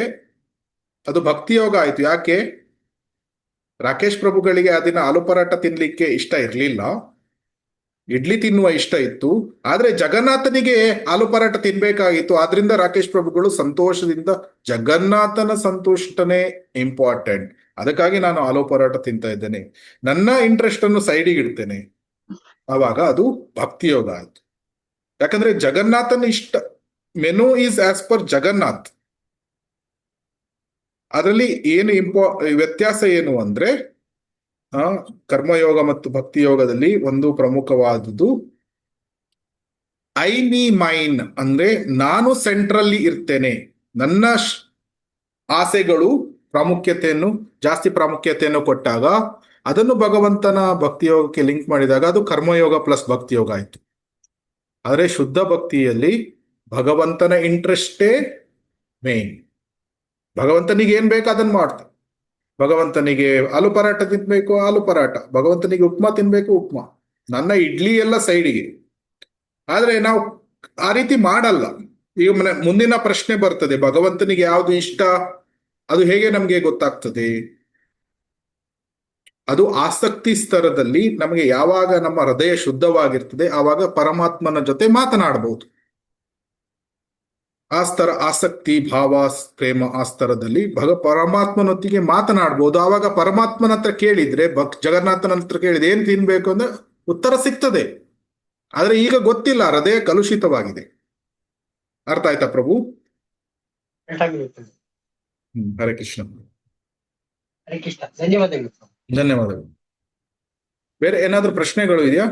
ಅದು ಭಕ್ತಿಯೋಗ ಆಯ್ತು. ಯಾಕೆ? ರಾಕೇಶ್ ಪ್ರಭುಗಳಿಗೆ ಆ ದಿನ ಆಲೂ ಪರಾಟ ತಿನ್ಲಿಕ್ಕೆ ಇಷ್ಟ ಇರ್ಲಿಲ್ಲ, ಇಡ್ಲಿ ತಿನ್ನುವ ಇಷ್ಟ ಇತ್ತು. ಆದ್ರೆ ಜಗನ್ನಾಥನಿಗೆ ಆಲೂ ಪರಾಟ ತಿನ್ಬೇಕಾಗಿತ್ತು. ಆದ್ರಿಂದ ರಾಕೇಶ್ ಪ್ರಭುಗಳು ಸಂತೋಷದಿಂದ, ಜಗನ್ನಾಥನ ಸಂತೋಷನೇ ಇಂಪಾರ್ಟೆಂಟ್, ಅದಕ್ಕಾಗಿ ನಾನು ಆಲೂ ಪರಾಟ ತಿಂತಾ ಇದ್ದೇನೆ, ನನ್ನ ಇಂಟ್ರೆಸ್ಟ್ ಅನ್ನು ಸೈಡಿಗೆ ಇಡ್ತೇನೆ. ಆವಾಗ ಅದು ಭಕ್ತಿಯೋಗ ಆಯ್ತು. ಯಾಕಂದ್ರೆ ಜಗನ್ನಾಥನ ಇಷ್ಟ menu is as per Jagannath. ಅದರಲ್ಲಿ ಏನು ವ್ಯತ್ಯಾಸ ಏನು ಅಂದ್ರೆ, ಕರ್ಮಯೋಗ ಮತ್ತು ಭಕ್ತಿ ಯೋಗದಲ್ಲಿ ಒಂದು ಪ್ರಮುಖವಾದುದು ಐ ಮೀ ಮೈನ್, ಅಂದ್ರೆ ನಾನು ಸೆಂಟ್ರಲ್ಲಿ ಇರ್ತೇನೆ, ನನ್ನ ಆಸೆಗಳು ಜಾಸ್ತಿ ಪ್ರಾಮುಖ್ಯತೆಯನ್ನು ಕೊಟ್ಟಾಗ ಅದನ್ನು ಭಗವಂತನ ಭಕ್ತಿಯೋಗಕ್ಕೆ ಲಿಂಕ್ ಮಾಡಿದಾಗ ಅದು ಕರ್ಮಯೋಗ ಪ್ಲಸ್ ಭಕ್ತಿಯೋಗ ಆಯ್ತು. ಆದರೆ ಶುದ್ಧ ಭಕ್ತಿಯಲ್ಲಿ ಭಗವಂತನ ಇಂಟ್ರೆಸ್ಟೇ ಮೇನ್. ಭಗವಂತನಿಗೆ ಏನ್ ಬೇಕು ಅದನ್ನ ಮಾಡ್ತಾರೆ. ಭಗವಂತನಿಗೆ ಆಲೂ ಪರಾಟ ತಿನ್ಬೇಕು, ಆಲೂ ಪರಾಟ. ಭಗವಂತನಿಗೆ ಉಪ್ಮಾ ತಿನ್ಬೇಕು, ಉಪ್ಮಾ. ನನ್ನ ಇಡ್ಲಿ ಎಲ್ಲ ಸೈಡಿಗೆ. ಆದ್ರೆ ನಾವು ಆ ರೀತಿ ಮಾಡಲ್ಲ. ಈಗ ಮುಂದಿನ ಪ್ರಶ್ನೆ ಬರ್ತದೆ, ಭಗವಂತನಿಗೆ ಯಾವುದು ಇಷ್ಟ, ಅದು ಹೇಗೆ ನಮ್ಗೆ ಗೊತ್ತಾಗ್ತದೆ? ಅದು ಆಸಕ್ತಿ ಸ್ತರದಲ್ಲಿ ನಮಗೆ ಯಾವಾಗ ನಮ್ಮ ಹೃದಯ ಶುದ್ಧವಾಗಿರ್ತದೆ ಆವಾಗ ಪರಮಾತ್ಮನ ಜೊತೆ ಮಾತನಾಡಬಹುದು. ಆ ಸ್ತರ ಆಸಕ್ತಿ, ಭಾವ, ಪ್ರೇಮ ಆ ಸ್ತರದಲ್ಲಿ ಪರಮಾತ್ಮನೊತ್ತಿಗೆ ಮಾತನಾಡ್ಬೋದು. ಆವಾಗ ಪರಮಾತ್ಮನ ಹತ್ರ ಕೇಳಿದ್ರೆ, ಜಗನ್ನಾಥನ ಹತ್ರ ಕೇಳಿದ್ರೆ ಏನ್ ತಿನ್ಬೇಕು ಅಂದ್ರೆ ಉತ್ತರ ಸಿಗ್ತದೆ. ಆದ್ರೆ ಈಗ ಗೊತ್ತಿಲ್ಲ, ಹೃದಯ ಕಲುಷಿತವಾಗಿದೆ. ಅರ್ಥ ಆಯ್ತಾ ಪ್ರಭು? ಹರೇ ಕೃಷ್ಣ. ಹರೇ ಕೃಷ್ಣ. ಧನ್ಯವಾದಗಳು. ಧನ್ಯವಾದಗಳು. ಬೇರೆ ಏನಾದ್ರೂ ಪ್ರಶ್ನೆಗಳು ಇದೆಯಾ?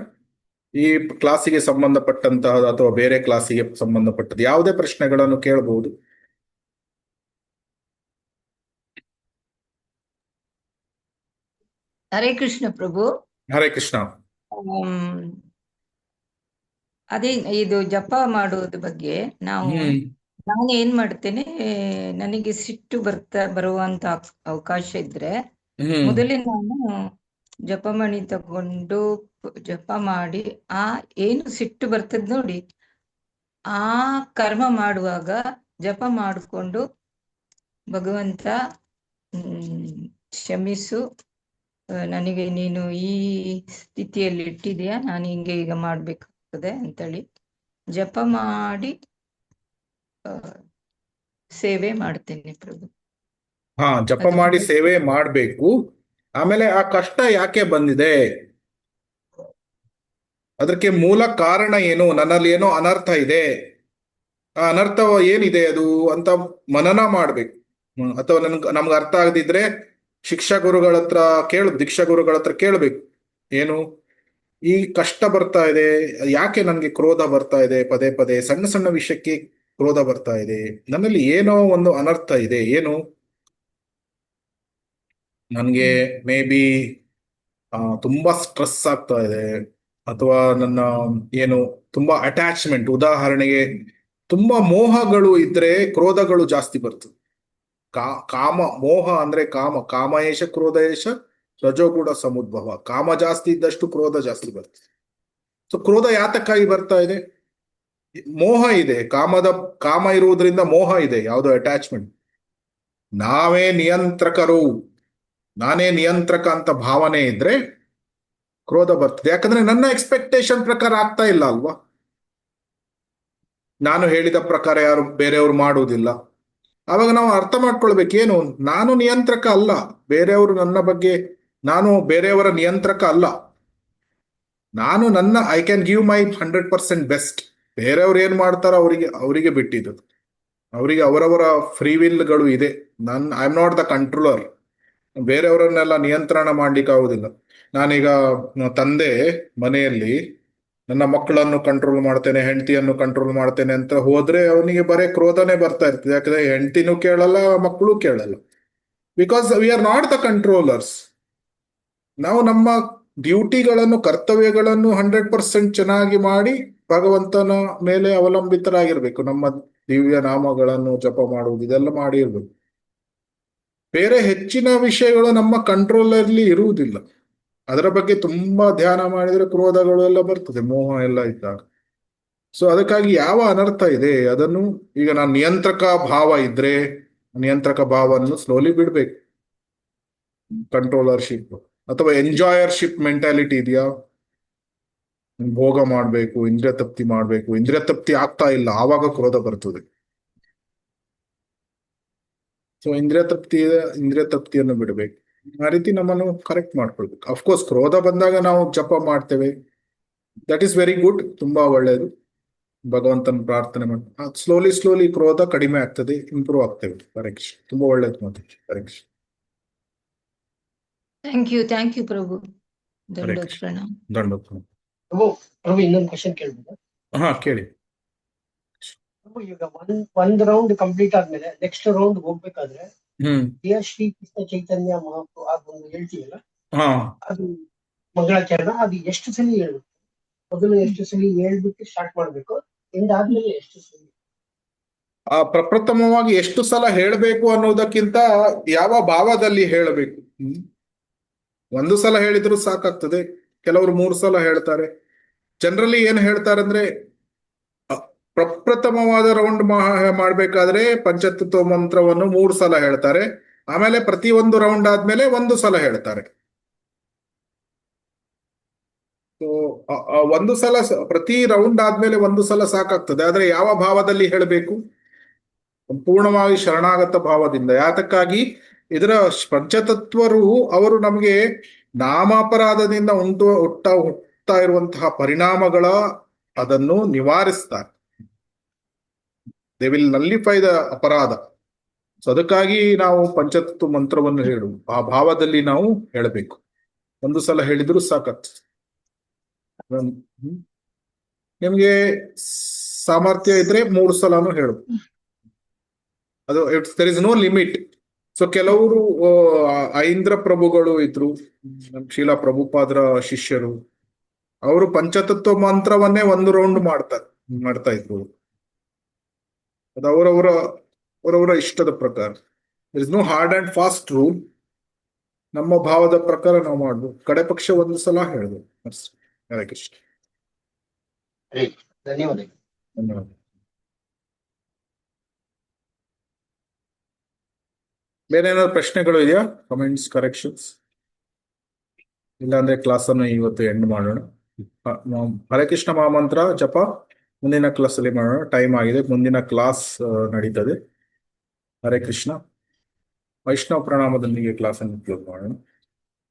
ಈ ಕ್ಲಾಸಿಗೆ ಸಂಬಂಧಪಟ್ಟಂತಹ ಅಥವಾ ಬೇರೆ ಕ್ಲಾಸಿಗೆ ಸಂಬಂಧಪಟ್ಟದ್ದು ಯಾವುದೇ ಪ್ರಶ್ನೆಗಳನ್ನು ಕೇಳಬಹುದು. ಹರೇ ಕೃಷ್ಣ ಪ್ರಭು. ಹರೇ ಕೃಷ್ಣ. ಅದೇ ಇದು ಜಪ ಮಾಡುವುದ್ರ ಬಗ್ಗೆ ನಾನು ಏನ್ ಮಾಡ್ತೇನೆ, ನನಗೆ ಸಿಟ್ಟು ಬರುವಂತ ಅವಕಾಶ ಇದ್ರೆ ಮೊದಲೇ ನಾನು ಜಪಮಣಿ ತಗೊಂಡು ಜಪ ಮಾಡಿ ಆ ಏನು ಸಿಟ್ಟು ಬರ್ತದ ನೋಡಿ, ಆ ಕರ್ಮ ಮಾಡುವಾಗ ಜಪ ಮಾಡಿಕೊಂಡು ಭಗವಂತ ಕ್ಷಮಿಸು, ನನಗೆ ನೀನು ಈ ಸ್ಥಿತಿಯಲ್ಲಿ ಇಟ್ಟಿದೀಯ, ನಾನು ಹಿಂಗೆ ಈಗ ಮಾಡ್ಬೇಕಾಗ್ತದೆ ಅಂತೇಳಿ ಜಪ ಮಾಡಿ ಸೇವೆ ಮಾಡ್ತೇನೆ ಪ್ರಭು. ಜಪ ಮಾಡಿ ಸೇವೆ ಮಾಡ್ಬೇಕು. ಆಮೇಲೆ ಆ ಕಷ್ಟ ಯಾಕೆ ಬಂದಿದೆ, ಅದಕ್ಕೆ ಮೂಲ ಕಾರಣ ಏನು, ನನ್ನಲ್ಲಿ ಏನೋ ಅನರ್ಥ ಇದೆ, ಆ ಅನರ್ಥ ಏನಿದೆ ಅದು ಅಂತ ಮನನ ಮಾಡ್ಬೇಕು. ಅಥವಾ ನಮ್ಗೆ ಅರ್ಥ ಆಗದಿದ್ರೆ ದೀಕ್ಷಾ ಗುರುಗಳ ಹತ್ರ ಕೇಳ್ಬೇಕು. ಏನು ಈ ಕಷ್ಟ ಬರ್ತಾ ಇದೆ, ಯಾಕೆ ನನ್ಗೆ ಕ್ರೋಧ ಬರ್ತಾ ಇದೆ, ಪದೇ ಪದೇ ಸಣ್ಣ ಸಣ್ಣ ವಿಷಯಕ್ಕೆ ಕ್ರೋಧ ಬರ್ತಾ ಇದೆ, ನನ್ನಲ್ಲಿ ಏನೋ ಒಂದು ಅನರ್ಥ ಇದೆ, ಏನು ನನ್ಗೆ ಮೇ ಬಿ ತುಂಬಾ ಸ್ಟ್ರೆಸ್ ಆಗ್ತಾ ಇದೆ, ಅಥವಾ ನನ್ನ ಏನು ತುಂಬಾ ಅಟ್ಯಾಚ್ಮೆಂಟ್, ಉದಾಹರಣೆಗೆ ತುಂಬಾ ಮೋಹಗಳು ಇದ್ರೆ ಕ್ರೋಧಗಳು ಜಾಸ್ತಿ ಬರ್ತದೆ. ಕಾಮ ಮೋಹ ಅಂದ್ರೆ ಕಾಮಯೇಷ ಕ್ರೋಧಯೇಷ ರಜೋಗುಣ ಸಮುದ್ಭವ. ಕಾಮ ಜಾಸ್ತಿ ಇದ್ದಷ್ಟು ಕ್ರೋಧ ಜಾಸ್ತಿ ಬರ್ತದೆ. ಸೊ ಕ್ರೋಧ ಯಾತಕ್ಕಾಗಿ ಬರ್ತಾ ಇದೆ? ಮೋಹ ಇದೆ. ಕಾಮ ಇರುವುದರಿಂದ ಮೋಹ ಇದೆ, ಯಾವುದೋ ಅಟ್ಯಾಚ್ಮೆಂಟ್. ನಾವೇ ನಿಯಂತ್ರಕರು, ನಾನೇ ನಿಯಂತ್ರಕ ಅಂತ ಭಾವನೆ ಇದ್ರೆ ಕ್ರೋಧ ಬರ್ತದೆ. ಯಾಕಂದ್ರೆ ನನ್ನ ಎಕ್ಸ್ಪೆಕ್ಟೇಷನ್ ಪ್ರಕಾರ ಆಗ್ತಾ ಇಲ್ಲ ಅಲ್ವಾ, ನಾನು ಹೇಳಿದ ಪ್ರಕಾರ ಯಾರು ಬೇರೆಯವರು ಮಾಡುವುದಿಲ್ಲ. ಆವಾಗ ನಾವು ಅರ್ಥ ಮಾಡ್ಕೊಳ್ಬೇಕು, ಏನು ನಾನು ನಿಯಂತ್ರಕ ಅಲ್ಲ, ಬೇರೆಯವರು ನನ್ನ ಬಗ್ಗೆ, ನಾನು ಬೇರೆಯವರ ನಿಯಂತ್ರಕ ಅಲ್ಲ. ನಾನು I can give my 100% best. ಬೇರೆಯವ್ರು ಏನ್ ಮಾಡ್ತಾರೋ ಅವರಿಗೆ ಬಿಟ್ಟಿದ್ದು, ಅವರಿಗೆ ಅವರವರ ಫ್ರೀ ವಿಲ್ಗಳು ಇದೆ. I am not the controller. ಬೇರೆಯವರನ್ನೆಲ್ಲ ನಿಯಂತ್ರಣ ಮಾಡ್ಲಿಕ್ಕೆ ಆಗುದಿಲ್ಲ. ನಾನೀಗ ತಂದೆ ಮನೆಯಲ್ಲಿ ನನ್ನ ಮಕ್ಕಳನ್ನು ಕಂಟ್ರೋಲ್ ಮಾಡ್ತೇನೆ, ಹೆಂಡತಿಯನ್ನು ಕಂಟ್ರೋಲ್ ಮಾಡ್ತೇನೆ ಅಂತ ಹೋದ್ರೆ ಅವನಿಗೆ ಬರೇ ಕ್ರೋಧನೆ ಬರ್ತಾ ಇರ್ತದೆ. ಯಾಕಂದ್ರೆ ಹೆಂಡತಿನೂ ಕೇಳಲ್ಲ, ಮಕ್ಕಳು ಕೇಳಲ್ಲ. Because we are not the controllers. ನಾವು ನಮ್ಮ ಡ್ಯೂಟಿಗಳನ್ನು, ಕರ್ತವ್ಯಗಳನ್ನು 100% ಚೆನ್ನಾಗಿ ಮಾಡಿ ಭಗವಂತನ ಮೇಲೆ ಅವಲಂಬಿತರಾಗಿರ್ಬೇಕು. ನಮ್ಮ ದಿವ್ಯ ನಾಮಗಳನ್ನು ಜಪ ಮಾಡುವುದು ಇದೆಲ್ಲ ಮಾಡಿರ್ಬೇಕು. ಬೇರೆ ಹೆಚ್ಚಿನ ವಿಷಯಗಳು ನಮ್ಮ ಕಂಟ್ರೋಲಲ್ಲಿ ಇರುವುದಿಲ್ಲ. ಅದರ ಬಗ್ಗೆ ತುಂಬಾ ಧ್ಯಾನ ಮಾಡಿದ್ರೆ ಕ್ರೋಧಗಳು ಎಲ್ಲ ಬರ್ತದೆ, ಮೋಹ ಎಲ್ಲ ಇದ್ದಾಗ. ಸೊ ಅದಕ್ಕಾಗಿ ಯಾವ ಅನರ್ಥ ಇದೆ ಅದನ್ನು, ಈಗ ನಾನು ನಿಯಂತ್ರಕ ಭಾವ ಇದ್ರೆ ನಿಯಂತ್ರಕ ಭಾವವನ್ನು ಸ್ಲೋಲಿ ಬಿಡ್ಬೇಕು. ಕಂಟ್ರೋಲರ್ಶಿಪ್ ಅಥವಾ ಎಂಜಾಯರ್ಶಿಪ್ ಮೆಂಟಾಲಿಟಿ ಇದೆಯಾ, ಭೋಗ ಮಾಡ್ಬೇಕು, ಇಂದ್ರಿಯ ತೃಪ್ತಿ ಮಾಡ್ಬೇಕು, ಇಂದ್ರಿಯ ತೃಪ್ತಿ ಆಗ್ತಾ ಇಲ್ಲ ಆವಾಗ ಕ್ರೋಧ ಬರ್ತದೆ. ಸೊ ಇಂದ್ರಿಯ ತೃಪ್ತಿಯನ್ನು ಬಿಡಬೇಕು. ಆ ರೀತಿ ನಮ್ಮನ್ನು ಕರೆಕ್ಟ್ ಮಾಡ್ಕೊಳ್ಬೇಕು. ಅಫ್ಕೋರ್ಸ್ ಕ್ರೋಧ ಬಂದಾಗ ನಾವು ಜಪ ಮಾಡ್ತೇವೆ, ದಟ್ ಈಸ್ ವೆರಿ ಗುಡ್, ತುಂಬಾ ಒಳ್ಳೆಯದು. ಭಗವಂತನ ಪ್ರಾರ್ಥನೆ ಮಾಡಿ ಸ್ಲೋಲಿ ಕ್ರೋಧ ಕಡಿಮೆ ಆಗ್ತದೆ, ಇಂಪ್ರೂವ್ ಆಗ್ತೇವೆ. ಪರೀಕ್ಷೆ ತುಂಬಾ ಒಳ್ಳೇದು ಮಾತು. ಪರೀಕ್ಷೆ ಥ್ಯಾಂಕ್ ಯು ಪ್ರಭು. ದಂಡೋತ್ ಪ್ರಣಾಮ. ದಂಡೋತ್. ಪ್ರಭು ಇನ್ನೊಂದು ಕ್ವಶನ್ ಕೇಳ್ಬೋದು? ಕೇಳಿ ಪ್ರಭು. ಈಗ ಒಂದ್ ರೌಂಡ್ ಕಂಪ್ಲೀಟ್ ಆದ್ಮೇಲೆ ನೆಕ್ಸ್ಟ್ ರೌಂಡ್ ಹೋಗ್ಬೇಕಾದ್ರೆ ಹ್ಮ್ ಜಯ ಶ್ರೀ ಕೃಷ್ಣ ಚೈತನ್ಯ ಮಹಾಪ್ರಭು ಅದೊಂದು ಹೇಳ್ತೀವಲ್ಲ, ಹಾ ಅದು ಮಂಗಳಾಚರಣ. ಅದು ಎಷ್ಟು ಸಲ ಹೇಳ್ಬೇಕು? ಮೊದಲು ಎಷ್ಟು ಸಲ ಹೇಳ್ಬಿಟ್ಟು ಸ್ಟಾರ್ಟ್ ಮಾಡ್ಬೇಕು, ಎಂಡ್ ಆದ್ಮೇಲೆ ಎಷ್ಟು ಸಲ? ಪ್ರಪ್ರಥಮವಾಗಿ ಎಷ್ಟು ಸಲ ಹೇಳಬೇಕು ಅನ್ನೋದಕ್ಕಿಂತ ಯಾವ ಭಾವದಲ್ಲಿ ಹೇಳಬೇಕು. ಒಂದು ಸಲ ಹೇಳಿದ್ರು ಸಾಕಾಗ್ತದೆ, ಕೆಲವರು 3 ಸಲ ಹೇಳ್ತಾರೆ. ಜನರಲಿ ಏನ್ ಹೇಳ್ತಾರೆ ಅಂದ್ರೆ, ಪ್ರಪ್ರಥಮವಾದ ರೌಂಡ್ ಮಾಡ್ಬೇಕಾದ್ರೆ ಪಂಚತತ್ವ ಮಂತ್ರವನ್ನು 3 ಸಲ ಹೇಳ್ತಾರೆ. ಆಮೇಲೆ ಪ್ರತಿ ಒಂದು ರೌಂಡ್ ಆದ್ಮೇಲೆ 1 ಸಲ ಹೇಳ್ತಾರೆ. ಸೊ 1 ಸಲ, ಪ್ರತಿ ರೌಂಡ್ ಆದ್ಮೇಲೆ 1 ಸಲ ಸಾಕಾಗ್ತದೆ. ಆದ್ರೆ ಯಾವ ಭಾವದಲ್ಲಿ ಹೇಳಬೇಕು? ಸಂಪೂರ್ಣವಾಗಿ ಶರಣಾಗತ ಭಾವದಿಂದ. ಯಾತಕ್ಕಾಗಿ? ಇದರ ಪಂಚತತ್ವರು ಅವರು ನಮಗೆ ನಾಮಾಪರಾಧದಿಂದ ಹುಟ್ಟಾ ಇರುವಂತಹ ಪರಿಣಾಮಗಳ ಅದನ್ನು ನಿವಾರಿಸ್ತಾರೆ. ದೇ ವಿಲ್ ನಲ್ಲಿಫೈ ದ ಅಪರಾಧ. ಸೊ ಅದಕ್ಕಾಗಿ ನಾವು ಪಂಚತತ್ವ ಮಂತ್ರವನ್ನು ಹೇಳು ಆ ಭಾವದಲ್ಲಿ ನಾವು ಹೇಳಬೇಕು. 1 ಸಲ ಹೇಳಿದ್ರು ಸಾಕಾಗ್ತದೆ. ನಿಮ್ಗೆ ಸಾಮರ್ಥ್ಯ ಇದ್ರೆ 3 ಸಲನು ಹೇಳು. ಅದು there is no limit. So ಕೆಲವರು ಐಂದ್ರ ಪ್ರಭುಗಳು ಇದ್ರು, ಶೀಲಾ ಪ್ರಭುಪಾದರ ಶಿಷ್ಯರು, ಅವರು ಪಂಚತತ್ವ ಮಂತ್ರವನ್ನೇ 1 ರೌಂಡ್ ಮಾಡ್ತಾ ಇದ್ರು. ಅದು ಅವರವರ ಇಷ್ಟದ ಪ್ರಕಾರ. There is no hard and fast rule. ನಮ್ಮ ಭಾವದ ಪ್ರಕಾರ ನಾವು ಮಾಡ್ಬೋದು. ಕಡೆ ಪಕ್ಷ 1 ಸಲ ಹೇಳ್ಬೋದು. ಹರೇ ಕೃಷ್ಣ. ಧನ್ಯವಾದಗಳು. ಧನ್ಯವಾದ. ಬೇರೆ ಏನಾದ್ರು ಪ್ರಶ್ನೆಗಳು ಇದೆಯಾ? Comments, corrections? ಇಲ್ಲಾಂದ್ರೆ ಕ್ಲಾಸ್ ಅನ್ನು ಇವತ್ತು ಎಂಡ್ ಮಾಡೋಣ. ಹರೇ ಕೃಷ್ಣ ಮಹಾಮಂತ್ರ ಜಪ ಮುಂದಿನ ಕ್ಲಾಸ್ ಅಲ್ಲಿ ಮಾಡೋಣ. ಟೈಮ್ ಆಗಿದೆ, ಮುಂದಿನ ಕ್ಲಾಸ್ ನಡೀತದೆ. ಹರೇ ಕೃಷ್ಣ. ವೈಷ್ಣವ ಪ್ರಣಾಮದೊಂದಿಗೆ ಕ್ಲಾಸ್ ಅನ್ನು ಕ್ಲೋಸ್ ಮಾಡೋಣ.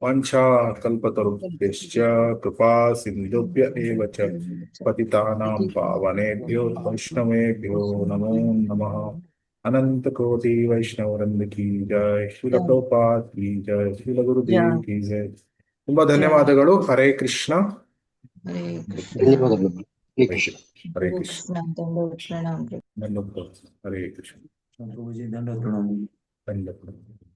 ವಾಂಛಾ ಕಲ್ಪತರುಭ್ಯಶ್ಚ ಕೃಪಾ ಸಿಂಧುಭ್ಯ ಏವ ಚ ಪತಿತಾನಾಂ ಪಾವನೇಭ್ಯೋ ವೈಷ್ಣವೇಭ್ಯೋ ನಮೋ ನಮಃ. अनंत कोटि वैष्णव वृंद की जय. ಶ್ರೀಲ ಪ್ರಭುಪಾದ್ की जय. ಶ್ರೀಲ ಗುರುದೇವ್ की जय. ತುಂಬಾ ಧನ್ಯವಾದಗಳು. ಹರೇ ಕೃಷ್ಣ. ಹರೇ ಕೃಷ್ಣ. ಧನ್ಯವಾದಗಳು. ಹರೇ ಕೃಷ್ಣ. ಹರೇ ಕೃಷ್ಣ. ದಂಡೋತ್ ಪ್ರಣಾಮ. ಹರೇ ಕೃಷ್ಣ. प्रभु जी दंडवत प्रणाम। ಧನ್ಯವಾದ.